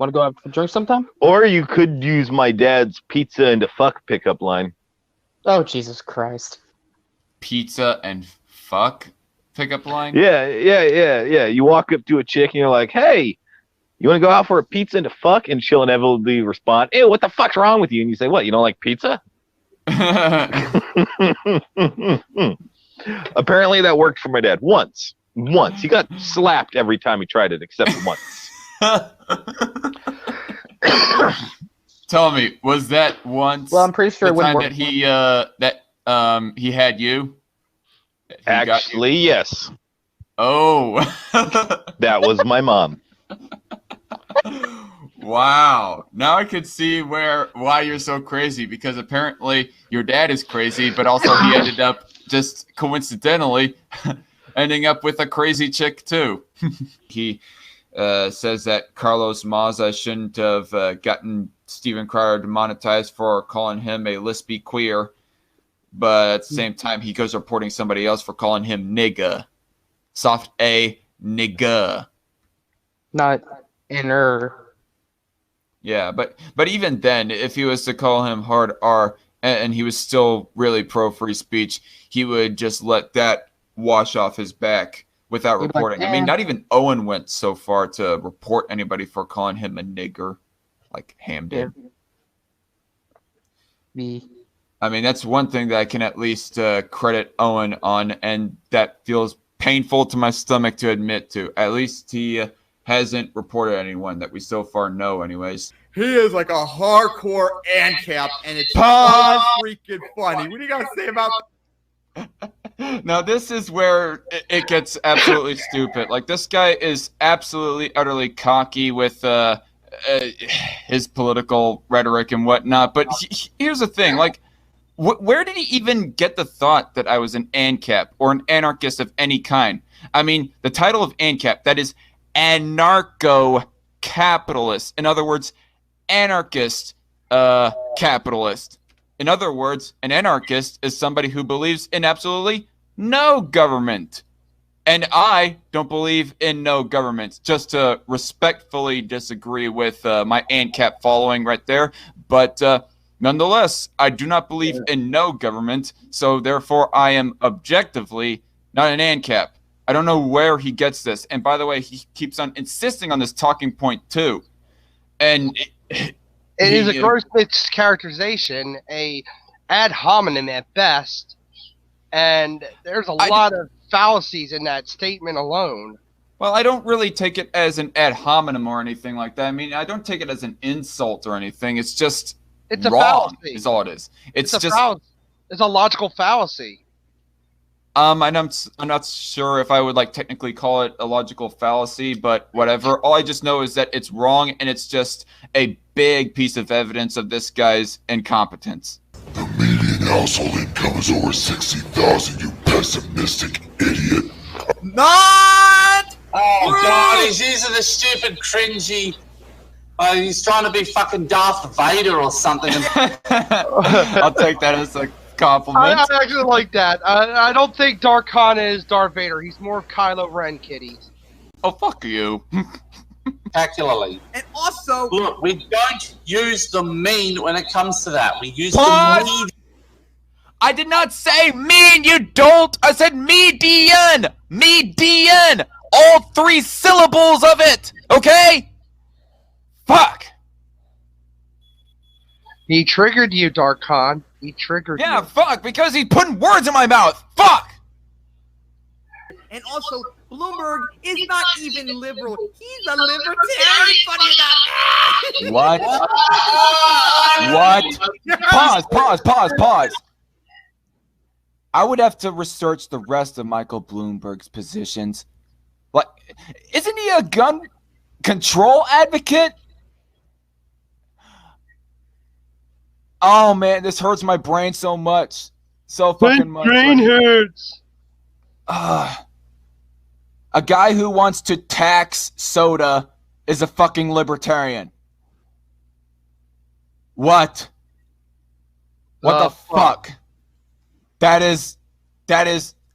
Speaker 2: Want to go out for a drink sometime?"
Speaker 7: Or you could use my dad's pizza and a fuck pickup line.
Speaker 2: Oh, Jesus Christ.
Speaker 6: Pizza and fuck pickup line?
Speaker 7: Yeah. You walk up to a chick and you're like, "Hey, you want to go out for a pizza and a fuck?" And she'll inevitably respond, "Ew, what the fuck's wrong with you?" And you say, "What, you don't like pizza?" Apparently that worked for my dad once. He got slapped every time he tried it, except once.
Speaker 6: Tell me, was that once?
Speaker 2: Well, I'm pretty sure it
Speaker 6: the
Speaker 2: wouldn't
Speaker 6: time
Speaker 2: work.
Speaker 6: that he had you.
Speaker 7: Actually, yes.
Speaker 6: Oh,
Speaker 7: that was my mom.
Speaker 6: Wow. Now I could see why you're so crazy, because apparently your dad is crazy, but also he ended up just coincidentally ending up with a crazy chick too. He says that Carlos Maza shouldn't have gotten Steven Crowder demonetized for calling him a lispy queer, but at the same time he goes reporting somebody else for calling him nigga. Soft A nigga.
Speaker 2: Not inner.
Speaker 6: Yeah, but even then, if he was to call him hard R and he was still really pro free speech, he would just let that wash off his back without
Speaker 2: He'd be like,
Speaker 6: reporting. I mean,
Speaker 2: "Eh."
Speaker 6: not even Owen went so far to report anybody for calling him a nigger, like Ham did. I mean, that's one thing that I can at least credit Owen on, and that feels painful to my stomach to admit to. At least he hasn't reported anyone that we so far know, anyways.
Speaker 10: He is like a hardcore ANCAP, and it's
Speaker 6: Pause.
Speaker 10: freaking funny. What do you got to say about?
Speaker 6: Now, this is where it gets absolutely stupid. Like, this guy is absolutely, utterly cocky with his political rhetoric and whatnot. But here's the thing. Like, where did he even get the thought that I was an ANCAP or an anarchist of any kind? I mean, the title of ANCAP, that is anarcho-capitalist. In other words, anarchist capitalist. In other words, an anarchist is somebody who believes in absolutely no government. And I don't believe in no government. Just to respectfully disagree with my ANCAP following right there. But nonetheless, I do not believe in no government. So therefore, I am objectively not an ANCAP. I don't know where he gets this. And by the way, he keeps on insisting on this talking point too. And
Speaker 16: it is a gross mischaracterization, a ad hominem at best, and there's a lot of fallacies in that statement alone.
Speaker 6: Well, I don't really take it as an ad hominem or anything like that. I mean, I don't take it as an insult or anything. It's just
Speaker 16: it's a
Speaker 6: wrong,
Speaker 16: fallacy.
Speaker 6: is all it is. It's just
Speaker 16: it's a logical fallacy.
Speaker 6: I'm not sure if I would like technically call it a logical fallacy, but whatever. All I just know is that it's wrong, and it's just a big piece of evidence of this guy's incompetence.
Speaker 21: Median household income is over 60,000. You pessimistic idiot.
Speaker 10: Not.
Speaker 24: Oh God, he's using the stupid, cringy. He's trying to be fucking Darth Vader or something.
Speaker 6: I'll take that as a compliment.
Speaker 16: I actually like that. I don't think Dark Khan is Darth Vader. He's more of Kylo Ren, kiddies.
Speaker 6: Oh, fuck you.
Speaker 24: Spectacularly.
Speaker 10: And also,
Speaker 24: look, we don't use the mean when it comes to that. We use
Speaker 5: Pause.
Speaker 24: the mean.
Speaker 5: I did not say mean, you dolt. I said median. Median. All 3 syllables of it. Okay? Fuck.
Speaker 16: He triggered you, Dark Khan. He triggered you.
Speaker 5: Yeah, fuck, because he's putting words in my mouth. Fuck.
Speaker 10: and also Bloomberg is not even liberal. He's a libertarian. Funny enough.
Speaker 6: What? What? Pause. I would have to research the rest of Michael Bloomberg's positions. Like, isn't he a gun control advocate? Oh man, this hurts my brain so much. So fucking much.
Speaker 16: My brain hurts.
Speaker 6: A guy who wants to tax soda is a fucking libertarian. What? What the fuck? That is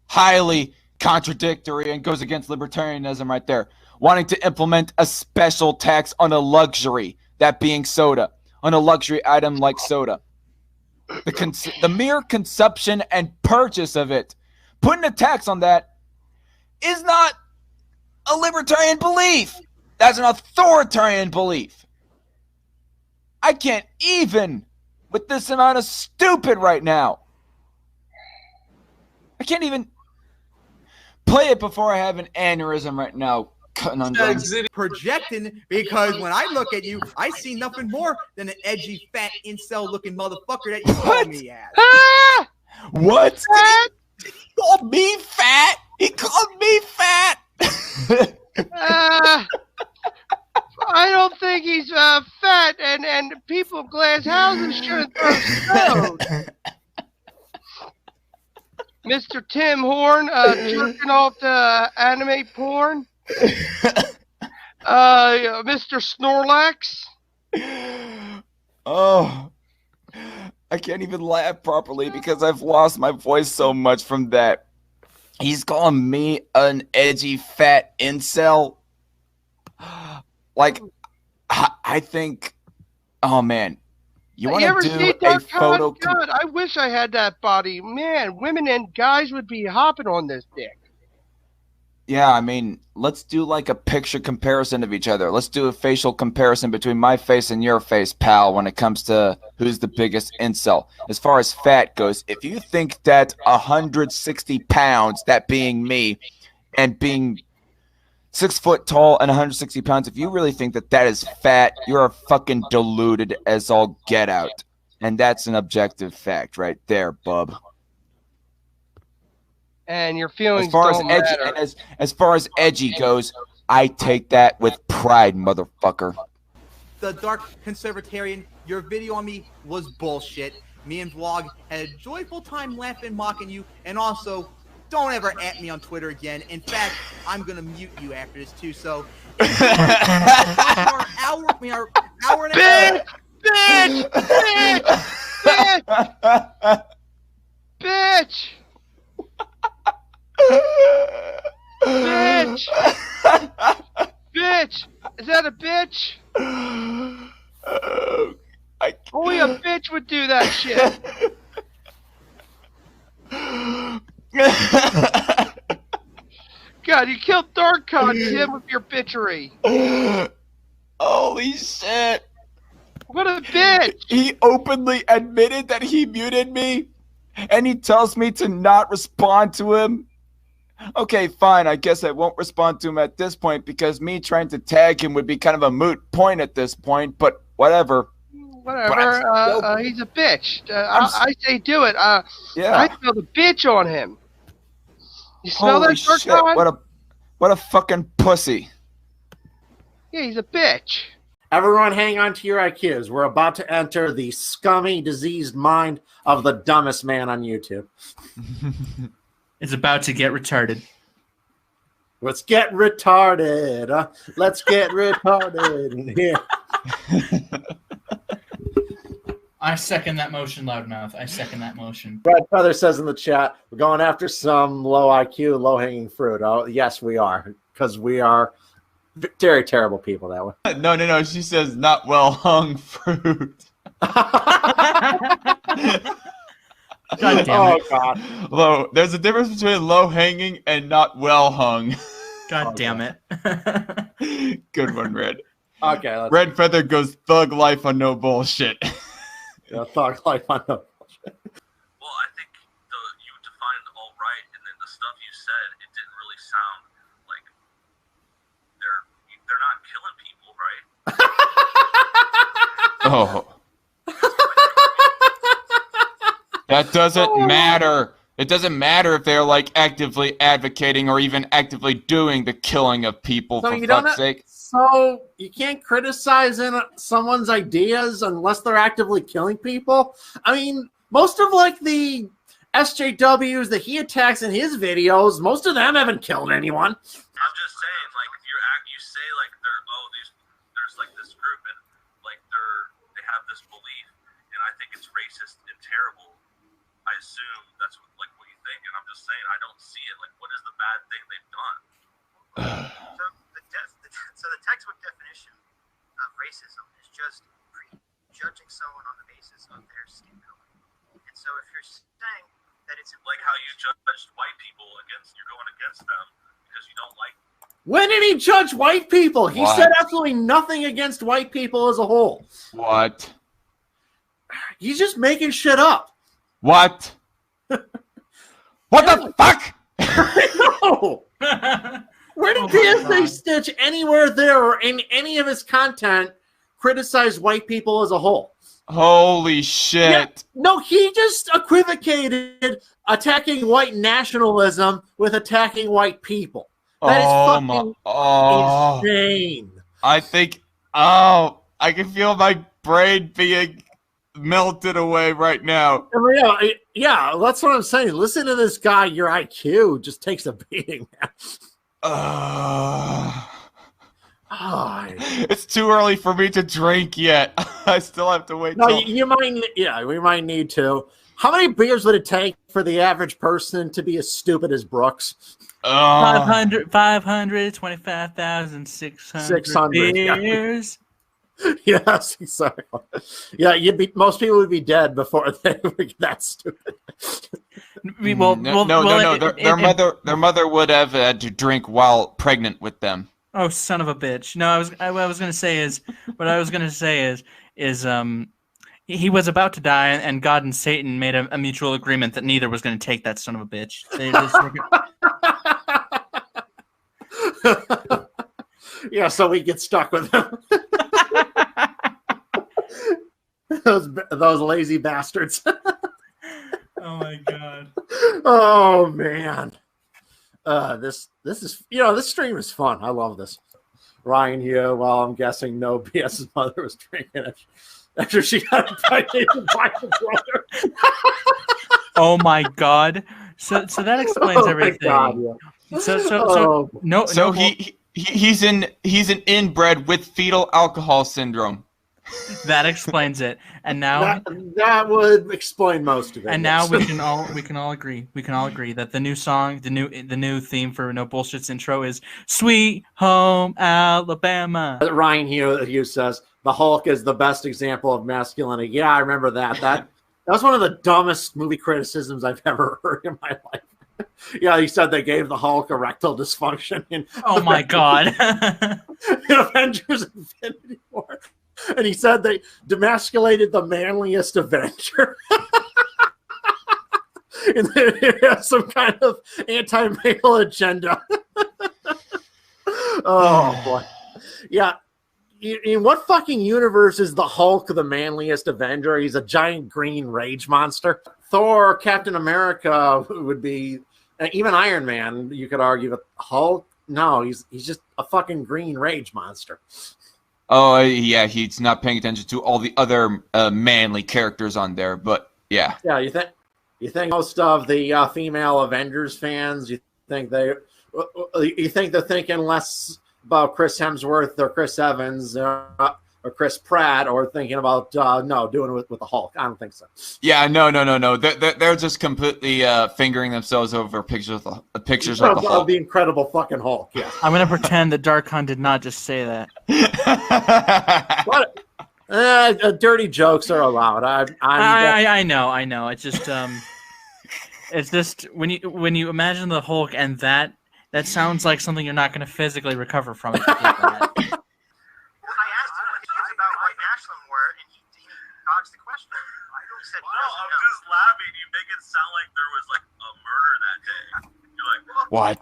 Speaker 6: highly contradictory and goes against libertarianism right there. Wanting to implement a special tax on a luxury, that being soda, on a luxury item like soda. The mere consumption and purchase of it, putting a tax on that is not a libertarian belief. That's an authoritarian belief. I can't even, with this amount of stupid right now, I can't even play it before I have an aneurysm right now.
Speaker 10: Projecting, because when I look at you, I see nothing more than an edgy, fat, incel-looking motherfucker that you call me as.
Speaker 6: What? He called me fat. He called me fat.
Speaker 16: I don't think he's fat, and people of glass houses shouldn't throw stones. Mr. Tim Horn, jerking off the anime porn. Mr. Snorlax.
Speaker 6: Oh, I can't even laugh properly because I've lost my voice so much from that. He's calling me an edgy fat incel. Like, I think, oh man, you want to do a photo?
Speaker 16: God, I wish I had that body. Man, women and guys would be hopping on this dick.
Speaker 6: Yeah, I mean, let's do like a picture comparison of each other. Let's do a facial comparison between my face and your face, pal, when it comes to who's the biggest incel. As far as fat goes, if you think that 160 pounds, that being me, and being 6 foot tall and 160 pounds. If you really think that that is fat, you're fucking deluded as all get out. And that's an objective fact right there, bub.
Speaker 16: And your feelings
Speaker 6: As far as
Speaker 16: don't
Speaker 6: edgy,
Speaker 16: matter.
Speaker 6: as far as edgy goes, I take that with pride, motherfucker.
Speaker 10: The Dark Conservatarian, your video on me was bullshit. Me and Vlog had a joyful time laughing, mocking you, and also, don't ever at me on Twitter again. In fact, I'm gonna mute you after this too. So, our hour and a half.
Speaker 16: Bitch! Bitch! Bitch! Bitch! Is that a bitch? Only a bitch would do that shit. God, you killed Darkon, Tim, with your bitchery.
Speaker 6: Holy shit.
Speaker 16: What a bitch!
Speaker 6: He openly admitted that he muted me, and he tells me to not respond to him. Okay, fine. I guess I won't respond to him at this point because me trying to tag him would be kind of a moot point at this point, but whatever.
Speaker 16: Whatever. He's a bitch. I say do it.
Speaker 6: Yeah.
Speaker 16: I smell the bitch on him. You smell
Speaker 6: Holy
Speaker 16: that,
Speaker 6: shit.
Speaker 16: Darkon?
Speaker 6: What a fucking pussy.
Speaker 16: Yeah, he's a bitch.
Speaker 8: Everyone hang on to your IQs. We're about to enter the scummy, diseased mind of the dumbest man on YouTube.
Speaker 1: It's about to get retarded.
Speaker 8: Let's get retarded. Let's get retarded in here.
Speaker 1: I second that motion, Loudmouth. I second that motion.
Speaker 8: Brad Feather says in the chat, we're going after some low IQ, low-hanging fruit. Oh, yes, we are. Because we are very terrible people that way.
Speaker 6: No. She says not well hung fruit.
Speaker 1: God damn it.
Speaker 8: God.
Speaker 6: Low. There's a difference between low hanging and not well hung.
Speaker 1: God damn it.
Speaker 6: Good one, Red.
Speaker 8: Okay.
Speaker 6: Red Feather goes thug life on no bullshit.
Speaker 8: Yeah, thug life on no bullshit.
Speaker 3: Well, I think you defined it all right, and then the stuff you said, it didn't really sound like they're not killing people, right?
Speaker 6: Oh. That doesn't matter. It doesn't matter if they're like actively advocating or even actively doing the killing of people,
Speaker 8: So
Speaker 6: for
Speaker 8: you don't
Speaker 6: fuck's sake.
Speaker 8: So you can't criticize someone's ideas unless they're actively killing people? I mean, most of like the SJWs that he attacks in his videos, most of them haven't killed anyone.
Speaker 3: I'm just saying, like, if you say like there's like this group and like they have this belief, and I think it's racist and terrible. I assume that's what you think, and I'm just saying I don't see it. Like, what is the bad thing they've done?
Speaker 11: So the textbook definition of racism is just prejudging someone on the basis of their skin color. And so if you're saying that it's
Speaker 3: like how you judged white people you're going against them because you don't like.
Speaker 8: When did he judge white people? He
Speaker 6: What?
Speaker 8: said absolutely nothing against white people as a whole.
Speaker 6: What?
Speaker 8: He's just making shit up.
Speaker 6: What? What the fuck?
Speaker 8: No. Where did PSA Stitch anywhere there or in any of his content criticize white people as a whole?
Speaker 6: Holy shit.
Speaker 8: Yeah, no, he just equivocated attacking white nationalism with attacking white people. That is fucking insane.
Speaker 6: I think, I can feel my brain being melted away right now.
Speaker 8: Yeah, that's what I'm saying. Listen to this guy. Your IQ just takes a beating.
Speaker 6: It's too early for me to drink yet. I still have to wait.
Speaker 8: No,
Speaker 6: till...
Speaker 8: you might. Yeah, we might need to. How many beers would it take for the average person to be as stupid as Brooks?
Speaker 1: 525,600 beers.
Speaker 8: Yes, exactly. Yeah, most people would be dead before they would get that stupid.
Speaker 6: No. Their mother would have had to drink while pregnant with them.
Speaker 1: Oh, son of a bitch! No, what I was gonna say is he was about to die, and God and Satan made a mutual agreement that neither was going to take that son of a bitch. They just
Speaker 8: Yeah, so we get stuck with him. those lazy bastards.
Speaker 1: Oh my god.
Speaker 8: Oh man. This is this stream is fun. I love this. Ryan here, well, I'm guessing no BS's mother was drinking it after she got impregnated by her brother.
Speaker 1: Oh my god. So that explains everything.
Speaker 8: God, yeah.
Speaker 1: So no.
Speaker 6: So he's an inbred with fetal alcohol syndrome.
Speaker 1: That explains it. And now
Speaker 8: that would explain most of it.
Speaker 1: And now we can all agree. We can all agree that the new song, the new theme for No Bullshit's intro is "Sweet Home Alabama."
Speaker 8: Ryan Hughes says the Hulk is the best example of masculinity. Yeah, I remember that. That was one of the dumbest movie criticisms I've ever heard in my life. Yeah, he said they gave the Hulk erectile dysfunction.
Speaker 1: Oh my god!
Speaker 8: In Avengers Infinity War. And he said they demasculated the manliest Avenger. And they have some kind of anti-male agenda. Oh, boy. Yeah. In what fucking universe is the Hulk the manliest Avenger? He's a giant green rage monster. Thor, Captain America would be... Even Iron Man, you could argue. But Hulk? No, he's just a fucking green rage monster.
Speaker 6: Oh, yeah, he's not paying attention to all the other manly characters on there, but yeah.
Speaker 8: Yeah, you think most of the female Avengers fans, you think they're thinking less about Chris Hemsworth or Chris Evans or Chris Pratt, or thinking about doing it with the Hulk? I don't think so.
Speaker 6: Yeah, no. They're just completely fingering themselves over pictures of the Hulk.
Speaker 8: The Incredible fucking Hulk. Yeah.
Speaker 1: I'm gonna pretend that Darkon did not just say that.
Speaker 8: Dirty jokes are allowed.
Speaker 1: I know. It's just when you imagine the Hulk and that sounds like something you're not gonna physically recover from. If you do that.
Speaker 11: Dodged the question. He said,
Speaker 3: I'm just laughing. You make it sound like there was like a murder that day. You're like,
Speaker 6: What?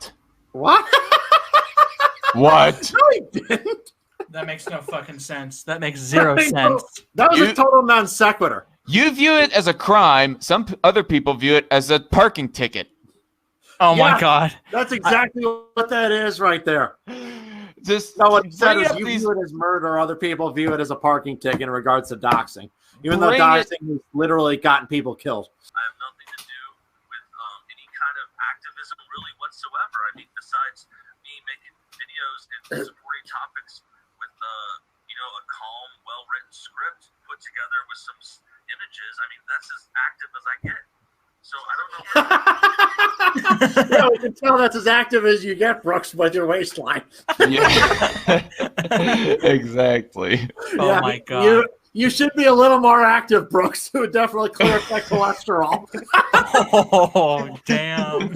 Speaker 6: What?
Speaker 8: No, he didn't.
Speaker 1: That makes no fucking sense. That makes zero sense.
Speaker 8: That was a total non sequitur.
Speaker 6: You view it as a crime. Some other people view it as a parking ticket.
Speaker 1: Oh my god.
Speaker 8: That's exactly what that is right there.
Speaker 6: Just
Speaker 8: no, what said is you view it as murder. Other people view it as a parking ticket in regards to doxing. Even though doxing has literally gotten people killed.
Speaker 3: I have nothing to do with any kind of activism really whatsoever. I mean, besides me making videos and supporting topics with a calm, well-written script put together with some images. I mean, that's as active as I get. So I don't know.
Speaker 8: Yeah, we can tell that's as active as you get, Brooks, with your waistline.
Speaker 6: Yeah. Exactly.
Speaker 1: Oh my god.
Speaker 8: You should be a little more active, Brooks. It would definitely clear up that cholesterol.
Speaker 1: Oh damn.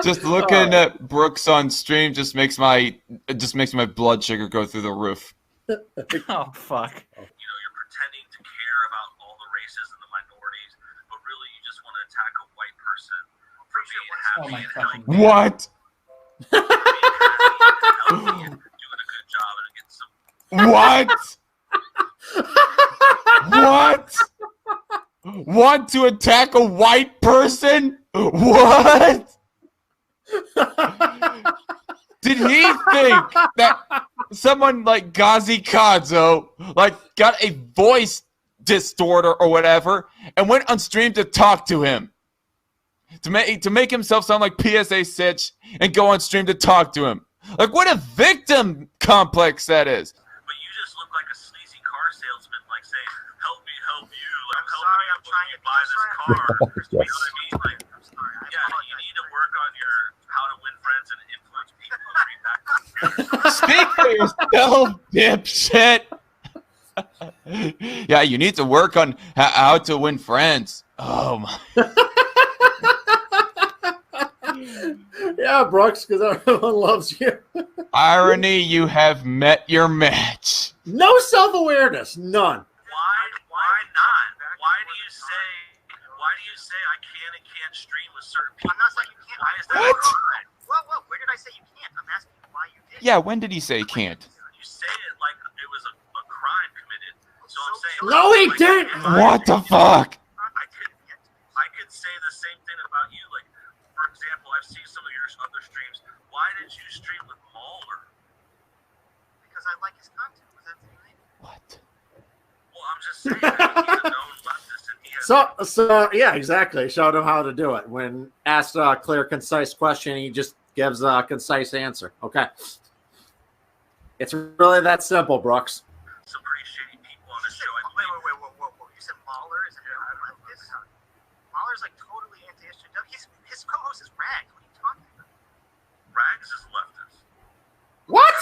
Speaker 6: Just looking at Brooks on stream just makes my blood sugar go through the roof.
Speaker 1: Oh fuck.
Speaker 3: You're pretending to care about all the races and the minorities, but really you just want to attack a white person for being happy and healthy.
Speaker 6: What?
Speaker 3: Doing a good job and getting some.
Speaker 6: What? What? Want to attack a white person? What? Did he think that someone like Ghazi Kadzo got a voice distorter or whatever and went on stream to talk to him? To make himself sound like PSA Sitch and go on stream to talk to him. Like, what a victim complex that is.
Speaker 3: But you just look like a sleazy car salesman, like saying, "Help me, help you." Like,
Speaker 11: I'm trying to
Speaker 3: buy this car.
Speaker 11: Yes.
Speaker 3: You know what I mean? Like, you need to work on your how to win friends and influence people.
Speaker 6: Speak for yourself, dipshit. Yeah, you need to work on how to win friends. Oh my.
Speaker 8: Yeah, Brooks, because everyone loves you.
Speaker 6: Irony, you have met your match.
Speaker 8: No self-awareness, none.
Speaker 3: Why not? Why do you say I can and can't stream with certain people?
Speaker 11: I'm not saying you can't.
Speaker 3: Why is that
Speaker 11: What?
Speaker 3: crime?
Speaker 11: Whoa, where did I say you can't? I'm asking you why you
Speaker 6: Yeah, when did he say he can't?
Speaker 3: You say it like it was a crime committed. So I'm saying.
Speaker 8: No, he didn't.
Speaker 6: What the fuck?
Speaker 3: I could say the same thing about you. Like, for example, I've seen some of your other streams. Why did you stream with Mauler?
Speaker 11: Because I like his content. Was that the name?
Speaker 3: Well, I'm just saying that he's a known leftist and he has.
Speaker 8: So yeah, exactly. Showed him how to do it. When asked a clear, concise question, he just gives a concise answer. Okay. It's really that simple, Brooks.
Speaker 3: Some pretty shady people on the show.
Speaker 11: Wait. You said Mahler is a leftist? Mahler's like totally anti-SJW. His co-host is Rag. What are you talking about?
Speaker 3: Rags is leftist.
Speaker 8: What?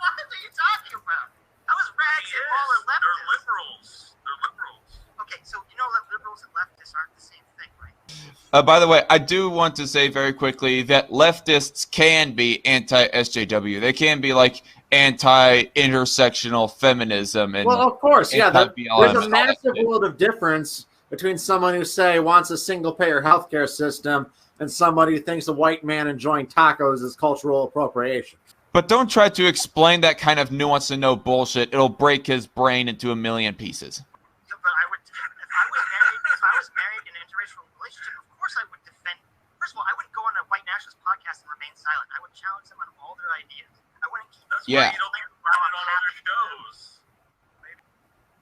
Speaker 11: What are you talking about? How is Rags and Mahler leftist?
Speaker 3: They're liberals. They're liberals.
Speaker 11: Okay, so you know that liberals and leftists aren't the same thing, right?
Speaker 6: By the way, I do want to say very quickly that leftists can be anti-SJW. They can be like anti-intersectional feminism and
Speaker 8: Well, of course, yeah. There's
Speaker 6: anti-BLM.
Speaker 8: a massive world of difference between someone who say wants a single-payer healthcare system and somebody who thinks a white man enjoying tacos is cultural appropriation.
Speaker 6: But don't try to explain that kind of nuance to no bullshit. It'll break his brain into a million pieces.
Speaker 11: But if I was married in an interracial relationship, of course I would defend. First of all, I wouldn't go on a white nationalist podcast and remain silent. I would challenge them on all their ideas. I wouldn't keep.
Speaker 6: Yeah.
Speaker 3: You don't think about it on other shows.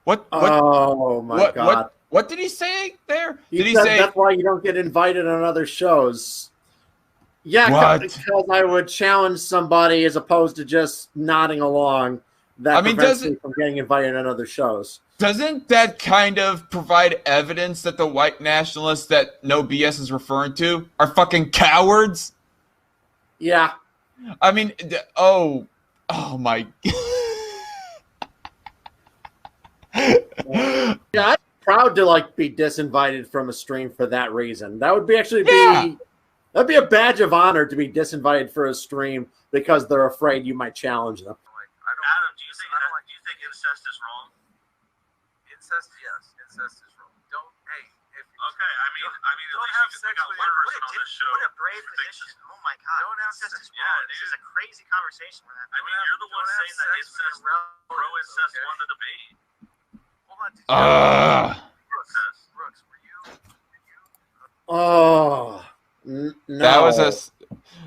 Speaker 6: What?
Speaker 8: Oh my God!
Speaker 6: What did he say there?
Speaker 8: He
Speaker 6: Did he
Speaker 8: said
Speaker 6: say
Speaker 8: that's why you don't get invited on other shows? Yeah,
Speaker 6: What?
Speaker 8: because I would challenge somebody as opposed to just nodding along. That prevents me from getting invited on other shows.
Speaker 6: Doesn't that kind of provide evidence that the white nationalists that No BS is referring to are fucking cowards?
Speaker 8: Yeah.
Speaker 6: I mean, oh my.
Speaker 8: Yeah, I'm proud to be disinvited from a stream for that reason. That would be that'd be a badge of honor to be disinvited for a stream because they're afraid you might challenge them.
Speaker 3: Adam, do you think incest is wrong?
Speaker 12: Incest, yes. Incest is wrong. Don't. Hey.
Speaker 3: Okay, I mean, at least
Speaker 12: have
Speaker 3: we
Speaker 12: sex
Speaker 3: got
Speaker 12: with
Speaker 3: one
Speaker 12: your-
Speaker 3: person on this show.
Speaker 11: What a brave position. Oh my God.
Speaker 12: Don't have
Speaker 11: Incest
Speaker 12: sex.
Speaker 11: is wrong. This is a crazy conversation we're having.
Speaker 3: I mean, you're the one saying that incest, pro-incest won the debate.
Speaker 12: Hold on.
Speaker 3: Brooks, were you?
Speaker 8: Oh, no.
Speaker 6: That was a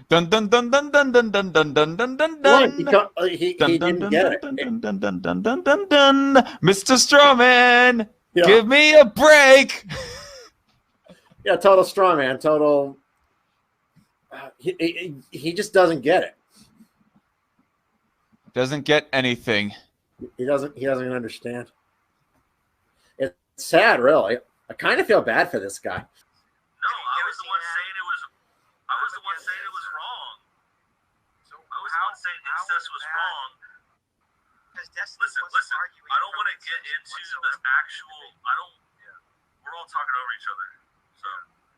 Speaker 6: dun dun dun dun dun dun dun dun dun dun dun dun.
Speaker 8: He didn't get it.
Speaker 6: Dun dun dun dun dun dun dun. Mr. Strawman,
Speaker 8: Yeah.
Speaker 6: give me a break.
Speaker 8: Yeah, total straw man. Total. He just doesn't get it.
Speaker 6: Doesn't get anything.
Speaker 8: He doesn't understand. It's sad, really. I kind of feel bad for this guy.
Speaker 3: No, I was the one saying it was. I was the one saying it was wrong.
Speaker 12: So
Speaker 3: I was the one saying incest was wrong. Listen. I don't want to get into the actual. We're all talking over each other. So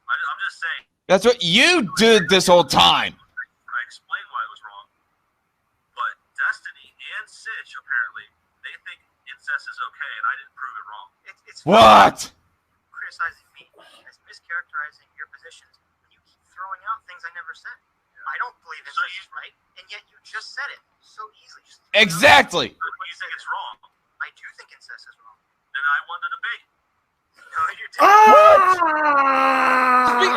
Speaker 3: I'm just saying.
Speaker 6: That's what you did this whole time.
Speaker 3: I explained why it was wrong. But Destiny and Sitch apparently they think incest is okay, and I didn't prove it wrong.
Speaker 11: It's
Speaker 6: What?
Speaker 11: criticizing me as mischaracterizing your positions when you keep throwing out things I never said. I don't believe incest is right, and yet you just said it so easily.
Speaker 6: Exactly.
Speaker 3: You think it's wrong?
Speaker 11: I do think incest is wrong.
Speaker 3: Then I won the debate.
Speaker 11: No, you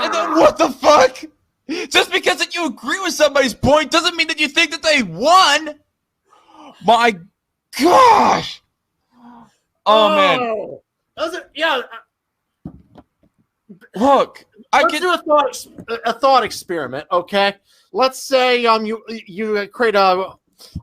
Speaker 11: didn't.
Speaker 6: What the fuck? Just because that you agree with somebody's point doesn't mean that you think that they won. My gosh. Oh man.
Speaker 8: Yeah.
Speaker 6: Look,
Speaker 8: Let's do a thought experiment, okay? Let's say you create a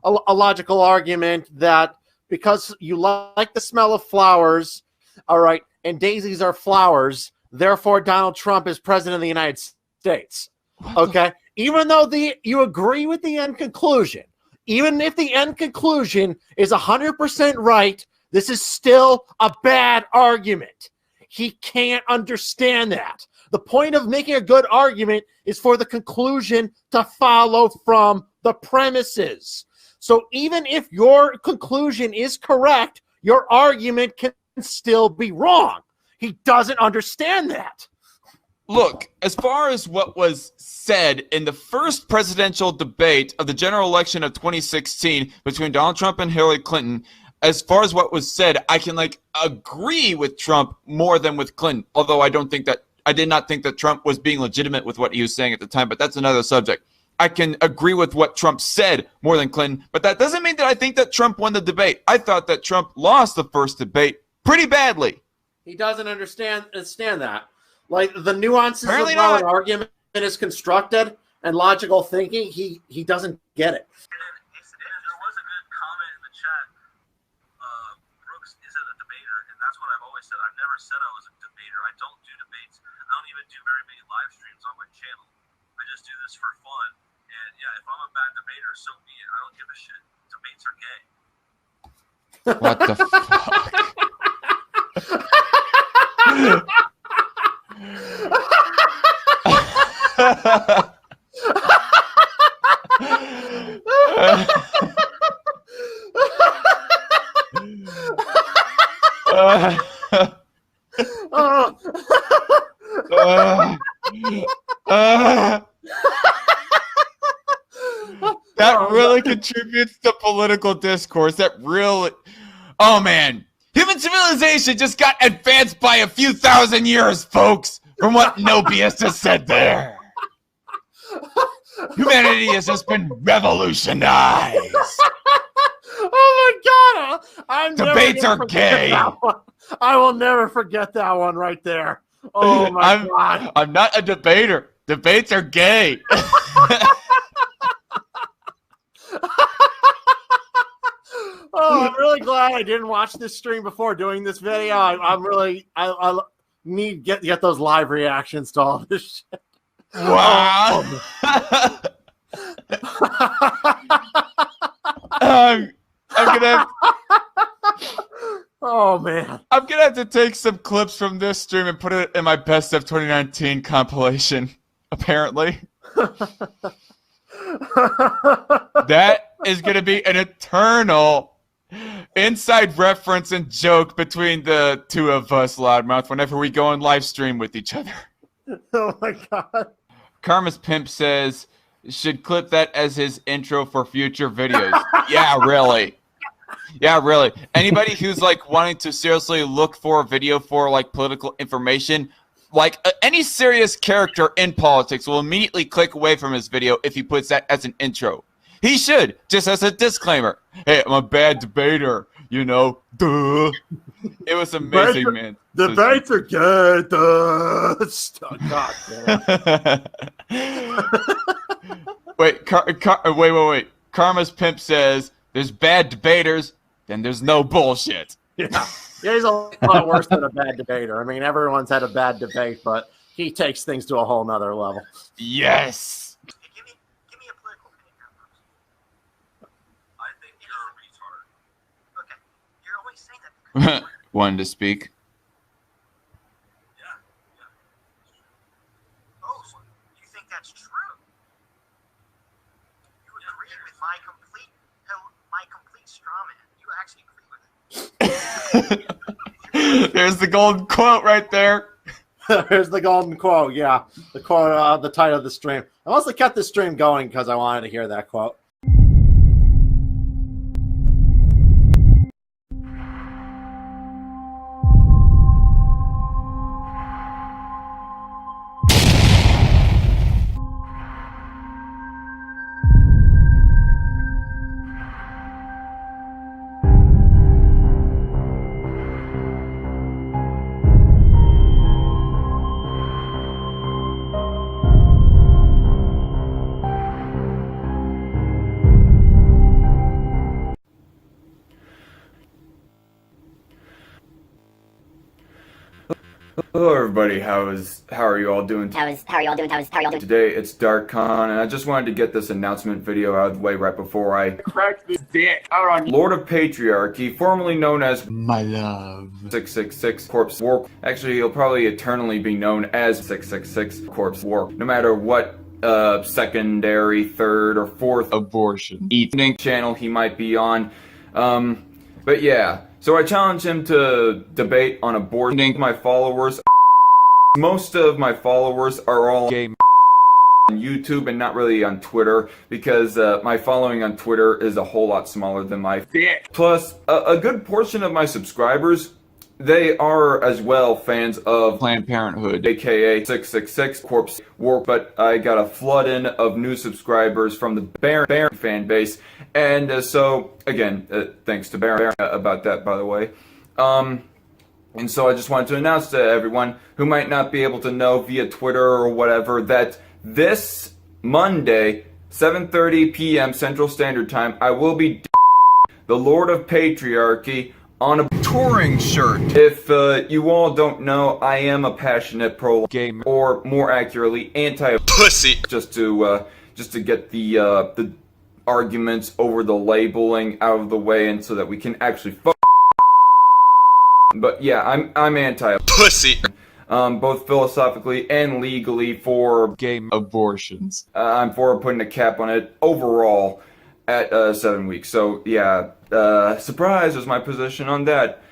Speaker 8: logical argument that because you like the smell of flowers, all right, and daisies are flowers, therefore Donald Trump is president of the United States. Okay? Even though you agree with the end conclusion, even if the end conclusion is 100% right, this is still a bad argument. He can't understand that. The point of making a good argument is for the conclusion to follow from the premises. So even if your conclusion is correct, your argument can still be wrong. He doesn't understand that.
Speaker 6: look, as far as what was said in the first presidential debate of the general election of 2016 between Donald Trump and Hillary Clinton, as far as what was said, I can agree with Trump more than with Clinton. Although I did not think that Trump was being legitimate with what he was saying at the time, but that's another subject. I can agree with what Trump said more than Clinton, but that doesn't mean that I think that Trump won the debate. I thought that Trump lost the first debate pretty badly.
Speaker 8: He doesn't understand that. Like the nuances
Speaker 6: Apparently
Speaker 8: of how
Speaker 6: not.
Speaker 8: an argument is constructed and logical thinking, he doesn't get it.
Speaker 3: There was a good comment in the chat. Brooks isn't a debater, and that's what I've always said. I've never said I was a debater. I don't do debates. I don't even do very many live streams on my channel. I just do this for fun. And yeah, if I'm a bad debater, so be it. I don't give a shit. Debates are gay.
Speaker 6: What the That really contributes to political discourse. That really... Oh, man. Human civilization just got advanced by a few thousand years, folks, from what Nobius just said there. Humanity has just been revolutionized.
Speaker 8: Oh my God!
Speaker 6: Debates are gay.
Speaker 8: I will never forget that one right there. Oh my God!
Speaker 6: I'm not a debater. Debates are gay.
Speaker 8: Oh, I'm really glad I didn't watch this stream before doing this video. I need to get those live reactions to all this shit.
Speaker 6: Wow. I'm gonna.
Speaker 8: Oh man.
Speaker 6: I'm gonna have to take some clips from this stream and put it in my best of 2019 compilation. Apparently. That is gonna be an eternal inside reference and joke between the two of us, Loudmouth, whenever we go on live stream with each other.
Speaker 8: Oh my God.
Speaker 6: Karma's Pimp says, should clip that as his intro for future videos. Yeah, really. Yeah, really. Anybody who's wanting to seriously look for a video for political information, any serious character in politics will immediately click away from his video if he puts that as an intro. He should, just as a disclaimer. Hey, I'm a bad debater, duh. It was amazing, man.
Speaker 8: Debates are good. God damn.
Speaker 6: Wait. Karma's Pimp says, there's bad debaters, then there's no bullshit.
Speaker 8: Yeah, he's a lot worse than a bad debater. I mean, everyone's had a bad debate, but he takes things to a whole nother level.
Speaker 6: Yes.
Speaker 11: Give me a political opinion.
Speaker 3: I think you're a retard.
Speaker 11: Okay, you're always saying that because
Speaker 6: One to speak.
Speaker 11: oh, so you think that's true? You agree with my complete straw man. You actually agree with it.
Speaker 6: There's the golden quote right there.
Speaker 8: There's the golden quote. Yeah, the quote, the title of the stream. I mostly kept the stream going because I wanted to hear that quote.
Speaker 6: Hello everybody, how are you all doing?
Speaker 4: How are y'all doing?
Speaker 6: Today it's DarkCon, and I just wanted to get this announcement video out of the way right before I crack this dick out on Lord of Patriarchy, formerly known as My Love 666 Corpse War. Actually, he'll probably eternally be known as 666 Corpse War, no matter what secondary, third, or fourth abortion eating channel he might be on. But yeah, so I challenge him to debate on abortion. My followers Most of my followers are all gay on YouTube and not really on Twitter because my following on Twitter is a whole lot smaller than my dick. Plus, a good portion of my subscribers, they are as well fans of Planned Parenthood, aka 666 Corpse War, but I got a flood in of new subscribers from the Baron fan base, and so, again, thanks to Baron about that, by the way. And so I just wanted to announce to everyone who might not be able to know via Twitter or whatever that this Monday, 7:30 p.m. Central Standard Time, I will be the Lord of Patriarchy on a touring shirt. If you all don't know, I am a passionate pro gamer, or more accurately, anti-pussy. Just to get the arguments over the labeling out of the way, and so that we can actually. But yeah, I'm anti-pussy. Both philosophically and legally for gay abortions. I'm for putting a cap on it overall at 7 weeks. So yeah, surprise is my position on that.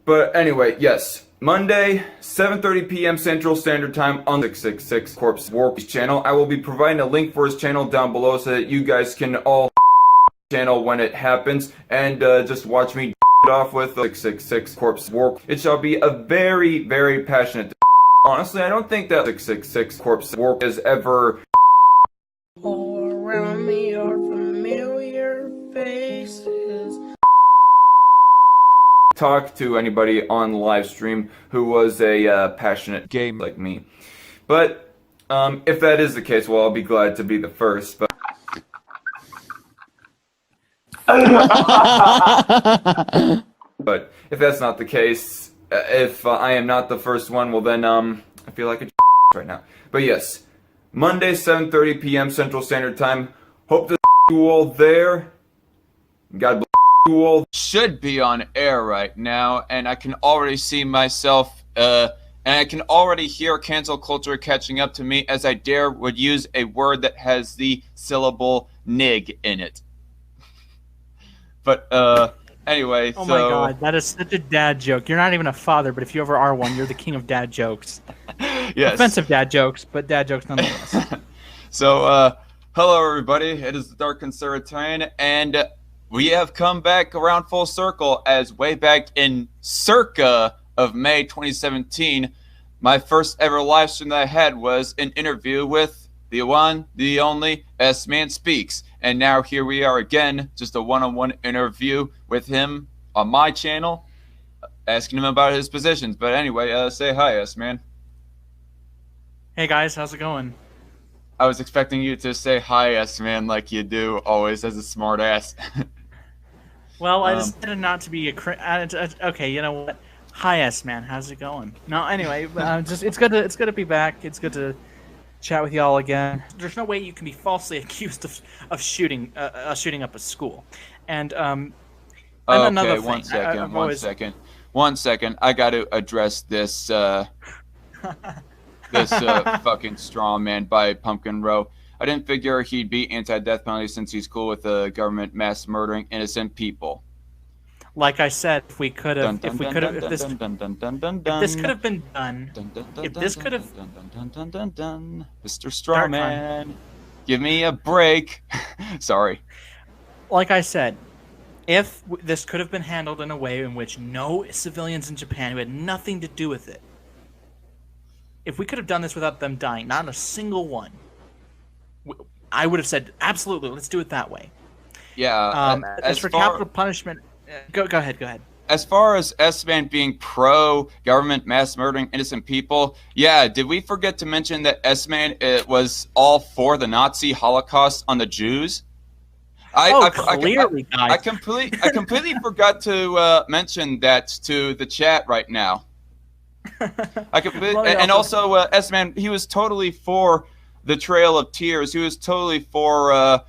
Speaker 6: But anyway, yes, Monday, 7:30 p.m. Central Standard Time on 666 Corpse Warp's channel. I will be providing a link for his channel down below so that you guys can all channel when it happens and just watch me off with 666 Corpse Warp. It shall be a very, very passionate. Honestly, I don't think that 666 Corpse Warp is ever.
Speaker 14: All around me are familiar faces.
Speaker 6: Talk to anybody on live stream who was a passionate gamer like me. But if that is the case, well, I'll be glad to be the first. But but if that's not the case, if I am not the first one, well then I feel like a right now. But yes, Monday 7:30 p.m. Central Standard Time. Hope to see you all there. God bless you all. Should be on air right now, and I can already see myself and I can already hear cancel culture catching up to me as I would use a word that has the syllable nig in it. But anyway,
Speaker 1: oh my god, that is such a dad joke. You're not even a father, but if you ever are one, you're the king of dad jokes.
Speaker 6: Yes.
Speaker 1: Offensive dad jokes, but dad jokes nonetheless.
Speaker 6: So, hello everybody, it is the Dark Conservatarian, and we have come back around full circle as way back in circa of May 2017, my first ever live stream that I had was an interview with the one, the only S-Man Speaks. And now here we are again, just a one-on-one interview with him on my channel, asking him about his positions. But anyway, say hi, S-Man.
Speaker 1: Hey guys, how's it going?
Speaker 6: I was expecting you to say hi, S-Man, like you do always as a smart ass.
Speaker 1: Well, I decided not to be okay, you know what? Hi, S-Man, how's it going? No, anyway, it's good to be back. It's good to chat with y'all again. There's no way you can be falsely accused of shooting up a school. And another thing.
Speaker 6: One second. I got to address this this fucking straw man by Pumpkin Row. I didn't figure he'd be anti-death penalty since he's cool with the government mass murdering innocent people.
Speaker 1: Like I said, if this could have been done,
Speaker 6: Mr. Strawman, give me a break. Sorry.
Speaker 1: Like I said, if this could have been handled in a way in which no civilians in Japan who had nothing to do with it, if we could have done this without them dying, not a single one, I would have said absolutely, let's do it that way.
Speaker 6: Yeah.
Speaker 1: As for capital punishment. Go ahead.
Speaker 6: As far as S-Man being pro-government mass murdering innocent people, yeah, did we forget to mention that S-Man was all for the Nazi Holocaust on the Jews? I completely forgot to mention that to the chat right now. And also, S-Man, he was totally for the Trail of Tears. He was totally for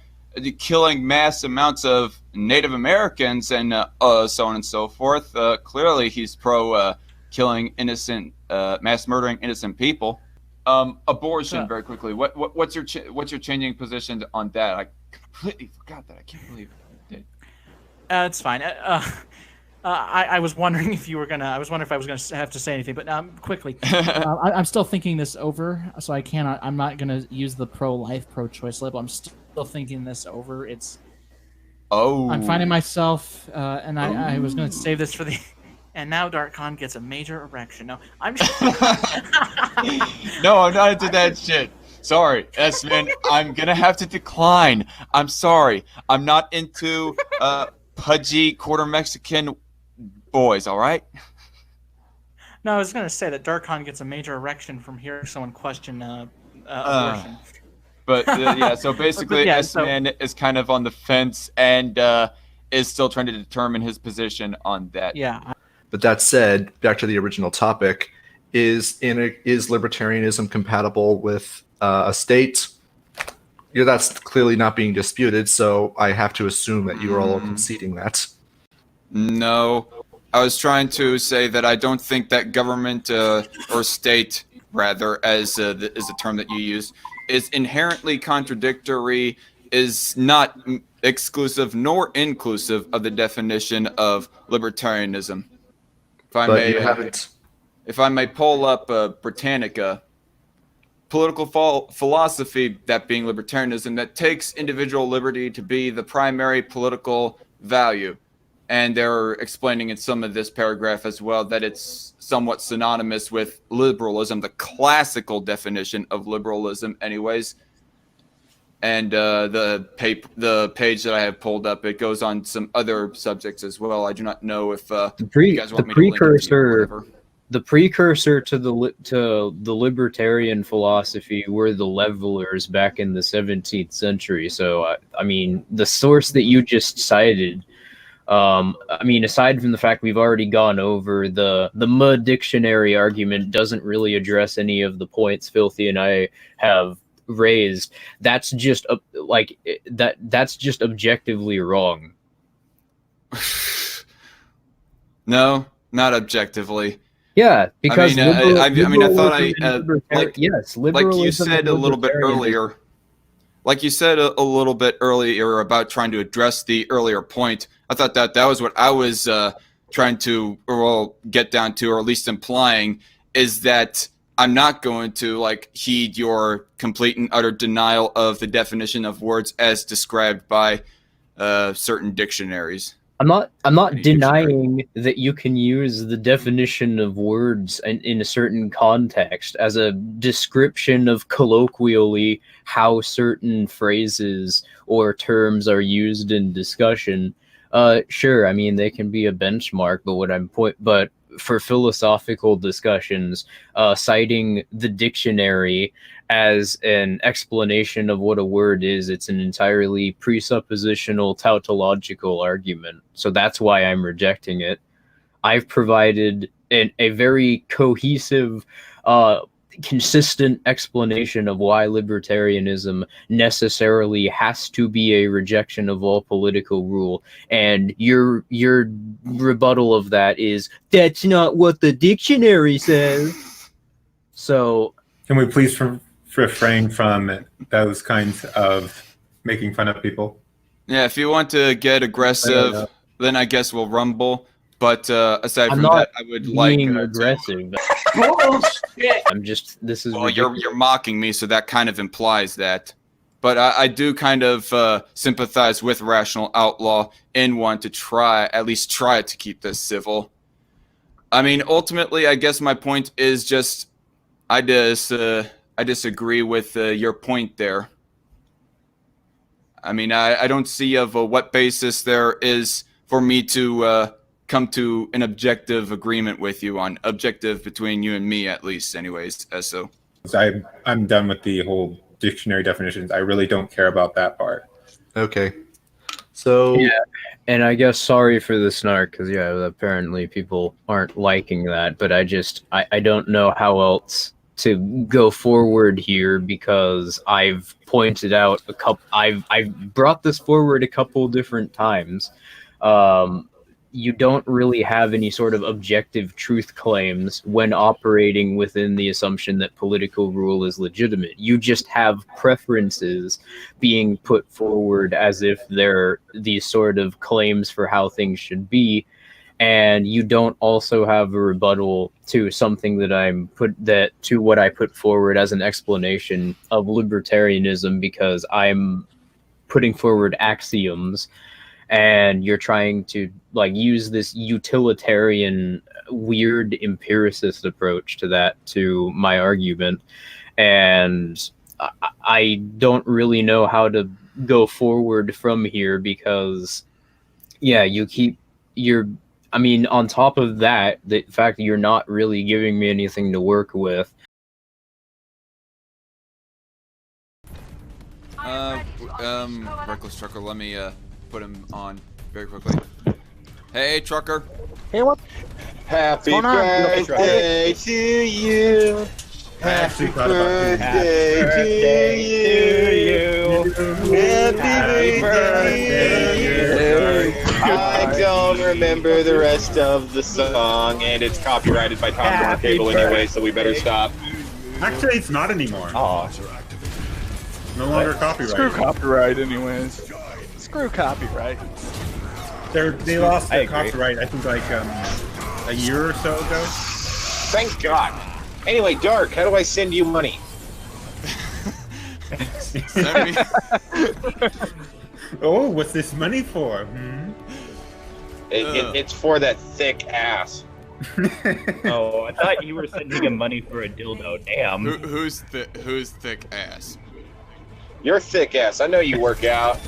Speaker 6: killing mass amounts of Native Americans and so on and so forth. Clearly, he's pro killing innocent, mass murdering innocent people. Abortion, very quickly. What's your changing position on that? I completely forgot that. I can't believe I did.
Speaker 1: It's fine. I was wondering if you were gonna. I was wondering if I was gonna have to say anything, but quickly. I'm still thinking this over, so I cannot. I'm not gonna use the pro-life, pro-choice label. I'm still thinking this over. I'm finding myself, and I was gonna save this for the. And now Darkon gets a major erection. No, I'm.
Speaker 6: No, I'm not into that shit. Sorry, S-Man. I'm gonna have to decline. I'm sorry. I'm not into pudgy quarter Mexican boys. All right.
Speaker 1: No, I was gonna say that Darkon gets a major erection from hearing someone question abortion.
Speaker 6: But yeah, so basically,
Speaker 1: yeah,
Speaker 6: S-Man is kind of on the fence and is still trying to determine his position on that.
Speaker 1: Yeah.
Speaker 4: But that said, back to the original topic, is libertarianism compatible with a state? Yeah, that's clearly not being disputed, so I have to assume that you are all conceding that.
Speaker 6: No, I was trying to say that I don't think that government or state, rather, as the term that you use, is inherently contradictory, is not exclusive nor inclusive of the definition of libertarianism. If I may pull up Britannica, political philosophy, that being libertarianism, that takes individual liberty to be the primary political value. And they're explaining in some of this paragraph as well that it's somewhat synonymous with liberalism, the classical definition of liberalism anyways. And the page that I have pulled up, it goes on some other subjects as well. I do not know if you guys want me to link it to you or whatever.
Speaker 13: The precursor to the libertarian philosophy were the levelers back in the 17th century. So I mean, the source that you just cited, I mean, aside from the fact we've already gone over the Mud Dictionary argument, doesn't really address any of the points Filthy and I have raised. That's just that's just objectively wrong.
Speaker 6: No, not objectively.
Speaker 13: Yeah, because
Speaker 6: I thought
Speaker 13: yes,
Speaker 6: like you said a little bit earlier. Like you said a little bit earlier about trying to address the earlier point, I thought that was what I was trying to get down to, or at least implying, is that I'm not going to heed your complete and utter denial of the definition of words as described by certain dictionaries.
Speaker 13: I'm not denying that you can use the definition of words in a certain context as a description of colloquially how certain phrases or terms are used in discussion. Sure, I mean they can be a benchmark, but for philosophical discussions, citing the dictionary as an explanation of what a word is, it's an entirely presuppositional tautological argument. So that's why I'm rejecting it. I've provided a very cohesive, consistent explanation of why libertarianism necessarily has to be a rejection of all political rule, and your rebuttal of that is that's not what the dictionary says. So
Speaker 20: can we please refrain from those kinds of making fun of people?
Speaker 6: Yeah, if you want to get aggressive, then I guess we'll rumble. But aside from that, I would like
Speaker 13: aggressive. I'm just. This is.
Speaker 6: Well, you're mocking me, so that kind of implies that. But I do kind of sympathize with Rational Outlaw and want to at least try to keep this civil. I mean, ultimately, I guess my point is just I disagree with your point there. I mean, I don't see of what basis there is for me to come to an objective agreement with you on objective between you and me, at least, anyways. So
Speaker 20: I'm done with the whole dictionary definitions. I really don't care about that part.
Speaker 4: Okay. So
Speaker 13: yeah, and I guess sorry for the snark, because apparently people aren't liking that, but I don't know how else to go forward here, because I've pointed out I've brought this forward a couple different times. You don't really have any sort of objective truth claims when operating within the assumption that political rule is legitimate. You just have preferences being put forward as if they're these sort of claims for how things should be. and you don't also have a rebuttal to something that to what I put forward as an explanation of libertarianism, because I'm putting forward axioms and you're trying to like use this utilitarian weird empiricist approach to my argument, and I don't really know how to go forward from here, because yeah, I mean, on top of that, the fact that you're not really giving me anything to work with.
Speaker 15: Reckless Trucker, let me put him on very quickly. Hey, Trucker.
Speaker 17: Hey, what?
Speaker 18: Happy
Speaker 17: What's going on?
Speaker 18: birthday to you. Happy birthday to you. Happy birthday. I don't remember the rest of the song, and it's copyrighted by Tom Turner Cable anyway, so we better stop.
Speaker 20: Actually, it's not anymore.
Speaker 17: Oh.
Speaker 20: No longer copyright.
Speaker 17: Screw copyright, anyways. Screw copyright.
Speaker 20: They lost their copyright, I think, like a year or so ago.
Speaker 18: Thank God. Anyway, Dark, how do I send you money?
Speaker 15: Send me.
Speaker 20: Oh, what's this money for? Hmm?
Speaker 18: It's for that thick ass.
Speaker 23: Oh, I thought you were sending him money for a dildo. Damn.
Speaker 15: Who's thick ass?
Speaker 18: You're thick ass. I know you work out.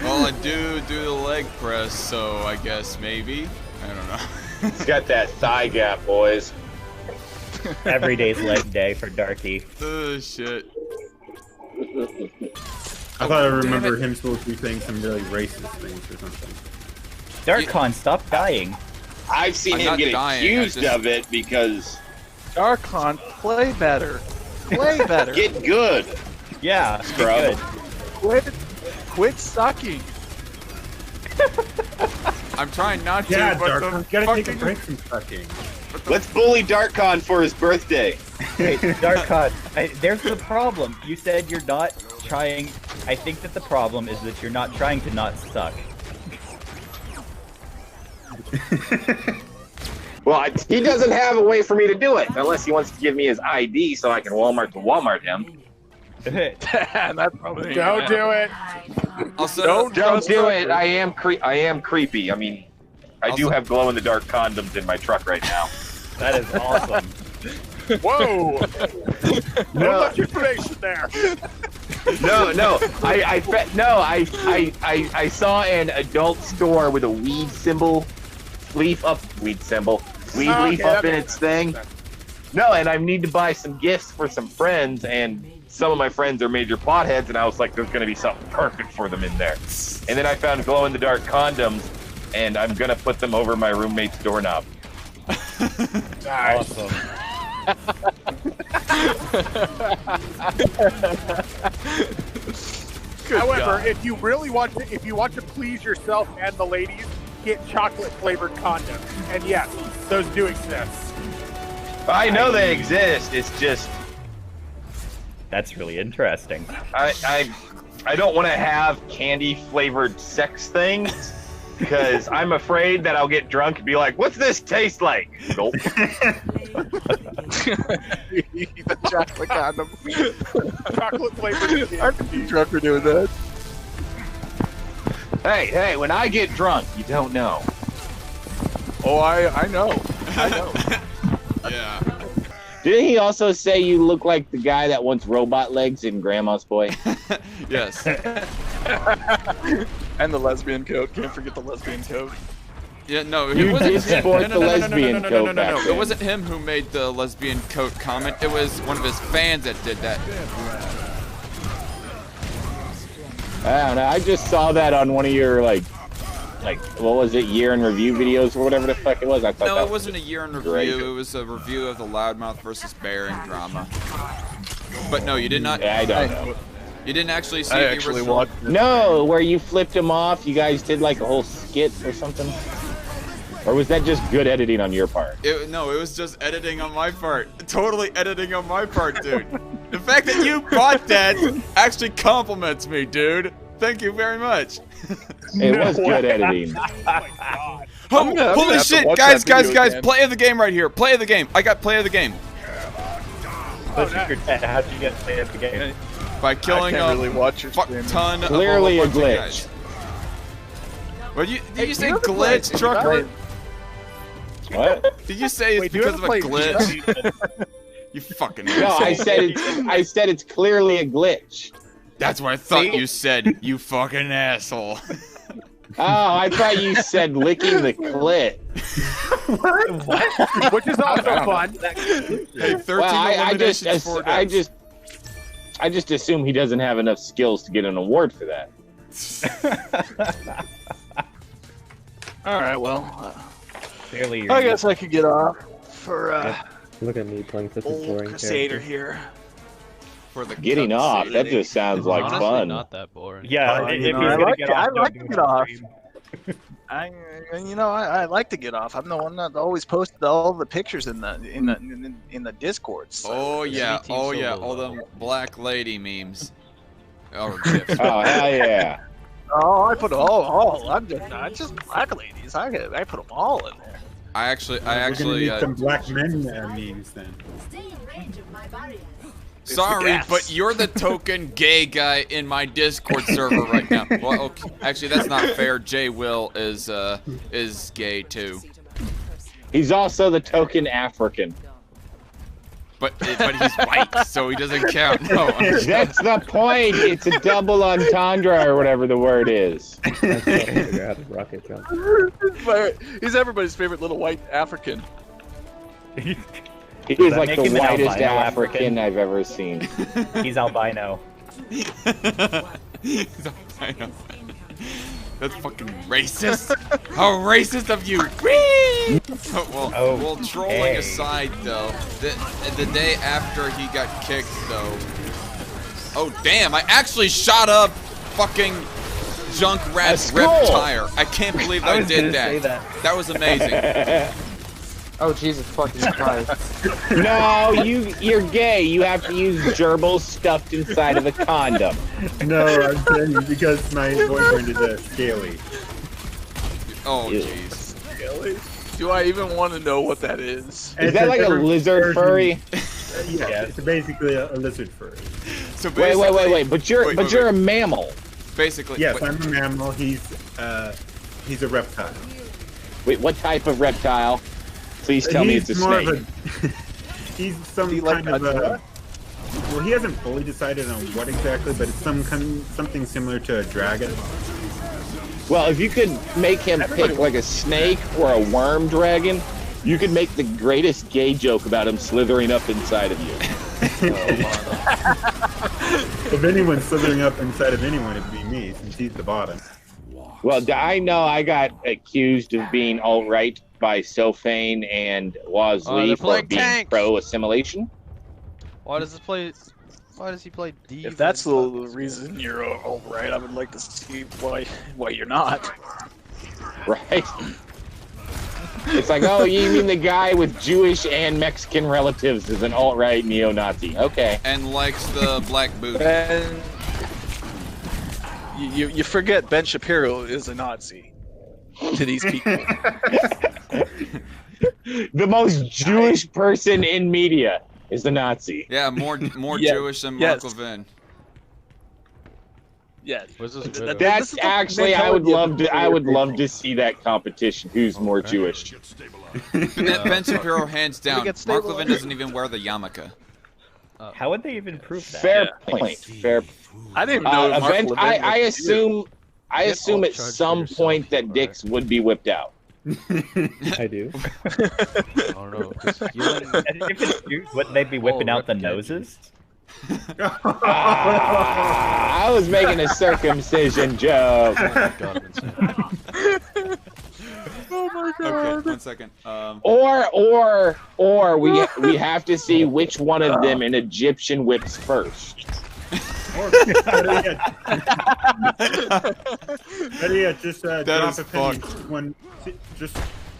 Speaker 15: Well, I do the leg press, so I guess maybe. I don't know.
Speaker 18: It's got that thigh gap, boys.
Speaker 23: Every day's leg day for Darky.
Speaker 15: Oh, shit.
Speaker 20: I thought I remember him supposed to be saying some really racist things or something.
Speaker 23: Darkon, stop dying.
Speaker 18: I've seen him get accused of it because...
Speaker 17: Darkon, play better. Play better.
Speaker 18: Get good.
Speaker 23: Yeah,
Speaker 18: scrub.
Speaker 17: Quit sucking.
Speaker 15: I'm trying not to,
Speaker 20: Yeah,
Speaker 15: but
Speaker 20: Darkon, gotta take a break from sucking.
Speaker 18: Let's bully Darkon for his birthday.
Speaker 23: Hey, Darkon, there's the problem. You said you're not trying. I think that the problem is that you're not trying to not suck.
Speaker 18: Well, he doesn't have a way for me to do it, unless he wants to give me his ID so I can Walmart to Walmart him.
Speaker 17: That probably
Speaker 18: Don't do
Speaker 17: it.
Speaker 18: Don't do it. I am creepy. I mean, I do have glow-in-the-dark condoms in my truck right now.
Speaker 23: That is awesome.
Speaker 17: Whoa!
Speaker 18: No.
Speaker 17: Much information there.
Speaker 18: No. I saw an adult store with a weed leaf up in its thing. No, and I need to buy some gifts for some friends, and some of my friends are major potheads, and I was like, there's going to be something perfect for them in there. And then I found glow-in-the-dark condoms, and I'm going to put them over my roommate's doorknob.
Speaker 17: Awesome.
Speaker 25: However, if you want to please yourself and the ladies, get chocolate-flavored condoms. And yes, those do exist.
Speaker 18: I know they exist. It's just
Speaker 23: That's really interesting.
Speaker 18: I don't want to have candy-flavored sex things because I'm afraid that I'll get drunk and be like, "What's this taste like?" Gulp.
Speaker 17: The chocolate condom.
Speaker 25: Chocolate-flavored.
Speaker 17: Aren't you drunk for doing that?
Speaker 18: Hey, when I get drunk, you don't know.
Speaker 17: Oh, I know. I know.
Speaker 15: Yeah.
Speaker 18: Didn't he also say you look like the guy that wants robot legs in Grandma's Boy?
Speaker 15: Yes.
Speaker 17: And the lesbian coat. Can't forget the lesbian coat.
Speaker 15: Yeah, no,
Speaker 18: You
Speaker 15: it wasn't
Speaker 18: did
Speaker 15: him.
Speaker 18: sport the lesbian coat back
Speaker 15: It
Speaker 18: then.
Speaker 15: wasn't him who made the lesbian coat comment. It was one of his fans that did that.
Speaker 18: I don't know. I just saw that on one of your like what was it, year in review videos or whatever the fuck it was. I thought
Speaker 15: No,
Speaker 18: that
Speaker 15: it wasn't a year in review.
Speaker 18: great.
Speaker 15: It was a review of the Loudmouth versus Bear in drama. But no, you did not.
Speaker 18: I don't know.
Speaker 15: You didn't actually see
Speaker 17: I
Speaker 15: the
Speaker 17: actually
Speaker 15: original.
Speaker 17: watched it.
Speaker 18: No, where you flipped him off. You guys did like a whole skit or something. Or was that just good editing on your part?
Speaker 15: No, it was just editing on my part. Totally editing on my part, dude. The fact that you bought that actually compliments me, dude. Thank you very much.
Speaker 18: It was good editing.
Speaker 15: Oh, holy shit, guys, play of the game right here. Play of the game. I got play of the game.
Speaker 23: How'd you get play of the game?
Speaker 15: By killing
Speaker 17: I can't really watch your
Speaker 15: fuck
Speaker 17: stream.
Speaker 15: ton
Speaker 18: Clearly
Speaker 15: of
Speaker 18: a glitch.
Speaker 15: guys. What, did you say glitch, Trucker?
Speaker 18: What?
Speaker 15: Did you say it's because of a glitch? You fucking
Speaker 18: No,
Speaker 15: asshole.
Speaker 18: I said it's clearly a glitch.
Speaker 15: That's what I thought you said, you fucking asshole.
Speaker 18: Oh, I thought you said licking the clit.
Speaker 25: What? Which is also fun.
Speaker 15: Hey, 13
Speaker 18: Well,
Speaker 15: eliminations, 4 deaths.
Speaker 18: I just assume he doesn't have enough skills to get an award for that.
Speaker 17: All right, well,
Speaker 23: Clearly,
Speaker 17: I guess I could get off for
Speaker 2: Look at me playing such a
Speaker 17: old
Speaker 2: boring
Speaker 17: Crusader
Speaker 2: character.
Speaker 17: here.
Speaker 15: For the
Speaker 18: Getting off, that just sounds like
Speaker 7: Honestly,
Speaker 18: fun.
Speaker 7: not that boring.
Speaker 23: Yeah, if he's gonna get off,
Speaker 17: I
Speaker 23: don't
Speaker 17: like
Speaker 23: do
Speaker 17: to
Speaker 23: it
Speaker 17: get
Speaker 23: on
Speaker 17: off.
Speaker 23: stream.
Speaker 17: I like to get off. I'm the one that always posted all the pictures in the Discord. So.
Speaker 15: Oh yeah, all them black lady memes. Or gifs.
Speaker 18: Oh hell yeah!
Speaker 17: Oh, I put all. I'm just not just black ladies. I put them all in there.
Speaker 15: I actually,
Speaker 20: We're gonna need some black men memes then.
Speaker 15: sorry, but you're the token gay guy in my Discord server right now. Well, okay. Actually, that's not fair. Jay Will is gay too.
Speaker 18: He's also the token African.
Speaker 15: But he's white, so he doesn't count. No,
Speaker 18: That's the point. It's a double entendre or whatever the word is.
Speaker 2: Rocket jump.
Speaker 17: He's everybody's favorite little white African.
Speaker 18: He is like the
Speaker 23: make him an
Speaker 18: whitest
Speaker 23: albino
Speaker 18: African I've ever seen.
Speaker 23: He's albino.
Speaker 15: He's albino. That's fucking racist. How racist of you! Whee! Well, trolling aside, though, the day after he got kicked, though. Oh damn! I actually shot up fucking Junkrat's reptile. I can't believe I did that. That was amazing.
Speaker 9: Oh Jesus fucking Christ!
Speaker 18: No, you're gay. You have to use gerbils stuffed inside of a condom.
Speaker 20: No, I'm saying because my boyfriend is a scaly.
Speaker 15: Oh jeez.
Speaker 17: Scaly? Do I even want to know what that is?
Speaker 18: Is that like a lizard furry?
Speaker 20: Yeah, it's basically a lizard furry.
Speaker 15: So
Speaker 18: wait. But you're a mammal.
Speaker 15: Basically.
Speaker 20: Yes, I'm a mammal. He's a reptile.
Speaker 18: Wait, what type of reptile? Please tell me it's a
Speaker 20: more
Speaker 18: snake.
Speaker 20: He's some kind of a. Well, he hasn't fully decided on what exactly, but it's something similar to a dragon.
Speaker 18: Well, if you could make him pick like a snake or a worm dragon, you could make the greatest gay joke about him slithering up inside of you.
Speaker 20: If anyone's slithering up inside of anyone, it'd be me, since he's the bottom.
Speaker 18: Well, I know I got accused of being alt-right by Sofane and Wazlee for being pro-assimilation.
Speaker 7: Why does he play D?
Speaker 17: If that's the reason you're all right, I would like to see why you're not.
Speaker 18: Right. It's like, oh, you mean the guy with Jewish and Mexican relatives is an alt-right neo-Nazi? Okay.
Speaker 15: And likes the black booty.
Speaker 17: And you forget Ben Shapiro is a Nazi to these people.
Speaker 18: The most Jewish person in media is the Nazi.
Speaker 15: Yeah, more Jewish than Mark Levin.
Speaker 17: Yeah,
Speaker 18: that's actually I would love to see that competition. Who's more Jewish?
Speaker 15: Ben Shapiro, hands down. Mark Levin doesn't even wear the yarmulke.
Speaker 23: How would they even prove that?
Speaker 18: Fair point. Fair.
Speaker 17: I didn't know.
Speaker 18: I assume at some point that dicks would be whipped out.
Speaker 2: I do.
Speaker 7: I don't know.
Speaker 23: If it's Jews, wouldn't they be whipping out the noses?
Speaker 18: I was making a circumcision joke.
Speaker 17: Oh my god.
Speaker 15: Okay, 1 second.
Speaker 18: Or we have to see which one of them an Egyptian whips first.
Speaker 20: Just drop a penny.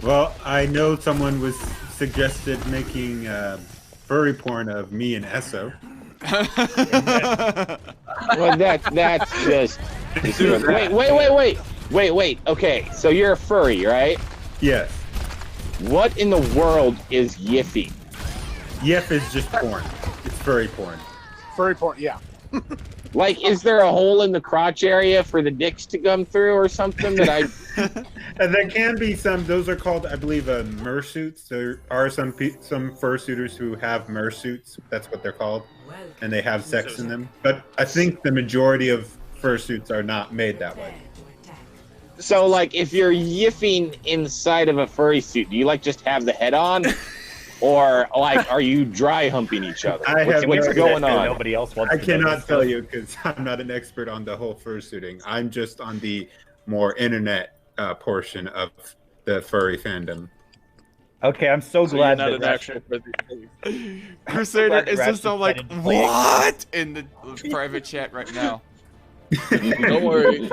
Speaker 20: Well, I know someone was suggested making furry porn of me and Esso.
Speaker 18: Well, that's just. Wait. Wait. Okay, so you're a furry, right?
Speaker 20: Yes.
Speaker 18: What in the world is yiffing?
Speaker 20: Yiff is just porn. It's furry porn.
Speaker 25: Furry porn, yeah.
Speaker 18: Like, is there a hole in the crotch area for the dicks to come through or something that I...
Speaker 20: And there can be some, those are called, I believe, mersuits. There are some fursuiters who have mersuits. That's what they're called. And they have sex in them. But I think the majority of fursuits are not made that way.
Speaker 18: So, like, if you're yiffing inside of a furry suit, do you, like, just have the head on? Or, like, are you dry humping each other? What's going on?
Speaker 23: Nobody else wants
Speaker 20: I
Speaker 23: to
Speaker 20: cannot tell you because I'm not an expert on the whole fursuiting. I'm just on the more internet portion of the furry fandom.
Speaker 23: Okay, I'm so glad
Speaker 5: you're
Speaker 23: that
Speaker 5: not an actual
Speaker 15: Crusader is just all like, what? In the private chat right now.
Speaker 5: Don't worry.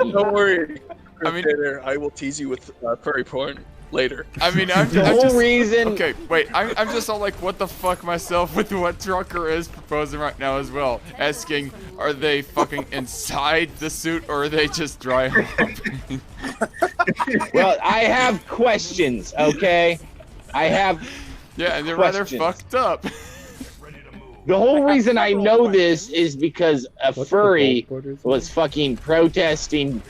Speaker 5: Crusader, I will tease you with furry porn later.
Speaker 15: I mean, I'm
Speaker 18: The whole
Speaker 15: just,
Speaker 18: reason...
Speaker 15: Okay, wait, I'm just all like, what the fuck myself with what Trucker is proposing right now as well. Asking, are they fucking inside the suit or are they just dry humping?
Speaker 18: Well, I have questions, okay? I have
Speaker 15: Yeah, and they're
Speaker 18: questions.
Speaker 15: rather fucked up.
Speaker 18: The whole reason I know this is because a furry was fucking protesting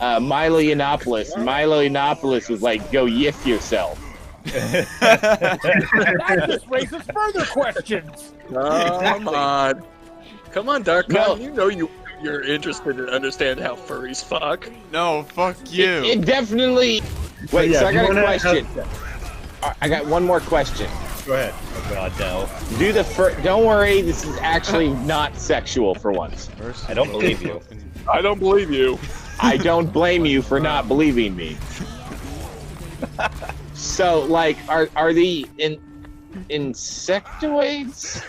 Speaker 18: Milo Yiannopoulos. Milo Yiannopoulos was like, go yiff yourself.
Speaker 25: That just raises further questions.
Speaker 5: Come on, Dark.
Speaker 18: No.
Speaker 5: You know you're interested in understanding how furries fuck.
Speaker 15: No, fuck you.
Speaker 18: It definitely... Wait,
Speaker 20: Yeah,
Speaker 18: so I got a
Speaker 20: you wanna
Speaker 18: question. I got one more question.
Speaker 20: Go ahead.
Speaker 23: Oh god, no.
Speaker 18: Don't worry, this is actually not sexual for once.
Speaker 23: I don't believe you.
Speaker 5: I don't believe you.
Speaker 18: I don't blame you for not believing me. So, like, are the insectoids?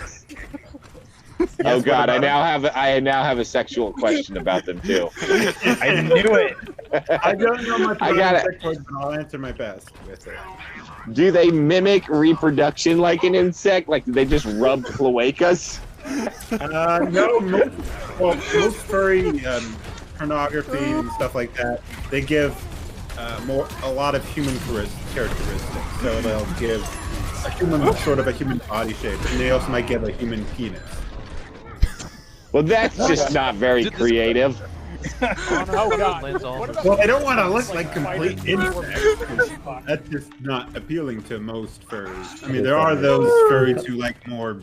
Speaker 18: Oh god, I now have a sexual question about them too.
Speaker 23: I knew it.
Speaker 20: I don't know much
Speaker 18: I
Speaker 20: about
Speaker 18: got it.
Speaker 20: insectoids, but I'll answer my best with it.
Speaker 18: Do they mimic reproduction like an insect? Like, do they just rub cloacas?
Speaker 20: No, most furry pornography and stuff like that, they give a lot of human characteristics. So they'll give a human body shape, and they also might give a human penis.
Speaker 18: Well, that's just not very creative.
Speaker 25: Oh god.
Speaker 20: Well, they don't want to look like complete insects. That's just not appealing to most furries. I mean, there are those furries who like more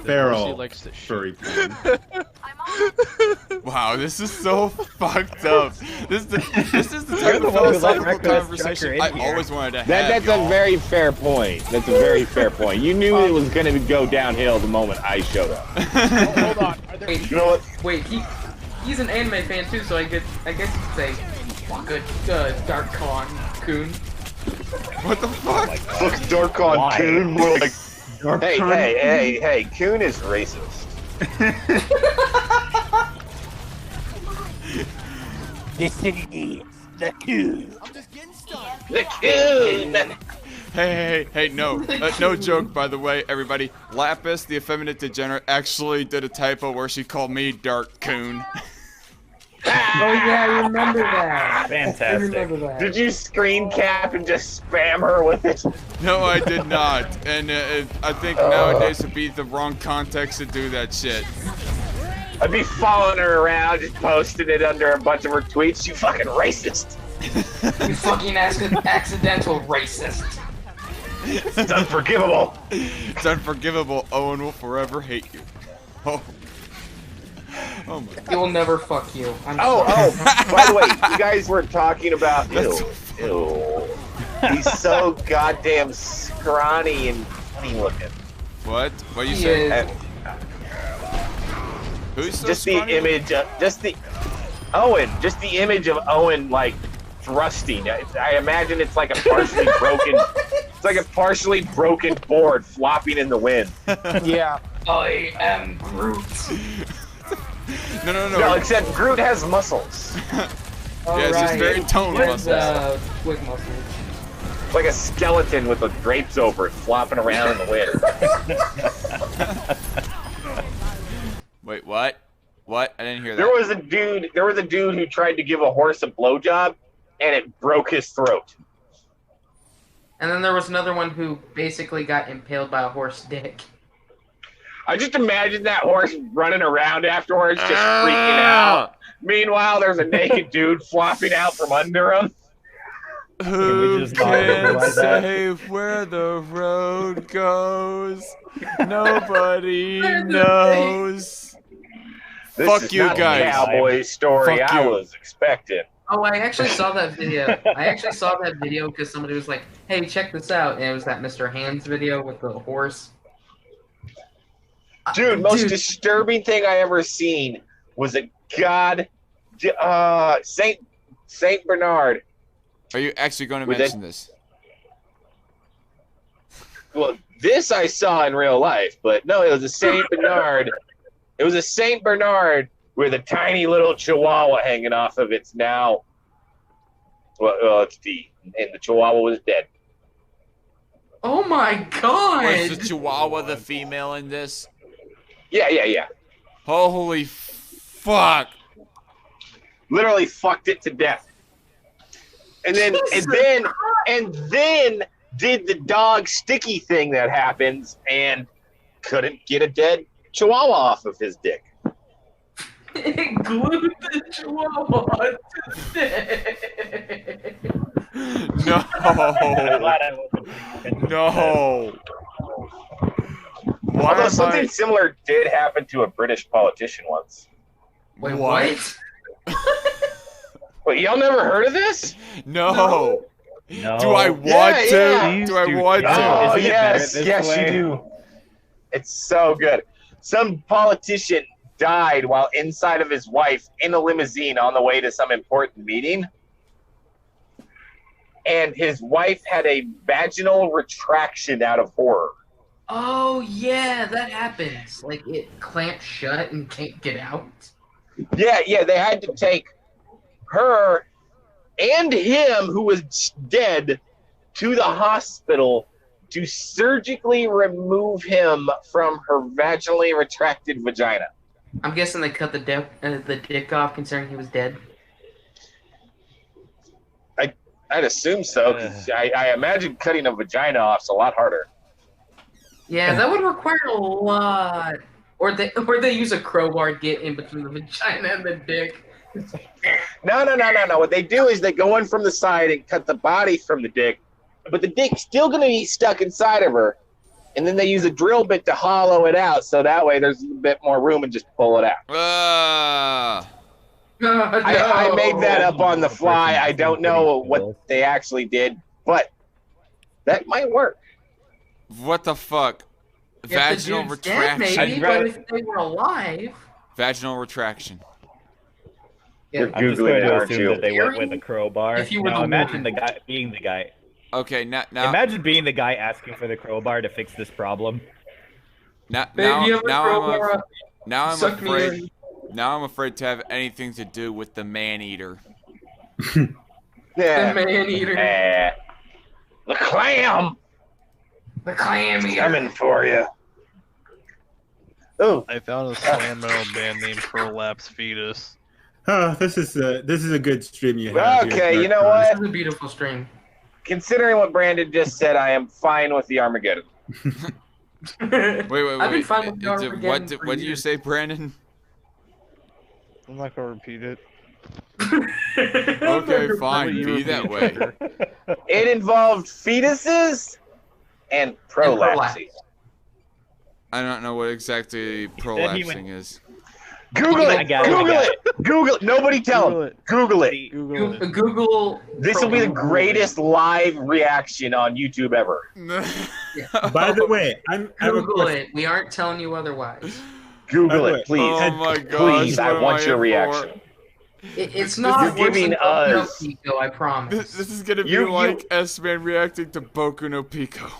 Speaker 20: feral furry porn.
Speaker 15: Wow, this is so fucked up. This is the type of
Speaker 23: the one who let
Speaker 15: philosophical
Speaker 23: Reckless
Speaker 15: conversation
Speaker 23: Trucker
Speaker 15: I
Speaker 23: in here.
Speaker 15: always wanted to have.
Speaker 18: That's
Speaker 15: y'all.
Speaker 18: a very fair point. That's a very fair point. You knew it was going to go downhill the moment I showed up.
Speaker 25: Hold on.
Speaker 9: Wait,
Speaker 18: You know what?
Speaker 9: Wait, he's an anime fan too, so I guess you could say, good, Dark Coon.
Speaker 15: What the fuck?
Speaker 18: Fuck Darkon Coon. More like,
Speaker 20: Darkon?
Speaker 18: hey, Coon is racist.
Speaker 14: This city the Coon.
Speaker 18: The Coon!
Speaker 15: Hey, no. No joke, by the way, everybody. Lapis, the effeminate degenerate, actually did a typo where she called me Dark Coon.
Speaker 9: Oh yeah, I remember that.
Speaker 23: Fantastic.
Speaker 9: I remember that.
Speaker 18: Did you screen cap and just spam her with it?
Speaker 15: No, I did not. And I think nowadays would be the wrong context to do that shit.
Speaker 18: I'd be following her around, just posting it under a bunch of her tweets. You fucking racist.
Speaker 9: You fucking accidental racist.
Speaker 18: It's unforgivable.
Speaker 15: It's unforgivable. Owen will forever hate you. Oh my god.
Speaker 9: He will never fuck you. I'm sorry.
Speaker 18: Oh, by the way, you guys were talking about ew. He's so goddamn scrawny and funny looking.
Speaker 15: What? What you
Speaker 9: He
Speaker 15: say?
Speaker 9: is.
Speaker 15: Who's so
Speaker 18: Just the
Speaker 15: scrawny?
Speaker 18: image, just the image of Owen like thrusting. I imagine it's like a partially broken. It's like a partially broken board flopping in the wind.
Speaker 9: Yeah. I am Groot.
Speaker 15: No.
Speaker 18: No, except Groot has muscles.
Speaker 15: Yeah, it's just very toned muscles.
Speaker 9: Quick muscles.
Speaker 18: Like a skeleton with the drapes over it, flopping around in the wind.
Speaker 15: Wait, what? What? I didn't hear that.
Speaker 18: There was a dude who tried to give a horse a blowjob, and it broke his throat.
Speaker 9: And then there was another one who basically got impaled by a horse dick.
Speaker 18: I just imagine that horse running around afterwards, just freaking out. Meanwhile, there's a naked dude flopping out from under him.
Speaker 15: Who
Speaker 23: just not
Speaker 15: can
Speaker 23: visualize that?
Speaker 15: say where the road goes? Nobody knows.
Speaker 18: This
Speaker 15: Fuck
Speaker 18: is
Speaker 15: you
Speaker 18: not
Speaker 15: guys.
Speaker 18: The cowboy story
Speaker 15: Fuck
Speaker 18: I
Speaker 15: you.
Speaker 18: was expecting.
Speaker 9: Oh, I actually saw that video. Because somebody was like, "Hey, check this out," and it was that Mr. Hands video with the horse.
Speaker 18: Dude, most disturbing thing I ever seen was a Saint Bernard.
Speaker 15: Are you actually going to
Speaker 18: With
Speaker 15: mention this?
Speaker 18: Well, this I saw in real life, but no, it was a Saint Bernard. It was a Saint Bernard with a tiny little chihuahua hanging off of its now. Well, it's D, and the chihuahua was dead.
Speaker 9: Oh my god!
Speaker 15: Was the Chihuahua the female in this?
Speaker 18: Yeah.
Speaker 15: Holy fuck!
Speaker 18: Literally fucked it to death. And then did the dog sticky thing that happens and couldn't get a dead chihuahua off of his dick.
Speaker 9: It glued the chihuahua to dick.
Speaker 15: No. No. Why
Speaker 18: Although
Speaker 15: am
Speaker 18: something similar did happen to a British politician once.
Speaker 9: Wait, what?
Speaker 18: Wait, y'all never heard of this?
Speaker 15: No.
Speaker 23: No.
Speaker 15: Do I want to?
Speaker 18: Yeah.
Speaker 15: Do I want to?
Speaker 18: Oh,
Speaker 23: Isn't it
Speaker 18: yes,
Speaker 23: better this
Speaker 18: yes,
Speaker 23: way?
Speaker 18: you do. It's so good. Some politician died while inside of his wife in a limousine on the way to some important meeting. And his wife had a vaginal retraction out of horror.
Speaker 9: Oh yeah, that happens. Like it clamps shut and can't get out.
Speaker 18: Yeah, they had to take her and him, who was dead, to the hospital to surgically remove him from her vaginally retracted vagina.
Speaker 9: I'm guessing they cut the dick off, considering he was dead.
Speaker 18: I'd assume so, 'cause I imagine cutting a vagina off's a lot harder.
Speaker 9: Yeah, that would require a lot. Or they use a crowbar to get in between the vagina and the dick.
Speaker 18: No. What they do is they go in from the side and cut the body from the dick, but the dick's still going to be stuck inside of her. And then they use a drill bit to hollow it out, so that way there's a bit more room and just pull it out. I made that up on the fly. I don't know what they actually did, but that might work.
Speaker 15: What the fuck? Vaginal
Speaker 9: If the dude's dead,
Speaker 15: retraction.
Speaker 9: maybe, but if they were alive.
Speaker 15: Vaginal retraction.
Speaker 18: You're
Speaker 23: I'm just
Speaker 18: Googling
Speaker 23: going
Speaker 18: it,
Speaker 23: to
Speaker 18: aren't
Speaker 23: assume
Speaker 18: you?
Speaker 23: that they went with a crowbar.
Speaker 9: If you were
Speaker 23: Now
Speaker 9: the
Speaker 23: imagine
Speaker 9: woman.
Speaker 23: the guy being the guy.
Speaker 15: Okay, now
Speaker 23: Imagine being the guy asking for the crowbar to fix this problem.
Speaker 15: now
Speaker 9: Babe, you have a
Speaker 15: now
Speaker 9: crowbar
Speaker 15: I'm
Speaker 9: up.
Speaker 15: now I'm
Speaker 9: Suck me
Speaker 15: afraid.
Speaker 9: in.
Speaker 15: Now I'm afraid to have anything to do with the man-eater.
Speaker 18: Yeah.
Speaker 9: The man-eater.
Speaker 18: The clam.
Speaker 9: The clam eater.
Speaker 18: Coming for you. Oh,
Speaker 7: I found a slam metal band named Prolapse Fetus.
Speaker 20: Oh, this is a good stream you have.
Speaker 18: Okay,
Speaker 20: here,
Speaker 18: you know
Speaker 20: Dark
Speaker 9: This is a beautiful stream.
Speaker 18: considering what Brandon just said, I am fine with the Armageddon.
Speaker 15: Wait.
Speaker 9: I've been fine with
Speaker 15: What
Speaker 9: Armageddon for
Speaker 15: did you
Speaker 9: years.
Speaker 15: say, Brandon?
Speaker 7: I'm not gonna repeat it.
Speaker 15: Okay, fine. Be that way.
Speaker 18: It involved fetuses and prolapses.
Speaker 15: I don't know what exactly prolapsing is.
Speaker 18: Google it. Google it. Google it. Nobody tell him. Google it.
Speaker 9: Google.
Speaker 18: This will be the greatest live reaction on YouTube ever.
Speaker 20: By the way, I have a
Speaker 9: Google
Speaker 20: question.
Speaker 9: it. We aren't telling you otherwise.
Speaker 18: Google it, please.
Speaker 15: Oh my gosh,
Speaker 18: Please, I
Speaker 15: what am
Speaker 18: want
Speaker 15: I
Speaker 18: your
Speaker 15: in
Speaker 18: reaction.
Speaker 9: It's not
Speaker 18: You're giving us.
Speaker 9: Pico, I promise.
Speaker 15: This is gonna be
Speaker 18: You-
Speaker 15: like S-Man reacting to Boku no Pico.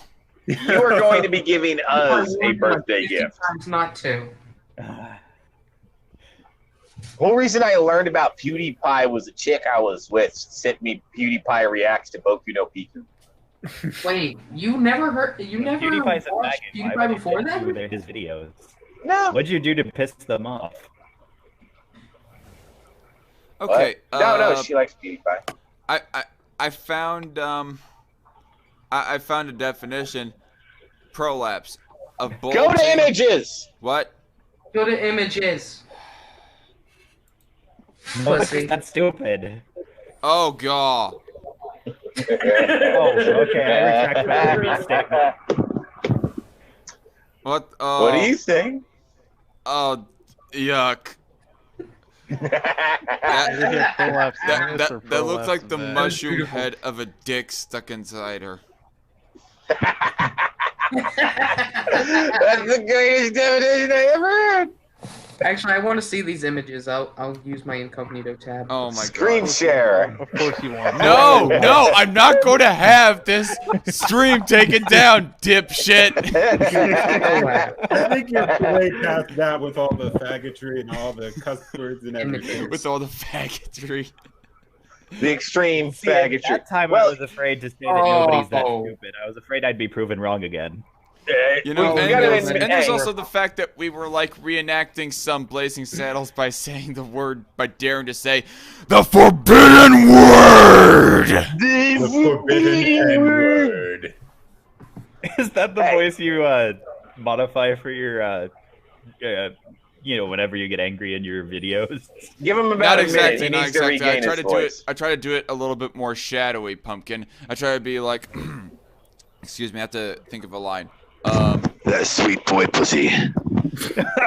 Speaker 18: You are going to be giving us a birthday gift.
Speaker 9: Times not to.
Speaker 18: Whole reason I learned about PewDiePie was a chick I was with sent me PewDiePie reacts to Boku no Pico.
Speaker 9: Wait, you never heard? You never
Speaker 23: PewDiePie's a
Speaker 9: watched
Speaker 23: maggot. Why
Speaker 9: PewDiePie
Speaker 23: would
Speaker 9: before
Speaker 23: you
Speaker 9: that?
Speaker 23: do his videos?
Speaker 18: No.
Speaker 23: What'd you do to piss them off?
Speaker 15: Okay.
Speaker 18: No, she likes PewDiePie.
Speaker 15: I found I found a definition. Prolapse of bolting.
Speaker 18: Go to images.
Speaker 15: What?
Speaker 9: Go to images.
Speaker 23: Oh,
Speaker 9: Pussy.
Speaker 23: that's stupid.
Speaker 15: Oh god.
Speaker 23: Oh, okay, I retract my previous statement.
Speaker 15: What?
Speaker 18: What are you saying?
Speaker 15: Oh, yuck. That looks like the mushroom head of a dick stuck inside her.
Speaker 18: That's the greatest definition I ever heard.
Speaker 9: Actually, I want to see these images. I'll use my incognito tab.
Speaker 15: Oh my
Speaker 18: Screen
Speaker 15: god.
Speaker 18: share.
Speaker 17: Of course you want.
Speaker 15: No, I'm not going to have this stream taken down, dipshit.
Speaker 20: I think you're way past that with all the faggotry and all the cuss words and everything.
Speaker 15: With all the faggotry.
Speaker 18: The extreme
Speaker 23: See, at
Speaker 18: faggotry.
Speaker 23: that time, I was afraid to say that nobody's that stupid. I was afraid I'd be proven wrong again.
Speaker 15: You know,
Speaker 18: We
Speaker 15: and
Speaker 18: gotta
Speaker 15: there's,
Speaker 18: admit,
Speaker 15: and there's
Speaker 18: hey.
Speaker 15: also the fact that we were like reenacting some Blazing Saddles by saying the word, by daring to say the forbidden word.
Speaker 20: The forbidden N-word.
Speaker 23: Is that the voice you modify for your, whenever you get angry in your videos?
Speaker 18: Give him about
Speaker 15: Not
Speaker 18: a
Speaker 15: exactly,
Speaker 18: minute. He
Speaker 15: not
Speaker 18: needs to
Speaker 15: exactly.
Speaker 18: regain his voice.
Speaker 15: I try to do it a little bit more shadowy, Pumpkin. I try to be like, excuse me, I have to think of a line.
Speaker 18: That sweet boy pussy.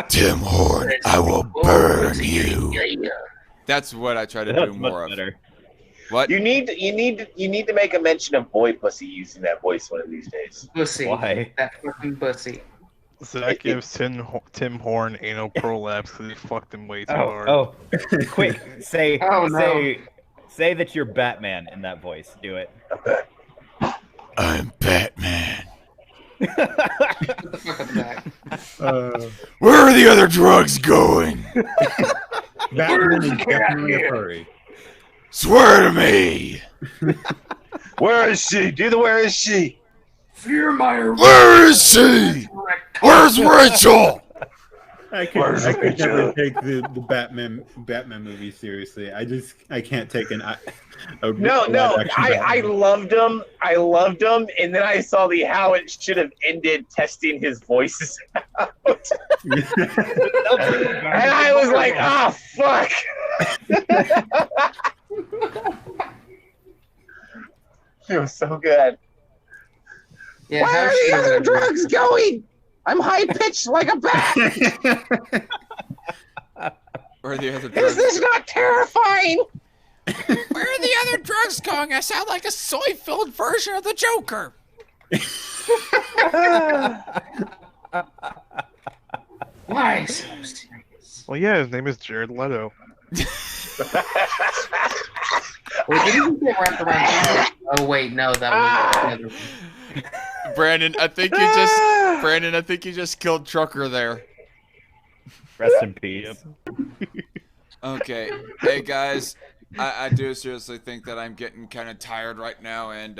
Speaker 15: Tim Horn, I will burn you. That's what I try to do more of.
Speaker 23: Better.
Speaker 15: What?
Speaker 18: You need to make a mention of boy pussy using that voice one of these days.
Speaker 9: Pussy.
Speaker 23: Why?
Speaker 9: That fucking pussy.
Speaker 17: Zach gives Tim Horn anal prolapse because he fucked him way too hard.
Speaker 23: Oh, quick! Say that you're Batman in that voice. Do it.
Speaker 15: I'm Batman.
Speaker 20: Where
Speaker 15: are the other drugs going?
Speaker 20: Batman is definitely a furry.
Speaker 15: Swear to me.
Speaker 18: Where is she? Do the where is she?
Speaker 9: Fearmeyer.
Speaker 15: Where is she? Where's Rachel?
Speaker 20: I could never take the Batman movie seriously. I can't take
Speaker 18: No, I loved him. I loved him, and then I saw how it should have ended, testing his voices out, and I was like, "Ah, fuck." It was so good.
Speaker 9: Yeah,
Speaker 18: where are the other drugs going? I'm high pitched like a bat.
Speaker 15: Where are the other drugs?
Speaker 18: Is this not terrifying?
Speaker 15: Where are the other drugs going? I sound like a soy-filled version of the Joker.
Speaker 9: Why so serious?
Speaker 17: Well, yeah, his name is Jared Leto.
Speaker 9: Well, didn't he get wrapped around? Oh wait, no, that was the other one.
Speaker 15: Brandon, I think you just killed Trucker there.
Speaker 23: Rest in peace.
Speaker 15: Okay, hey guys, I do seriously think that I'm getting kind of tired right now, and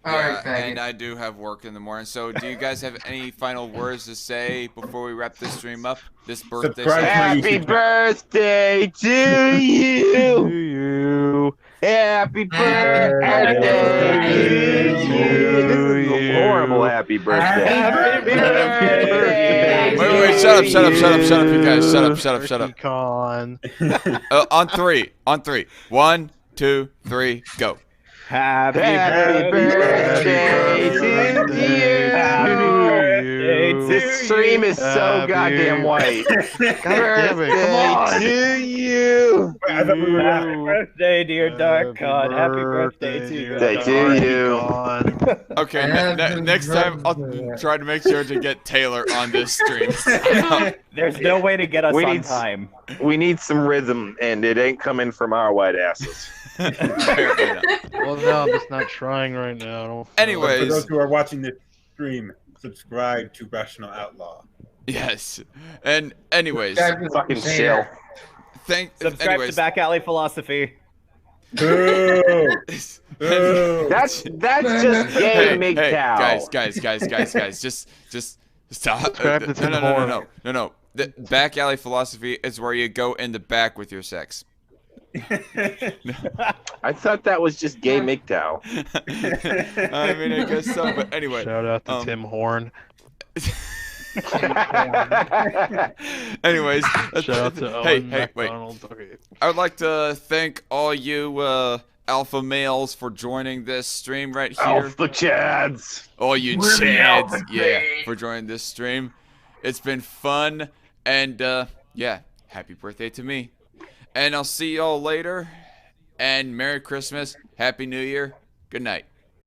Speaker 15: and I do have work in the morning. So, do you guys have any final words to say before we wrap this stream up? This birthday.
Speaker 18: Happy birthday to you. Happy birthday to you. This is a horrible happy birthday. Happy birthday.
Speaker 15: Wait, shut up, you guys. Shut up.
Speaker 17: Con.
Speaker 15: On three. 1, 2, 3, go.
Speaker 23: Happy
Speaker 18: birthday to you. This stream is so goddamn white. Birthday to you.
Speaker 23: Happy birthday, dear Dark God. Happy birthday to you.
Speaker 18: To you.
Speaker 15: Okay, next time I'll try to make sure to get Taylor on this stream.
Speaker 23: There's no way to get us on time.
Speaker 18: We need some rhythm, and it ain't coming from our white asses.
Speaker 17: Well, no, I'm just not trying right now.
Speaker 15: Anyways,
Speaker 20: for those who are watching this stream, subscribe to Rational Outlaw.
Speaker 15: Yes, and anyways,
Speaker 18: fucking chill.
Speaker 23: Subscribe to Back Alley Philosophy.
Speaker 20: Boo!
Speaker 18: That's just gay MGTOW.
Speaker 15: Guys, just stop. No. The Back Alley Philosophy is where you go in the back with your sex.
Speaker 18: I thought that was just gay MGTOW.
Speaker 15: I mean, I guess so. But anyway,
Speaker 10: Shout out to Tim Horn.
Speaker 15: Anyways,
Speaker 10: Shout out to Owen McDonald.
Speaker 15: wait.
Speaker 10: Okay.
Speaker 15: I would like to thank all you alpha males for joining this stream right here.
Speaker 18: Alpha Chads.
Speaker 15: All you
Speaker 18: We're the
Speaker 15: Chads,
Speaker 18: Alpha
Speaker 15: yeah,
Speaker 18: Chads.
Speaker 15: for joining this stream. It's been fun, and yeah, happy birthday to me. And I'll see y'all later. And Merry Christmas, Happy New Year, good night.